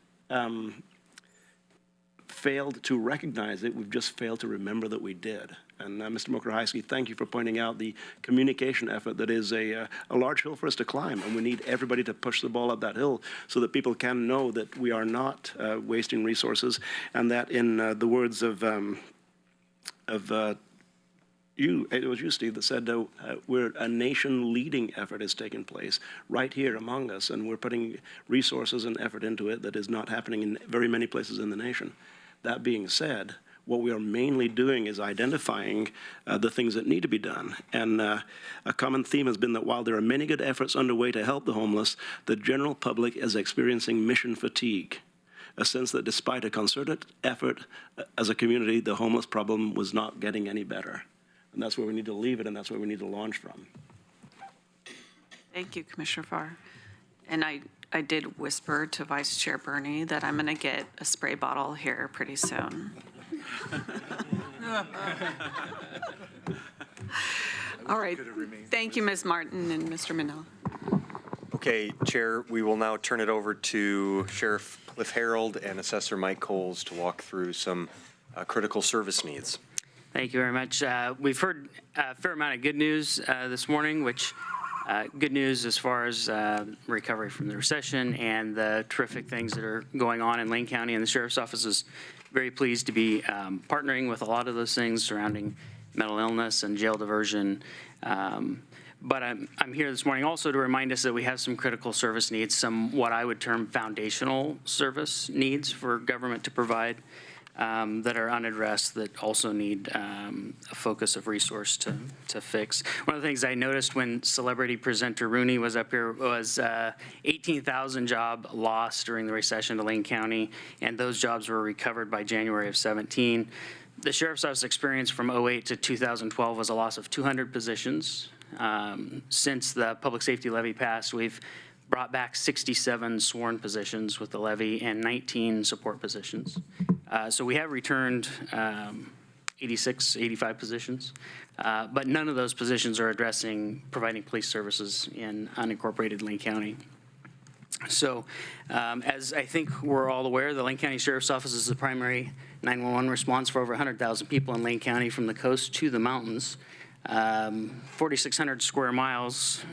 failed to recognize it. We've just failed to remember that we did. And Mr. Mokrahajski, thank you for pointing out the communication effort that is a large hill for us to climb, and we need everybody to push the ball up that hill so that people can know that we are not wasting resources, and that, in the words of it was you, Steve, that said we're a nation-leading effort is taking place right here among us, and we're putting resources and effort into it that is not happening in very many places in the nation. That being said, what we are mainly doing is identifying the things that need to be done. And a common theme has been that while there are many good efforts underway to help the homeless, the general public is experiencing mission fatigue, a sense that despite a concerted effort as a community, the homeless problem was not getting any better. And that's where we need to leave it, and that's where we need to launch from. Thank you, Commissioner Farr. And I did whisper to Vice Chair Burney that I'm going to get a spray bottle here pretty soon. All right. Thank you, Ms. Martin and Mr. Manel. Okay, Chair, we will now turn it over to Sheriff Cliff Harold and Assessor Mike Coles to walk through some critical service needs. Thank you very much. We've heard a fair amount of good news this morning, which good news as far as recovery from the recession and the terrific things that are going on in Lane County, and the Sheriff's Office is very pleased to be partnering with a lot of those things surrounding mental illness and jail diversion. But I'm here this morning also to remind us that we have some critical service needs, some what I would term foundational service needs for government to provide that are unaddressed, that also need a focus of resource to fix. One of the things I noticed when celebrity presenter Rooney was up here was 18,000 job lost during the recession to Lane County, and those jobs were recovered by January of 17. The Sheriff's Office experience from 08 to 2012 was a loss of 200 positions. Since the public safety levy passed, we've brought back 67 sworn positions with the levy and 19 support positions. So we have returned 86, 85 positions, but none of those positions are addressing providing police services in unincorporated Lane County. So as I think we're all aware, the Lane County Sheriff's Office is the primary 911 response for over 100,000 people in Lane County from the coast to the mountains. 4,600 square miles,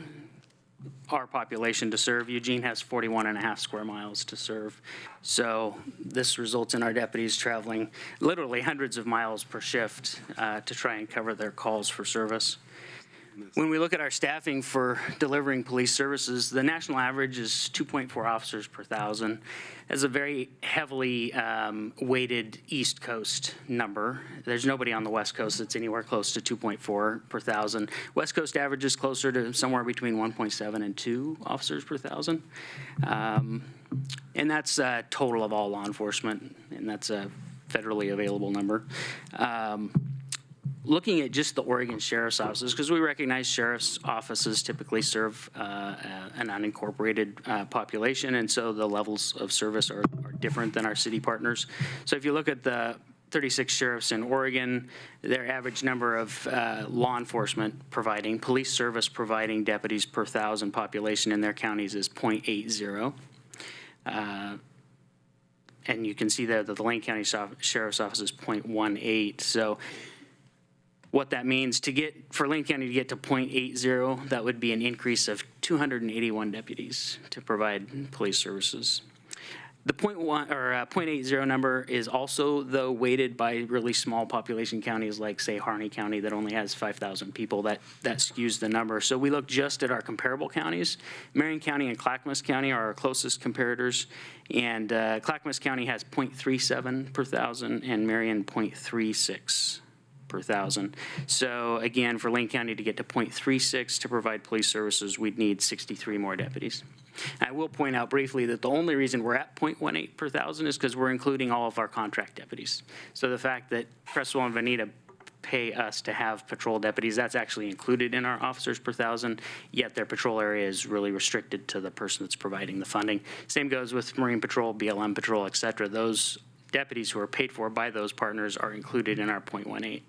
our population to serve. Eugene has 41 and a half square miles to serve. So this results in our deputies traveling literally hundreds of miles per shift to try and cover their calls for service. When we look at our staffing for delivering police services, the national average is 2.4 officers per thousand. That's a very heavily weighted East Coast number. There's nobody on the West Coast that's anywhere close to 2.4 per thousand. West Coast average is closer to somewhere between 1.7 and 2 officers per thousand. And that's a total of all law enforcement, and that's a federally available number. Looking at just the Oregon Sheriff's Offices, because we recognize sheriff's offices typically serve an unincorporated population, and so the levels of service are different than our city partners. So if you look at the 36 sheriffs in Oregon, their average number of law enforcement providing, police service providing deputies per thousand population in their counties is 0.80. And you can see there that the Lane County Sheriff's Office is 0.18. So what that means for Lane County to get to 0.80, that would be an increase of 281 deputies to provide police services. The 0.80 number is also, though, weighted by really small population counties like, say, Harney County that only has 5,000 people. That skews the number. So we look just at our comparable counties. Marion County and Clackamas County are our closest comparators, and Clackamas County has 0.37 per thousand and Marion 0.36 per thousand. So again, for Lane County to get to 0.36 to provide police services, we'd need 63 more deputies. I will point out briefly that the only reason we're at 0.18 per thousand is because we're including all of our contract deputies. So the fact that Crestwell and Veneta pay us to have patrol deputies, that's actually included in our officers per thousand, yet their patrol area is really restricted to the person that's providing the funding. Same goes with Marine Patrol, BLM Patrol, et cetera. Those deputies who are paid for by those partners are included in our 0.18.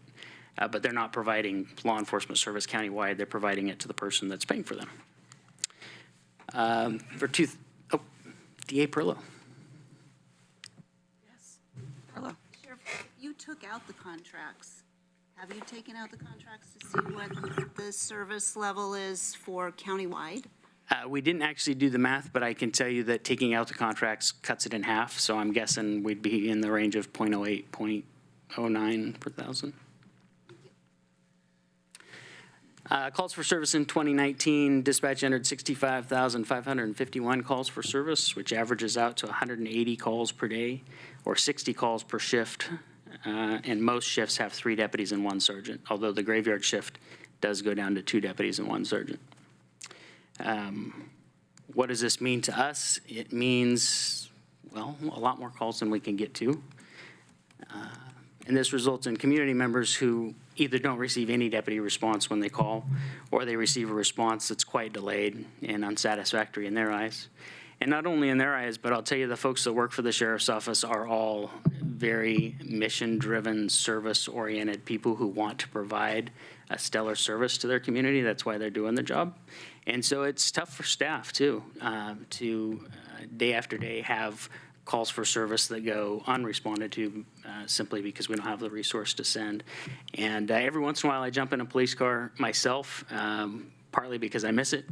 But they're not providing law enforcement service countywide. They're providing it to the person that's paying for them. DA Perillo. Yes. Hello. Sheriff, if you took out the contracts, have you taken out the contracts to see what the service level is for countywide? We didn't actually do the math, but I can tell you that taking out the contracts cuts it in half. So I'm guessing we'd be in the range of 0.08, 0.09 per thousand. Calls for service in 2019, dispatch entered 65,551 calls for service, which averages out to 180 calls per day or 60 calls per shift. And most shifts have 3 deputies and 1 sergeant, although the graveyard shift does go down to 2 deputies and 1 sergeant. What does this mean to us? It means, well, a lot more calls than we can get to. And this results in community members who either don't receive any deputy response when they call, or they receive a response that's quite delayed and unsatisfactory in their eyes. And not only in their eyes, but I'll tell you, the folks that work for the sheriff's office are all very mission-driven, service-oriented people who want to provide a stellar service to their community. That's why they're doing the job. And so it's tough for staff, too, to day after day have calls for service that go unresponded to simply because we don't have the resource to send. And every once in a while I jump in a police car myself, partly because I miss it,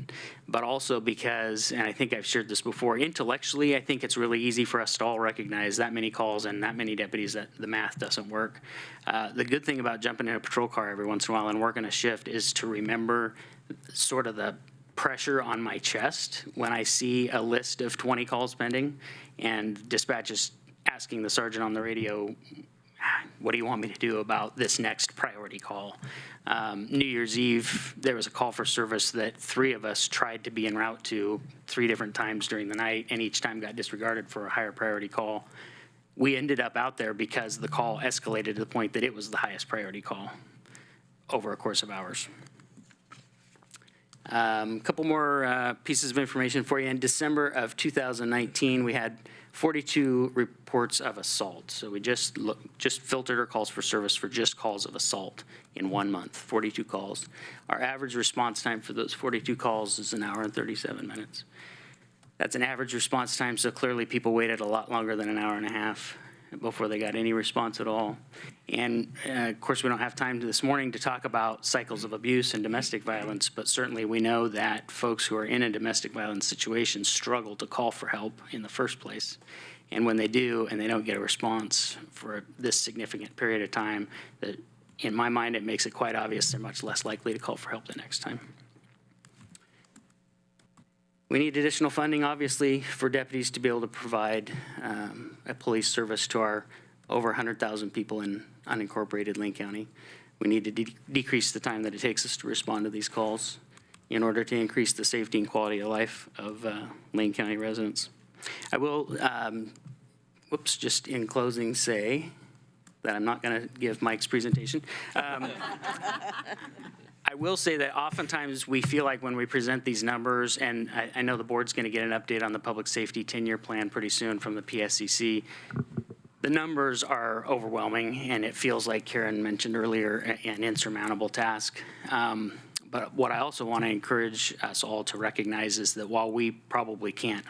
but also because, and I think I've shared this before, intellectually I think it's really easy for us to all recognize that many calls and that many deputies that the math doesn't work. The good thing about jumping in a patrol car every once in a while and working a shift is to remember sort of the pressure on my chest when I see a list of 20 calls pending and dispatch is asking the sergeant on the radio, what do you want me to do about this next priority call? New Year's Eve, there was a call for service that 3 of us tried to be en route to 3 different times during the night, and each time got disregarded for a higher priority call. We ended up out there because the call escalated to the point that it was the highest priority call over a course of hours. A couple more pieces of information for you. In December of 2019, we had 42 reports of assault. So we just filtered our calls for service for just calls of assault in 1 month, 42 calls. Our average response time for those 42 calls is 1 hour and 37 minutes. That's an average response time, so clearly people waited a lot longer than an hour and a half before they got any response at all. And of course, we don't have time this morning to talk about cycles of abuse and domestic violence, but certainly we know that folks who are in a domestic violence situation struggle to call for help in the first place. And when they do, and they don't get a response for this significant period of time, that in my mind, it makes it quite obvious they're much less likely to call for help the next time. We need additional funding, obviously, for deputies to be able to provide a police service to our over 100,000 people in unincorporated Lane County. We need to decrease the time that it takes us to respond to these calls in order to increase the safety and quality of life of Lane County residents. I will, just in closing say that I'm not going to give Mike's presentation. I will say that oftentimes we feel like when we present these numbers, and I know the board's going to get an update on the public safety 10-year plan pretty soon from the PSCC, the numbers are overwhelming, and it feels like Karen mentioned earlier, an insurmountable task. But what I also want to encourage us all to recognize is that while we probably can't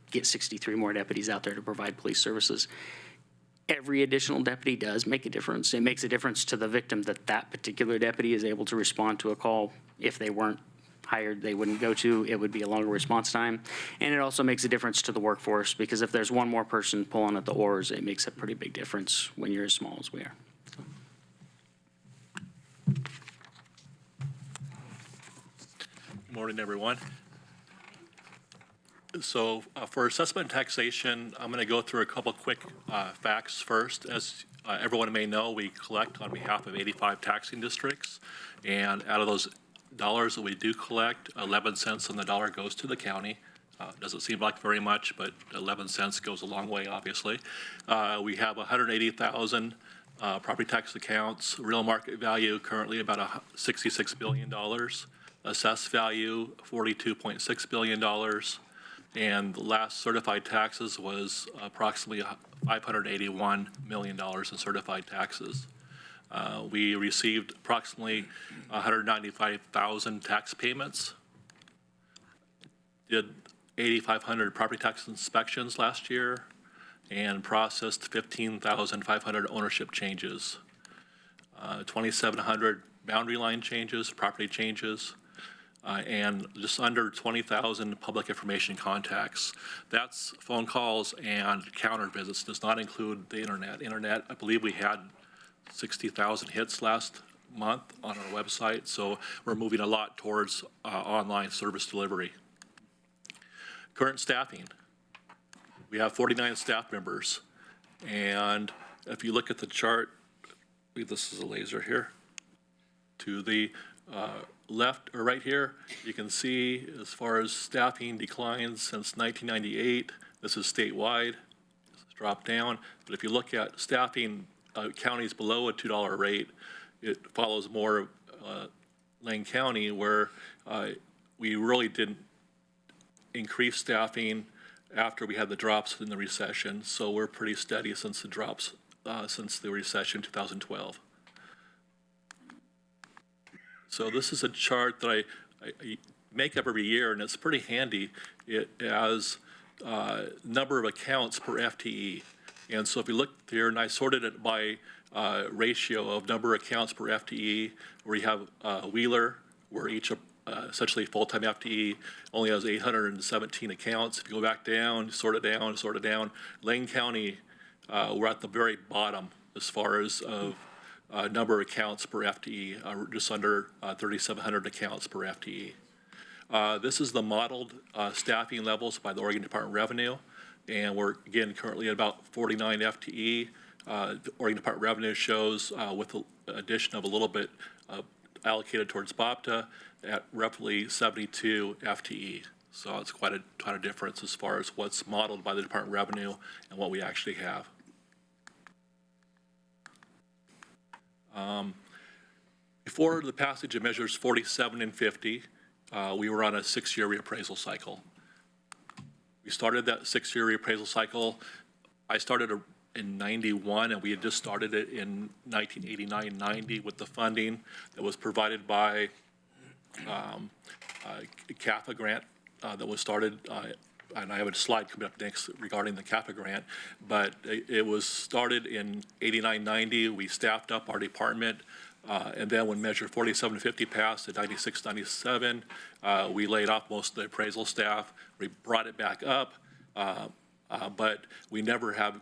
get 63 more deputies out there to provide police services, every additional deputy does make a difference. It makes a difference to the victim that that particular deputy is able to respond to a call. If they weren't hired, they wouldn't go to. It would be a longer response time. And it also makes a difference to the workforce, because if there's one more person pulling at the oars, it makes a pretty big difference when you're as small as we are. Good morning, everyone. So for assessment and taxation, I'm going to go through a couple quick facts first. As everyone may know, we collect on behalf of 85 taxing districts, and out of those dollars that we do collect, 11 cents on the dollar goes to the county. Doesn't seem like very much, but 11 cents goes a long way, obviously. We have 180,000 property tax accounts, real market value currently about $66 billion, assessed value $42.6 billion, and the last certified taxes was approximately $581 million in certified taxes. We received approximately 195,000 tax payments, did 8,500 property tax inspections last year, and processed 15,500 ownership changes, 2,700 boundary line changes, property changes, and just under 20,000 public information contacts. That's phone calls and counter visits. Does not include the internet. Internet, I believe we had 60,000 hits last month on our website, so we're moving a lot towards online service delivery. Current staffing. We have 49 staff members, and if you look at the chart, I believe this is a laser here, to the left or right here, you can see as far as staffing declines since 1998, this is statewide, it's dropped down, but if you look at staffing counties below a $2 rate, it follows more Lane County, where we really didn't increase staffing after we had the drops in the recession, so we're pretty steady since the drops, since the recession 2012. So this is a chart that I make up every year, and it's pretty handy. It has number of accounts per FTE. And so if you look here, and I sorted it by ratio of number of accounts per FTE, where you have Wheeler, where each essentially full-time FTE only has 817 accounts. If you go back down, sort it down, Lane County, we're at the very bottom as far as number of accounts per FTE, just under 3,700 accounts per FTE. This is the modeled staffing levels by the Oregon Department of Revenue, and we're, again, currently at about 49 FTE. The Oregon Department of Revenue shows, with the addition of a little bit allocated towards BOPTA, at roughly 72 FTE. So it's quite a difference as far as what's modeled by the Department of Revenue and what we actually have. Before the passage of measures 47 and 50, we were on a 6-year reappraisal cycle. We started that 6-year reappraisal cycle. I started in 91, and we had just started it in 1989-90 with the funding that was provided by CAFA grant that was started and I have a slide coming up next regarding the CAPA grant, but it was started in 89, 90. We staffed up our department, and then when Measure 4750 passed in 96, 97, we laid off most of the appraisal staff. We brought it back up, but we never have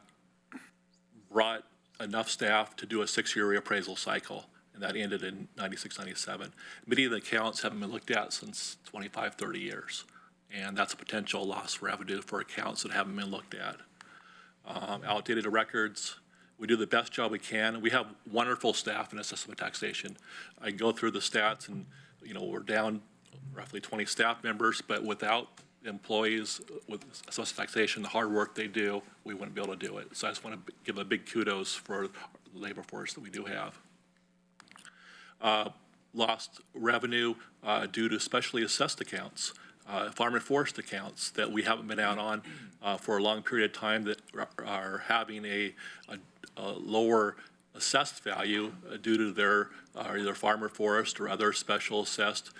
brought enough staff to do a 6-year reappraisal cycle, and that ended in 96, 97. Many of the accounts haven't been looked at since 25, 30 years, and that's a potential loss of revenue for accounts that haven't been looked at. Outdated records, we do the best job we can. We have wonderful staff in assessment taxation. I go through the stats, and we're down roughly 20 staff members, but without employees with assessment taxation, the hard work they do, we wouldn't be able to do it. So I just want to give a big kudos for the labor force that we do have. Lost revenue due to specially assessed accounts, farm and forest accounts that we haven't been out on for a long period of time that are having a lower assessed value due to their either farm or forest or other special assessed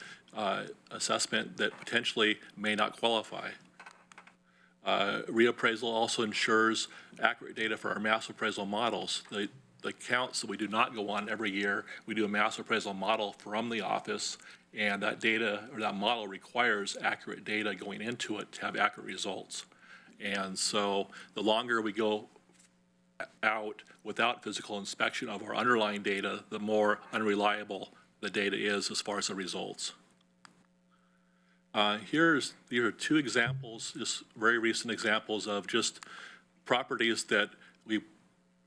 assessment that potentially may not qualify. Reappraisal also ensures accurate data for our mass appraisal models. The counts that we do not go on every year, we do a mass appraisal model from the office, and that data or that model requires accurate data going into it to have accurate results. And so the longer we go out without physical inspection of our underlying data, the more unreliable the data is as far as the results. These are 2 examples, just very recent examples of just properties that we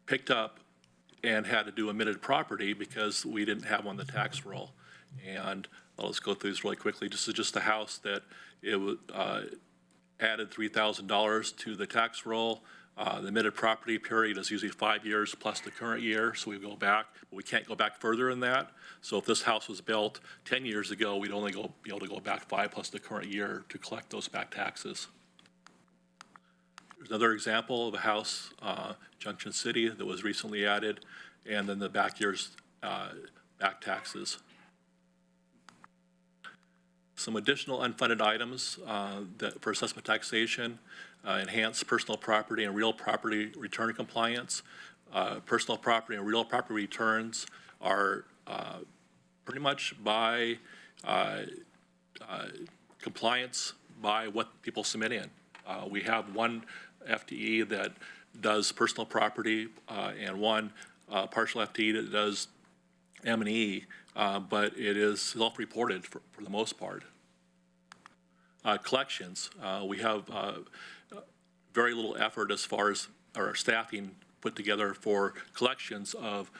picked up and had to do omitted property because we didn't have on the tax roll. And I'll just go through this really quickly. This is just a house that it added $3,000 to the tax roll. The omitted property period is usually 5 years plus the current year, so we go back, but we can't go back further than that. So if this house was built 10 years ago, we'd only be able to go back 5 plus the current year to collect those back taxes. There's another example of a house, Junction City, that was recently added, and then the back year's back taxes. Some additional unfunded items that for assessment taxation, enhanced personal property and real property return compliance. Personal property and real property returns are pretty much by compliance by what people submit in. We have one FTE that does personal property and one partial FTE that does M&E, but it is self-reported for the most part. Collections, we have very little effort as far as our staffing put together for collections of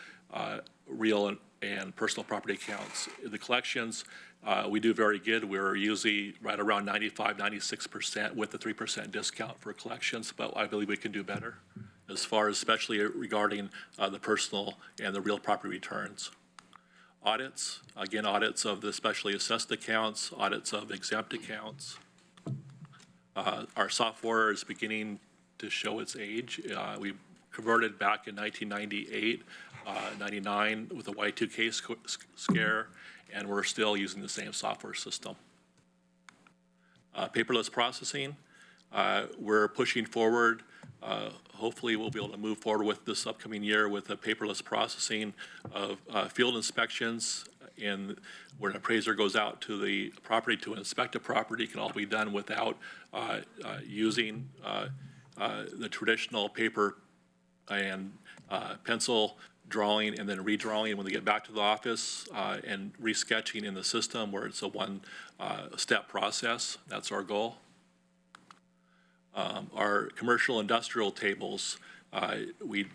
real and personal property accounts. The collections, we do very good. We're usually right around 95, 96% with the 3% discount for collections, but I believe we can do better as far as especially regarding the personal and the real property returns. Audits, again, audits of the specially assessed accounts, audits of exempt accounts. Our software is beginning to show its age. We converted back in 1998, 99 with the Y2K scare, and we're still using the same software system. Paperless processing, we're pushing forward. Hopefully we'll be able to move forward with this upcoming year with a paperless processing of field inspections, and where an appraiser goes out to the property to inspect a property. It can all be done without using the traditional paper and pencil drawing and then redrawing when they get back to the office and resketching in the system where it's a one-step process. That's our goal. Our commercial industrial tables, we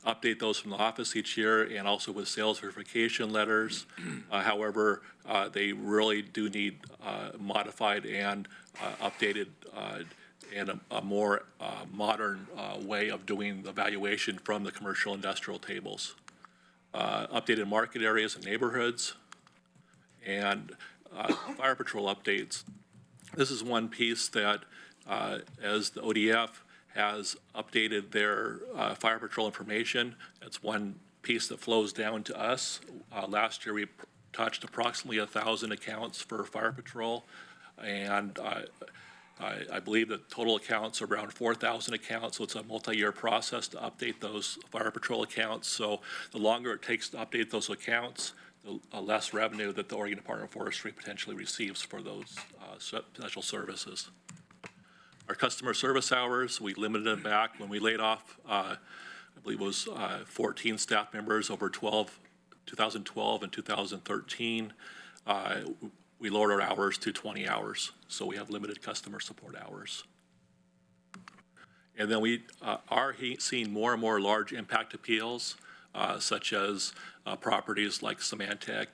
update those from the office each year and also with sales verification letters. However, they really do need modified and updated and a more modern way of doing the valuation from the commercial industrial tables. Updated market areas and neighborhoods, and fire patrol updates. This is one piece that as the ODF has updated their fire patrol information, it's one piece that flows down to us. Last year we touched approximately 1,000 accounts for fire patrol, and I believe that total accounts are around 4,000 accounts, so it's a multi-year process to update those fire patrol accounts. So the longer it takes to update those accounts, the less revenue that the Oregon Department of Forestry potentially receives for those special services. Our customer service hours, we limited them back when we laid off, I believe it was 14 staff members over 2012 and 2013. We lowered our hours to 20 hours, so we have limited customer support hours. And then we are seeing more and more large impact appeals, such as properties like Symantec,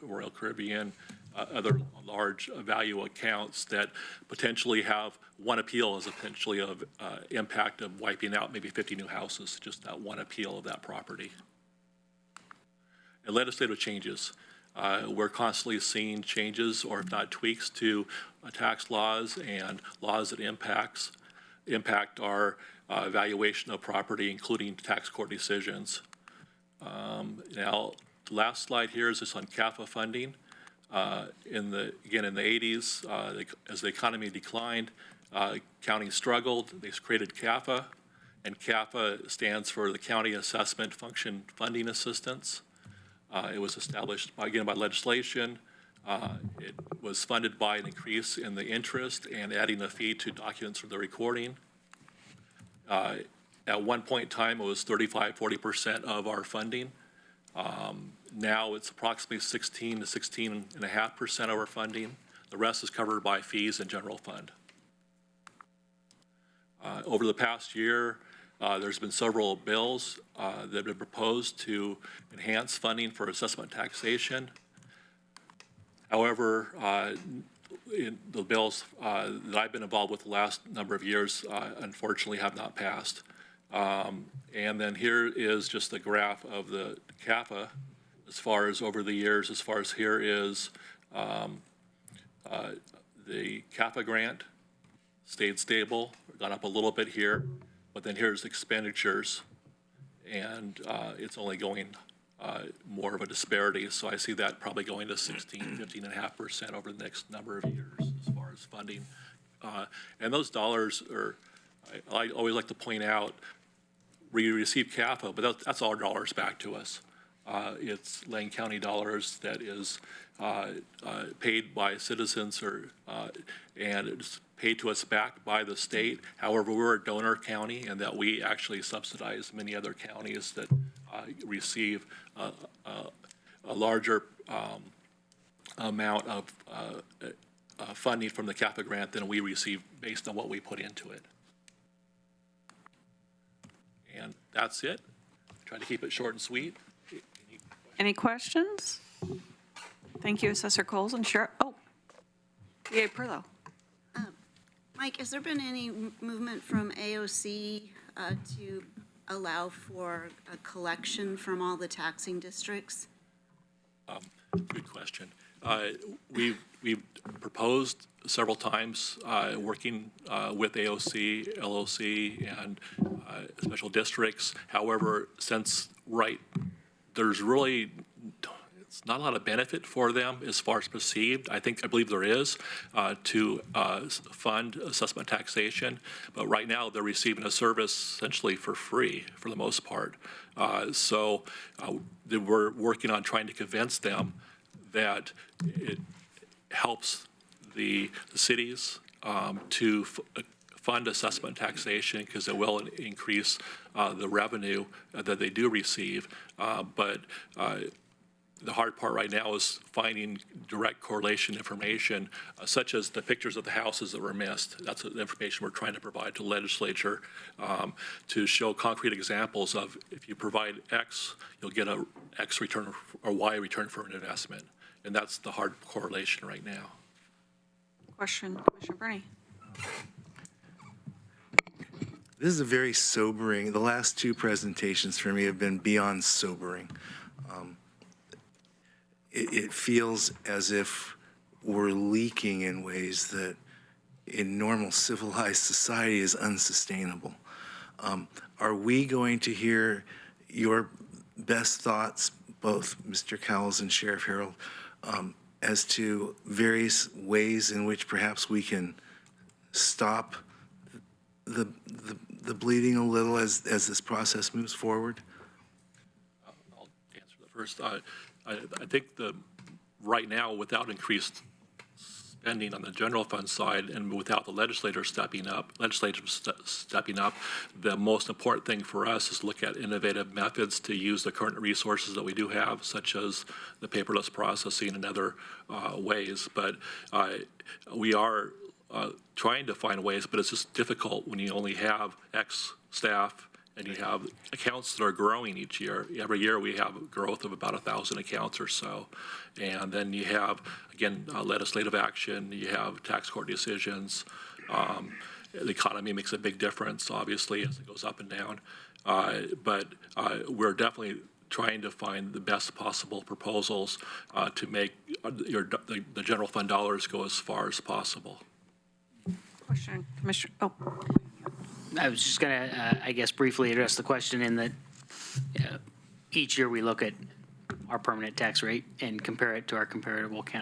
Royal Caribbean, other large value accounts that potentially have one appeal as potentially of impact of wiping out maybe 50 new houses, just that one appeal of that property. And legislative changes. We're constantly seeing changes, or if not tweaks, to tax laws and laws that impact our valuation of property, including tax court decisions. Now, the last slide here is just on CAFA funding. In the 80s, as the economy declined, counties struggled. They created CAFA, and CAFA stands for the County Assessment Function Funding Assistance. It was established, by legislation. It was funded by an increase in the interest and adding a fee to documents for the recording. At one point in time, it was 35–40% of our funding. Now it's approximately 16 to 16.5% of our funding. The rest is covered by fees and general fund. Over the past year, there's been several bills that have been proposed to enhance funding for assessment taxation. However, in the bills that I've been involved with the last number of years, unfortunately, have not passed. And then here is just a graph of the CAFA as far as over the years. As far as here is the CAFA grant stayed stable, gone up a little bit here, but then here's expenditures, and it's only going more of a disparity. So I see that probably going to 15.5% over the next number of years as far as funding. And those dollars are, I always like to point out, we receive CAFA, but that's all dollars back to us. It's Lane County dollars that is paid by citizens, and it's paid to us back by the state. However, we're a donor county, and that we actually subsidize many other counties that receive a larger amount of funding from the CAFA grant than we receive based on what we put into it. And that's it. Try to keep it short and sweet. Any questions? Thank you, Assessor Coles and Sheriff. Oh, EA Perlow. Mike, has there been any movement from AOC to allow for a collection from all the taxing districts? Good question. We've proposed several times working with AOC, LOC, and special districts. However, since there's really it's not a lot of benefit for them as far as perceived. I believe there is to fund assessment taxation, but right now they're receiving a service essentially for free for the most part. So we're working on trying to convince them that it helps the cities to fund assessment taxation because it will increase the revenue that they do receive. But the hard part right now is finding direct correlation information, such as the pictures of the houses that were missed. That's the information we're trying to provide to the legislature to show concrete examples of if you provide X, you'll get a X return or Y return for an investment. And that's the hard correlation right now. Question, Commissioner Berney. This is a very sobering, the last two presentations for me have been beyond sobering. It feels as if we're leaking in ways that in normal civilized society is unsustainable. Are we going to hear your best thoughts, both Mr. Cowles and Sheriff Harold, as to various ways in which perhaps we can stop the bleeding a little as this process moves forward? I'll answer the first. I think right now, without increased spending on the general fund side and without the legislature stepping up, the most important thing for us is look at innovative methods to use the current resources that we do have, such as the paperless processing and other ways. But we are trying to find ways, but it's just difficult when you only have X staff and you have accounts that are growing each year. Every year we have growth of about 1,000 accounts or so. And then you have, again, legislative action, you have tax court decisions. The economy makes a big difference, obviously, as it goes up and down. But we're definitely trying to find the best possible proposals to make the general fund dollars go as far as possible. Question, Commissioner, I was just going to, I guess, briefly address the question in that each year we look at our permanent tax rate and compare it to our comparator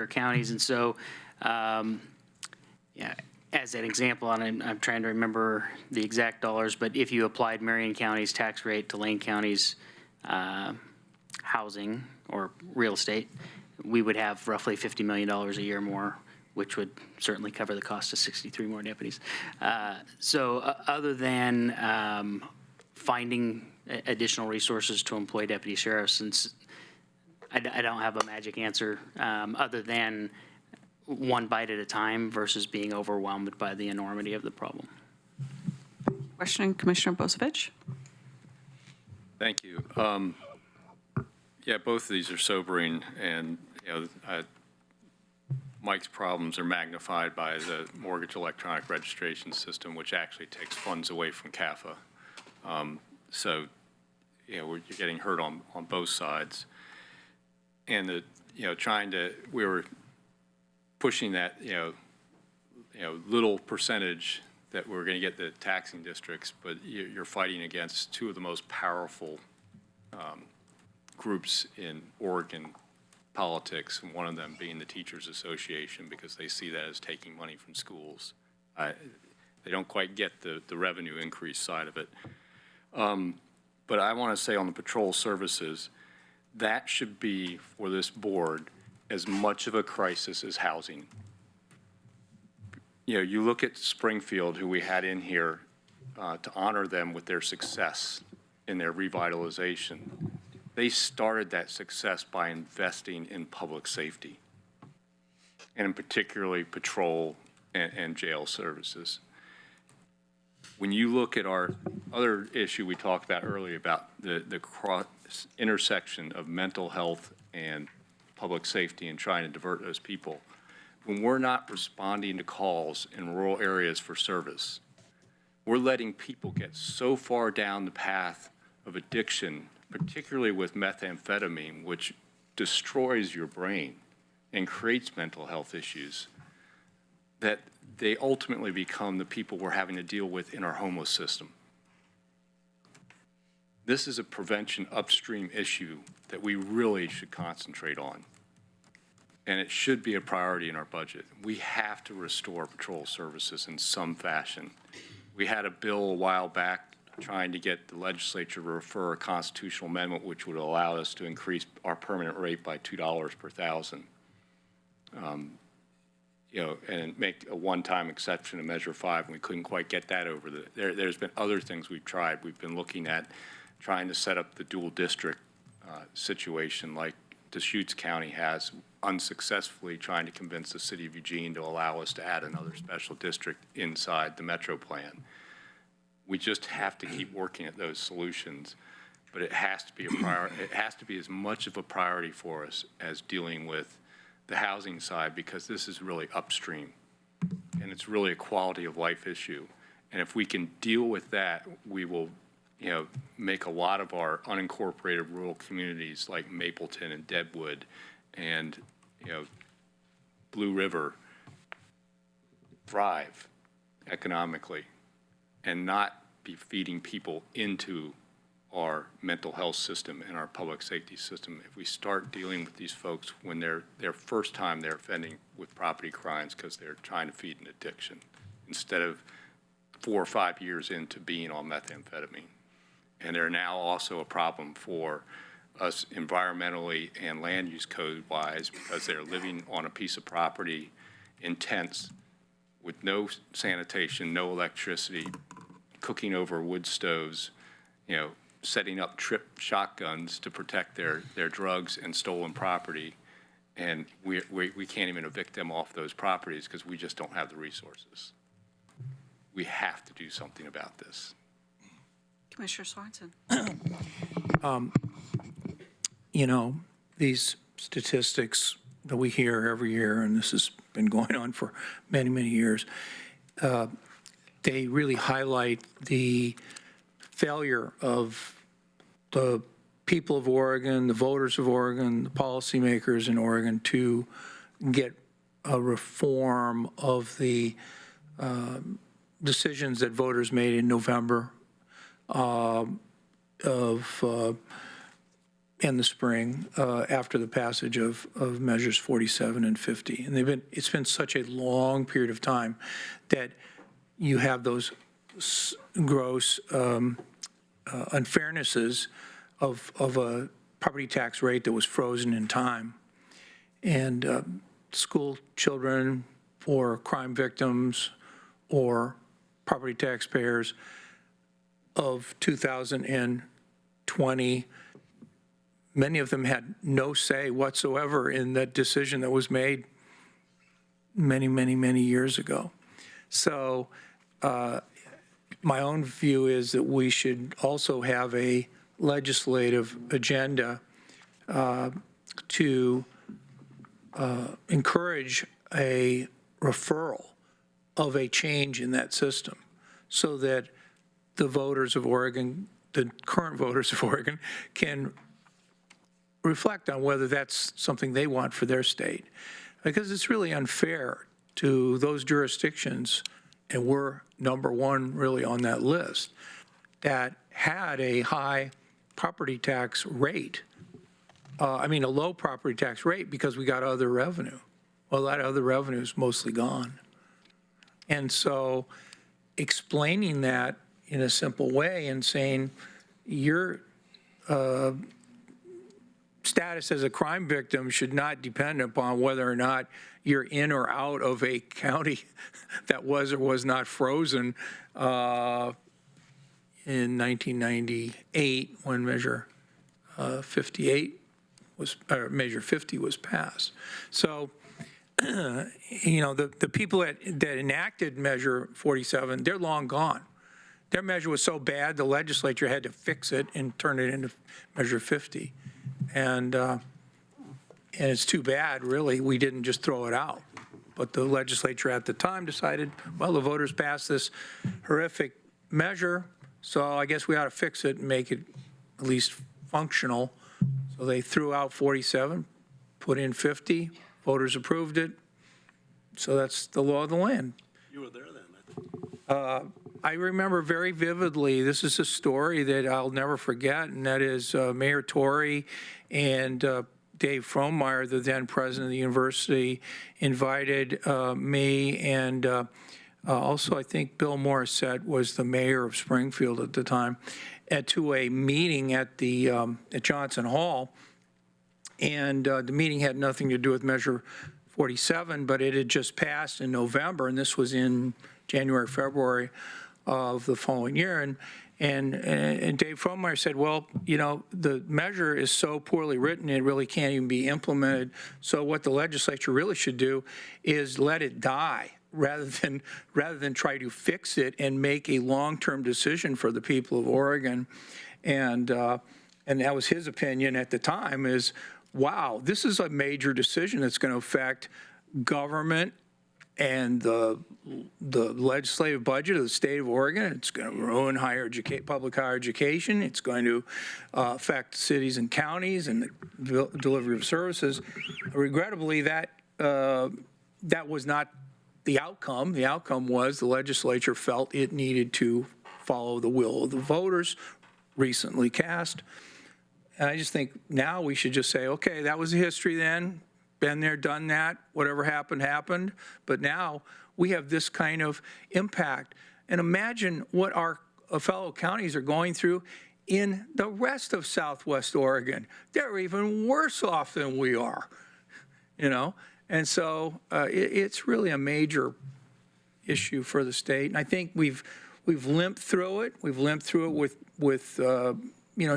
counties. And so, as an example, and I'm trying to remember the exact dollars, but if you applied Marion County's tax rate to Lane County's housing or real estate, we would have roughly $50 million a year more, which would certainly cover the cost of 63 more deputies. Other than finding additional resources to employ deputy sheriffs, since I don't have a magic answer other than one bite at a time versus being overwhelmed by the enormity of the problem. question, Commissioner Bozovich? Thank you. Yeah, both of these are sobering, and Mike's problems are magnified by the mortgage electronic registration system, which actually takes funds away from CAFA. You're getting hurt on both sides. And we were pushing that, little percentage that we're going to get the taxing districts, but you're fighting against two of the most powerful groups in Oregon politics, and one of them being the Teachers Association, because they see that as taking money from schools. They don't quite get the revenue increase side of it. But I want to say on the patrol services, that should be, for this board, as much of a crisis as housing. You look at Springfield, who we had in here to honor them with their success in their revitalization. They started that success by investing in public safety, and in particularly patrol and jail services. When you look at our other issue we talked about earlier about the intersection of mental health and public safety and trying to divert those people, when we're not responding to calls in rural areas for service, we're letting people get so far down the path of addiction, particularly with methamphetamine, which destroys your brain and creates mental health issues, that they ultimately become the people we're having to deal with in our homeless system. This is a prevention upstream issue that we really should concentrate on. And it should be a priority in our budget. We have to restore patrol services in some fashion. We had a bill a while back trying to get the legislature to refer a constitutional amendment which would allow us to increase our permanent rate by $2 per thousand. And make a one-time exception to Measure 5, and we couldn't quite get that over. There's been other things we've tried. We've been looking at trying to set up the dual district situation like Deschutes County has, unsuccessfully trying to convince the city of Eugene to allow us to add another special district inside the metro plan. We just have to keep working at those solutions, but it has to be a priority. It has to be as much of a priority for us as dealing with the housing side, because this is really upstream, and it's really a quality of life issue. And if we can deal with that, we will, make a lot of our unincorporated rural communities like Mapleton and Deadwood and, Blue River thrive economically and not be feeding people into our mental health system and our public safety system if we start dealing with these folks when their first time they're offending with property crimes because they're trying to feed an addiction instead of 4 or 5 years into being on methamphetamine. And they're now also a problem for us environmentally and land use code-wise because they're living on a piece of property in tents with no sanitation, no electricity, cooking over wood stoves, setting up trip shotguns to protect their drugs and stolen property. And we can't even evict them off those properties because we just don't have the resources. We have to do something about this. Commissioner Sorensen. These statistics that we hear every year, and this has been going on for many, many years, they really highlight the failure of the people of Oregon, the voters of Oregon, the policymakers in Oregon to get a reform of the decisions that voters made in November in the spring after the passage of measures 47 and 50. And it's been such a long period of time that you have those gross unfairnesses of a property tax rate that was frozen in time. And school children or crime victims or property taxpayers of 2020, many of them had no say whatsoever in that decision that was made many, many, many years ago. So my own view is that we should also have a legislative agenda to encourage a referral of a change in that system so that the voters of Oregon, the current voters of Oregon, can reflect on whether that's something they want for their state. Because it's really unfair to those jurisdictions, and we're number one really on that list, that had a high property tax rate. A low property tax rate because we got other revenue. Well, that other revenue is mostly gone. And so explaining that in a simple way and saying your status as a crime victim should not depend upon whether or not you're in or out of a county that was or was not frozen in 1998 when Measure 58 was, or Measure 50 was passed. So, the people that enacted Measure 47, they're long gone. Their measure was so bad, the legislature had to fix it and turn it into Measure 50. And it's too bad, really, we didn't just throw it out. But the legislature at the time decided, well, the voters passed this horrific measure, so I guess we ought to fix it and make it at least functional. So they threw out 47, put in 50, voters approved it. So that's the law of the land. You were there then, I think. I remember very vividly, this is a story that I'll never forget, and that is Mayor Tory and Dave Frohmeyer, the then president of the university, invited me and also I think Bill Morissette was the mayor of Springfield at the time, to a meeting at the at Johnson Hall. And the meeting had nothing to do with Measure 47, but it had just passed in November, and this was in January, February of the following year. And Dave Frohmeyer said, well, the measure is so poorly written, it really can't even be implemented. So what the legislature really should do is let it die rather than try to fix it and make a long-term decision for the people of Oregon. And that was his opinion at the time is, wow, this is a major decision that's going to affect government and the legislative budget of the state of Oregon. It's going to ruin public higher education. It's going to affect cities and counties and the delivery of services. Regrettably, that was not the outcome. The outcome was the legislature felt it needed to follow the will of the voters recently cast. And I just think now we should just say, okay, that was the history then, been there, done that, whatever happened, happened. But now we have this kind of impact. And imagine what our fellow counties are going through in the rest of Southwest Oregon. They're even worse off than we are, you know? And so it's really a major issue for the state. And I think we've limped through it. We've limped through it with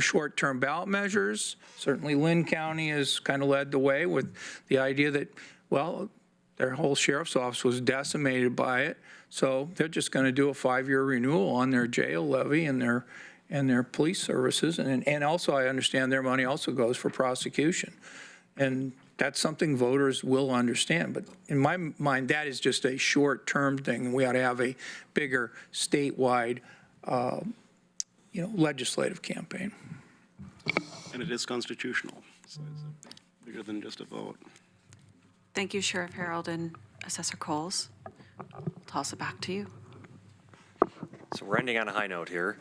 short-term ballot measures. Certainly Lynn County has kind of led the way with the idea that, well, their whole sheriff's office was decimated by it. So they're just going to do a 5-year renewal on their jail levy and their police services. And also I understand their money also goes for prosecution. And that's something voters will understand. But in my mind, that is just a short-term thing. And we ought to have a bigger statewide legislative campaign. And it is constitutional, so it's bigger than just a vote. Thank you, Sheriff Harold and Assessor Coles. I'll toss it back to you. So we're ending on a high note here.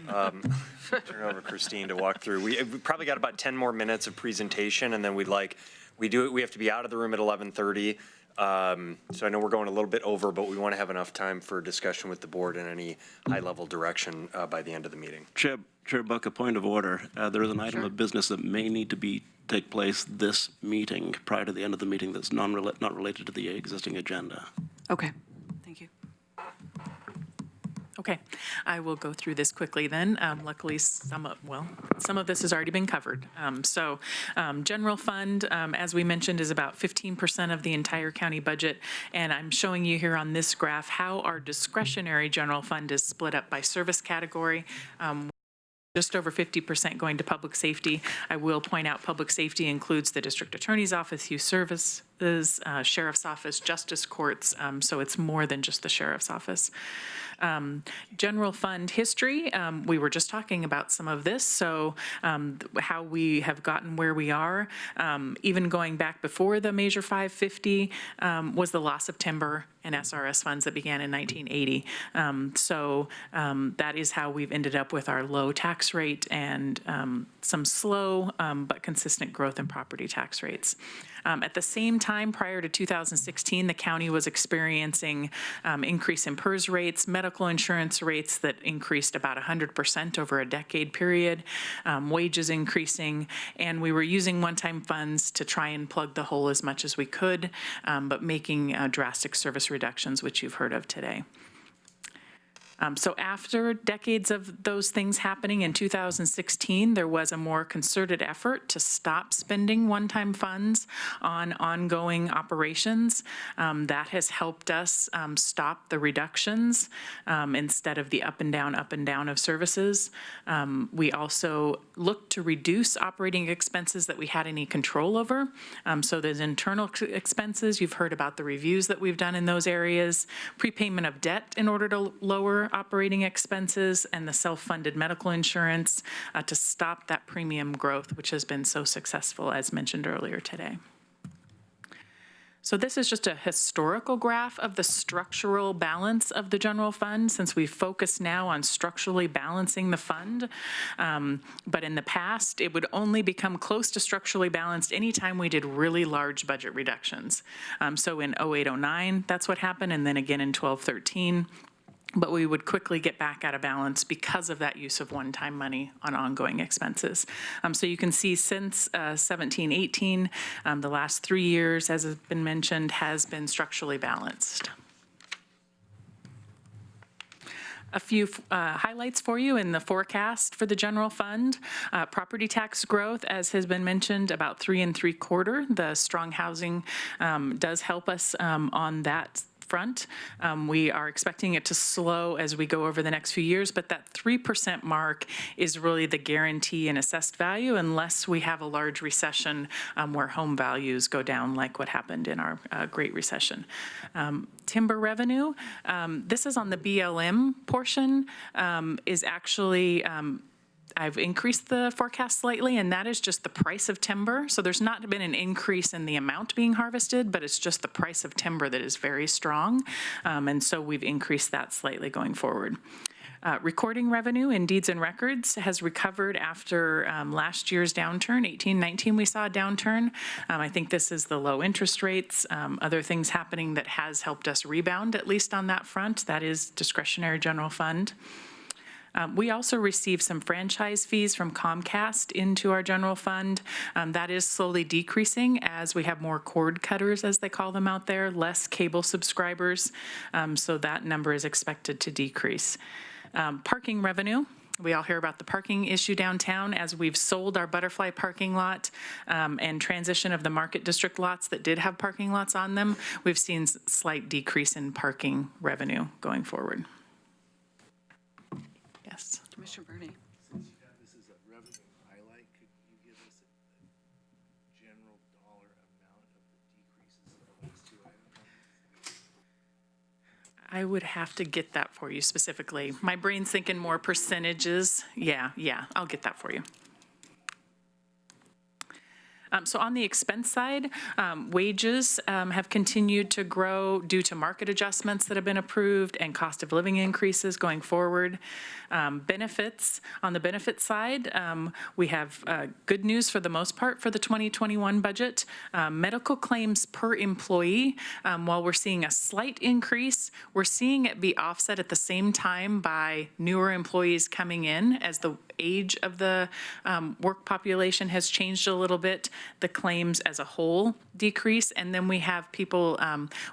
Turn it over to Christine to walk through. We've probably got about 10 more minutes of presentation, and then we have to be out of the room at 11:30. So I know we're going a little bit over, but we want to have enough time for discussion with the board and any high-level direction by the end of the meeting. Chair Buck, a point of order. There is an item of business that may need to take place this meeting prior to the end of the meeting that's not related to the existing agenda. Okay, thank you. Okay, I will go through this quickly then. Luckily, some of this has already been covered. General fund, as we mentioned, is about 15% of the entire county budget. And I'm showing you here on this graph how our discretionary general fund is split up by service category. Just over 50% going to public safety. I will point out public safety includes the district attorney's office, youth services, sheriff's office, justice courts, so it's more than just the sheriff's office. General fund history, we were just talking about some of this, so how we have gotten where we are, even going back before the Measure 550 was the loss of timber and SRS funds that began in 1980. That is how we've ended up with our low tax rate and some slow but consistent growth in property tax rates. At the same time, prior to 2016, the county was experiencing increase in PERS rates, medical insurance rates that increased about 100% over a decade period, wages increasing, and we were using one-time funds to try and plug the hole as much as we could, but making drastic service reductions, which you've heard of today. So after decades of those things happening in 2016, there was a more concerted effort to stop spending one-time funds on ongoing operations. That has helped us stop the reductions instead of the up and down of services. We also looked to reduce operating expenses that we had any control over. So there's internal expenses. You've heard about the reviews that we've done in those areas, prepayment of debt in order to lower operating expenses, and the self-funded medical insurance to stop that premium growth, which has been so successful, as mentioned earlier today. So this is just a historical graph of the structural balance of the general fund, since we focus now on structurally balancing the fund. But in the past, it would only become close to structurally balanced anytime we did really large budget reductions. So in 08-09, that's what happened, and then again in 12-13. But we would quickly get back out of balance because of that use of one-time money on ongoing expenses. So you can see since 17-18, the last 3 years, as has been mentioned, has been structurally balanced. A few highlights for you in the forecast for the general fund. Property tax growth, as has been mentioned, about 3 3/4. The strong housing does help us on that front. We are expecting it to slow as we go over the next few years, but that 3% mark is really the guarantee in assessed value unless we have a large recession where home values go down like what happened in our Great Recession. Timber revenue, this is on the BLM portion, is actually I've increased the forecast slightly, and that is just the price of timber. So there's not been an increase in the amount being harvested, but it's just the price of timber that is very strong. And so we've increased that slightly going forward. Recording revenue in deeds and records has recovered after last year's downturn. 18-19, we saw a downturn. I think this is the low interest rates, other things happening that has helped us rebound, at least on that front. That is discretionary general fund. We also received some franchise fees from Comcast into our general fund. That is slowly decreasing as we have more cord cutters, as they call them out there, less cable subscribers. So that number is expected to decrease. Parking revenue. We all hear about the parking issue downtown. As we've sold our Butterfly parking lot and transition of the Market District lots that did have parking lots on them, we've seen slight decrease in parking revenue going forward. Yes. Commissioner Berney. Since you have this as a revenue highlight, could you give us a general dollar amount of the decreases of those two items? I would have to get that for you specifically. My brain's thinking more percentages. Yeah, I'll get that for you. So on the expense side, wages have continued to grow due to market adjustments that have been approved and cost of living increases going forward. Benefits, on the benefit side, we have good news for the most part for the 2021 budget. Medical claims per employee, while we're seeing a slight increase, we're seeing it be offset at the same time by newer employees coming in as the age of the work population has changed a little bit. The claims as a whole decrease, and then we have people,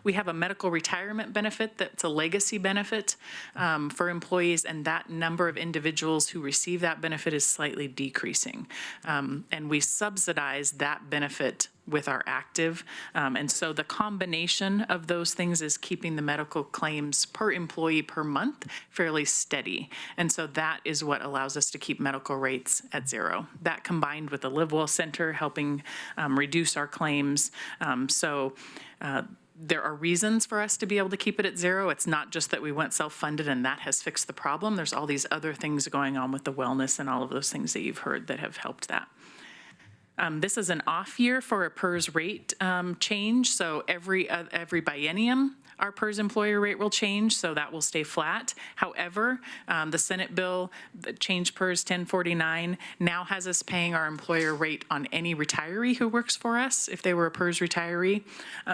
we have a medical retirement benefit that's a legacy benefit for employees, and that number of individuals who receive that benefit is slightly decreasing. And we subsidize that benefit with our active. And so the combination of those things is keeping the medical claims per employee per month fairly steady. And so that is what allows us to keep medical rates at zero. That combined with the Live Well Center helping reduce our claims. There are reasons for us to be able to keep it at zero. It's not just that we went self-funded and that has fixed the problem. There's all these other things going on with the wellness and all of those things that you've heard that have helped that. This is an off year for a PERS rate change. So every biennium, our PERS employer rate will change, so that will stay flat. However, the Senate bill that changed PERS 1049 now has us paying our employer rate on any retiree who works for us if they were a PERS retiree.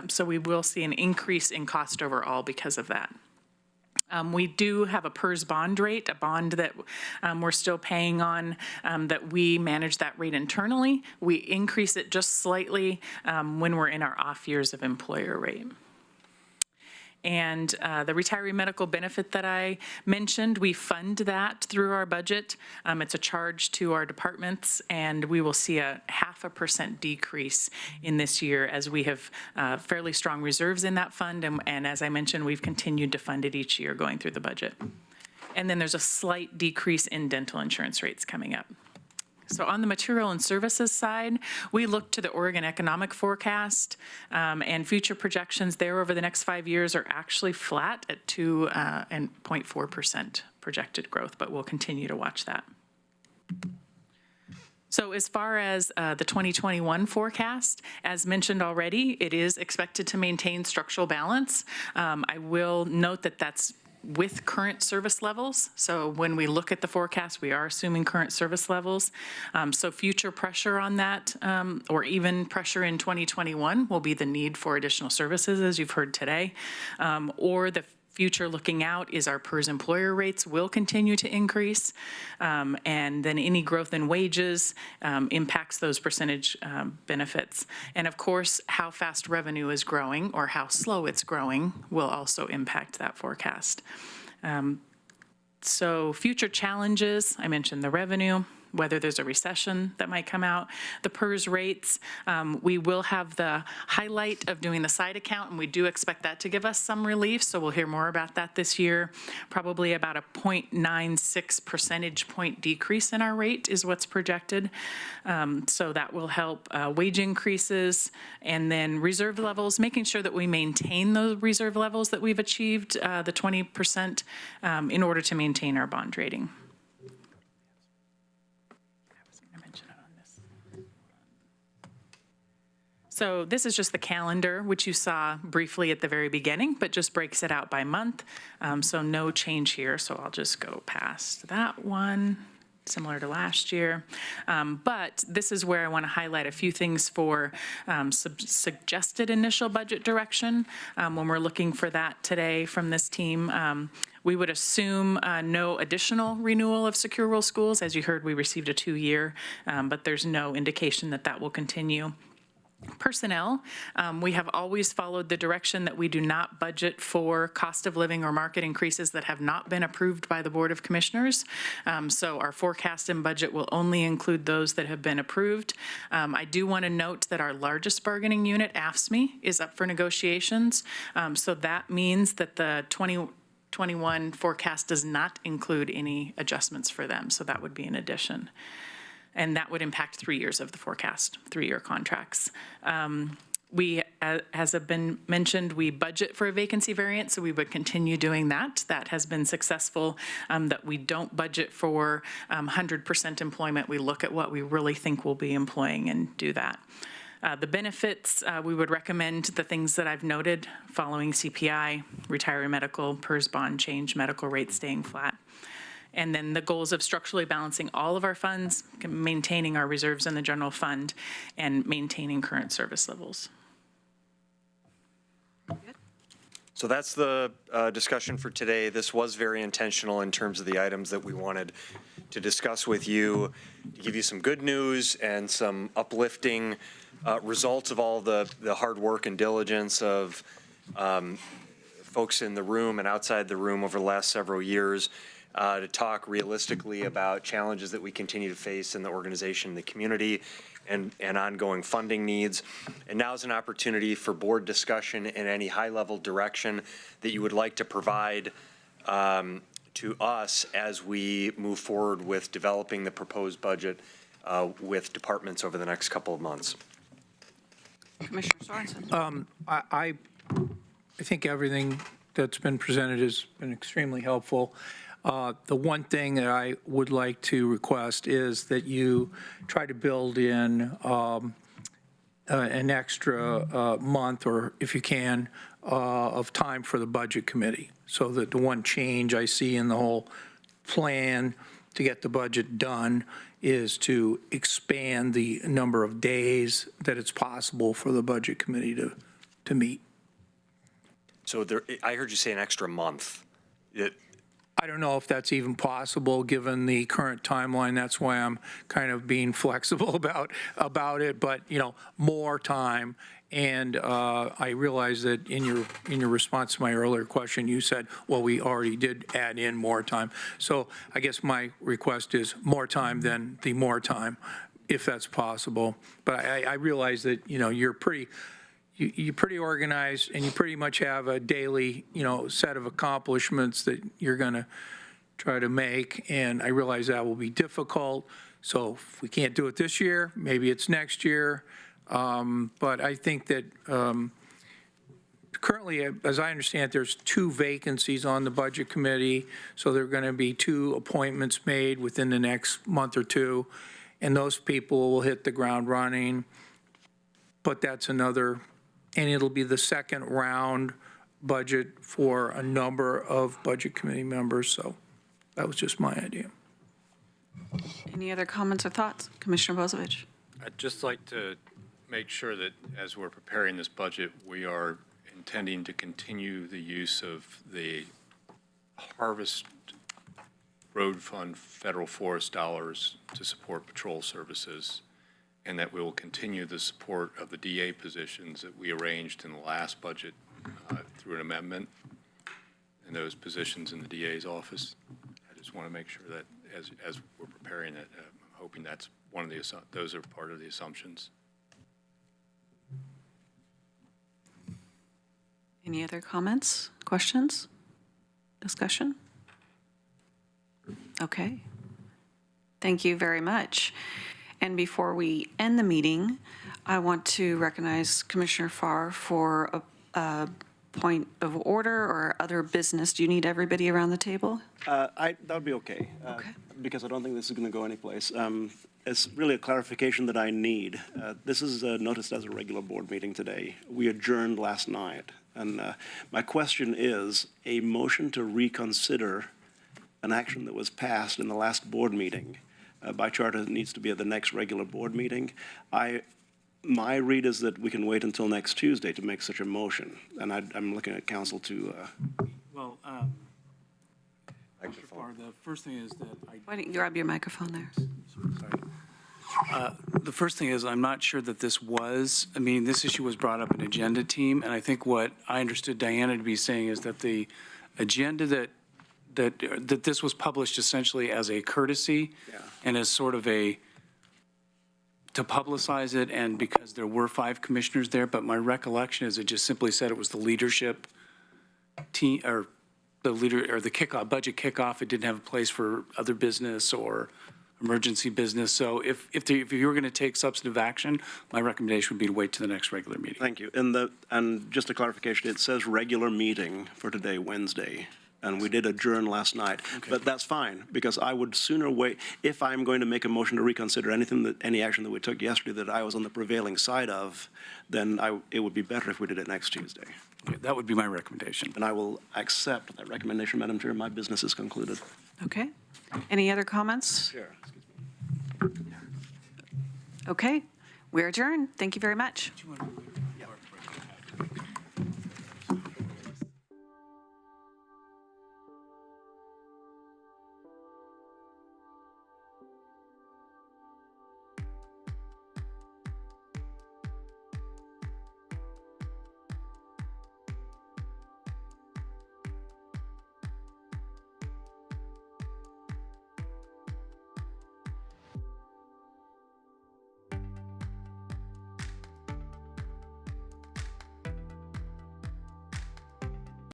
So we will see an increase in cost overall because of that. We do have a PERS bond rate, a bond that we're still paying on, that we manage that rate internally. We increase it just slightly when we're in our off years of employer rate. And the retiree medical benefit that I mentioned, we fund that through our budget. It's a charge to our departments, and we will see a 0.5% decrease in this year as we have fairly strong reserves in that fund. And as I mentioned, we've continued to fund it each year going through the budget. And then there's a slight decrease in dental insurance rates coming up. So on the material and services side, we look to the Oregon Economic Forecast, and future projections there over the next 5 years are actually flat at 2.4% projected growth, but we'll continue to watch that. So as far as the 2021 forecast, as mentioned already, it is expected to maintain structural balance. I will note that that's with current service levels. So when we look at the forecast, we are assuming current service levels. So future pressure on that, or even pressure in 2021, will be the need for additional services, as you've heard today, or the future looking out is our PERS employer rates will continue to increase, and then any growth in wages impacts those percentage benefits. And of course, how fast revenue is growing or how slow it's growing will also impact that forecast. So future challenges, I mentioned the revenue, whether there's a recession that might come out. The PERS rates, we will have the highlight of doing the side account, and we do expect that to give us some relief, so we'll hear more about that this year. Probably about a 0.96 percentage point decrease in our rate is what's projected. So that will help wage increases, and then reserve levels, making sure that we maintain those reserve levels that we've achieved, the 20%, in order to maintain our bond rating. So this is just the calendar, which you saw briefly at the very beginning, but just breaks it out by month. So no change here, so I'll just go past that one, similar to last year. But this is where I want to highlight a few things for suggested initial budget direction. When we're looking for that today from this team, we would assume no additional renewal of Secure Rural Schools. As you heard, we received a 2-year, but there's no indication that that will continue. Personnel, we have always followed the direction that we do not budget for cost of living or market increases that have not been approved by the Board of Commissioners. So our forecast and budget will only include those that have been approved. I do want to note that our largest bargaining unit, AFSCME, is up for negotiations. So that means that the 2021 forecast does not include any adjustments for them. So that would be an addition. And that would impact 3 years of the forecast, 3-year contracts. We, as have been mentioned, we budget for a vacancy variance, so we would continue doing that. That has been successful, that we don't budget for 100% employment. We look at what we really think we'll be employing and do that. The benefits, we would recommend the things that I've noted following CPI, retiree medical, PERS bond change, medical rates staying flat. And then the goals of structurally balancing all of our funds, maintaining our reserves in the general fund, and maintaining current service levels. So that's the discussion for today. This was very intentional in terms of the items that we wanted to discuss with you, to give you some good news and some uplifting results of all the hard work and diligence of folks in the room and outside the room over the last several years. To talk realistically about challenges that we continue to face in the organization, the community, and ongoing funding needs. And now is an opportunity for board discussion and any high-level direction that you would like to provide to us as we move forward with developing the proposed budget with departments over the next couple of months. Commissioner Sorensen. I think everything that's been presented has been extremely helpful. The one thing that I would like to request is that you try to build in an extra month, or if you can, of time for the Budget Committee, so that the one change I see in the whole plan to get the budget done is to expand the number of days that it's possible for the Budget Committee to meet. So I heard you say an extra month. I don't know if that's even possible, given the current timeline. That's why I'm kind of being flexible about it, but, you know, more time. And I realize that in your response to my earlier question, you said, well, we already did add in more time. So I guess my request is more time than the more time, if that's possible. But I realize that, you know, you're pretty organized, and you pretty much have a daily, you know, set of accomplishments that you're going to try to make. And I realize that will be difficult. So if we can't do it this year, maybe it's next year. But I think that currently, as I understand, there's 2 vacancies on the Budget Committee. So there are going to be 2 appointments made within the next month or 2. And those people will hit the ground running. But that's another. And it'll be the second round budget for a number of Budget Committee members. So that was just my idea. Any other comments or thoughts? Commissioner Bozovich. I'd just like to make sure that as we're preparing this budget, we are intending to continue the use of the Harvest Road Fund federal forest dollars to support patrol services, and that we will continue the support of the DA positions that we arranged in the last budget through an amendment, and those positions in the DA's office. I just want to make sure that as we're preparing it, I'm hoping that's one of the, those are part of the assumptions. Any other comments, questions, discussion? Okay. Thank you very much. And before we end the meeting, I want to recognize Commissioner Farr for point of order or other business? Do you need everybody around the table? That would be okay. Because I don't think this is going to go anyplace. It's really a clarification that I need. This is noticed as a regular board meeting today. We adjourned last night. And my question is, a motion to reconsider an action that was passed in the last board meeting, by charter, it needs to be at the next regular board meeting. My read is that we can wait until next Tuesday to make such a motion. And I'm looking at council to. Well, Mr. Farr, the first thing is that Why don't you grab your microphone there? the first thing is, I'm not sure that this issue was brought up in agenda team, and I think what I understood Diana to be saying is that the agenda that this was published essentially as a courtesy and as sort of to publicize it, and because there were 5 commissioners there, but my recollection is it just simply said it was the leadership team, or the kickoff, budget kickoff. It didn't have a place for other business or emergency business. So if you were going to take substantive action, my recommendation would be to wait to the next regular meeting. Thank you. And just a clarification, it says regular meeting for today, Wednesday. And we did adjourn last night. Okay. But that's fine, because I would sooner wait. If I'm going to make a motion to reconsider any action that we took yesterday that I was on the prevailing side of, then it would be better if we did it next Tuesday. Okay, that would be my recommendation. And I will accept that recommendation, Madam Chair. My business is concluded. Okay. Any other comments? Sure. Okay. We're adjourned. Thank you very much.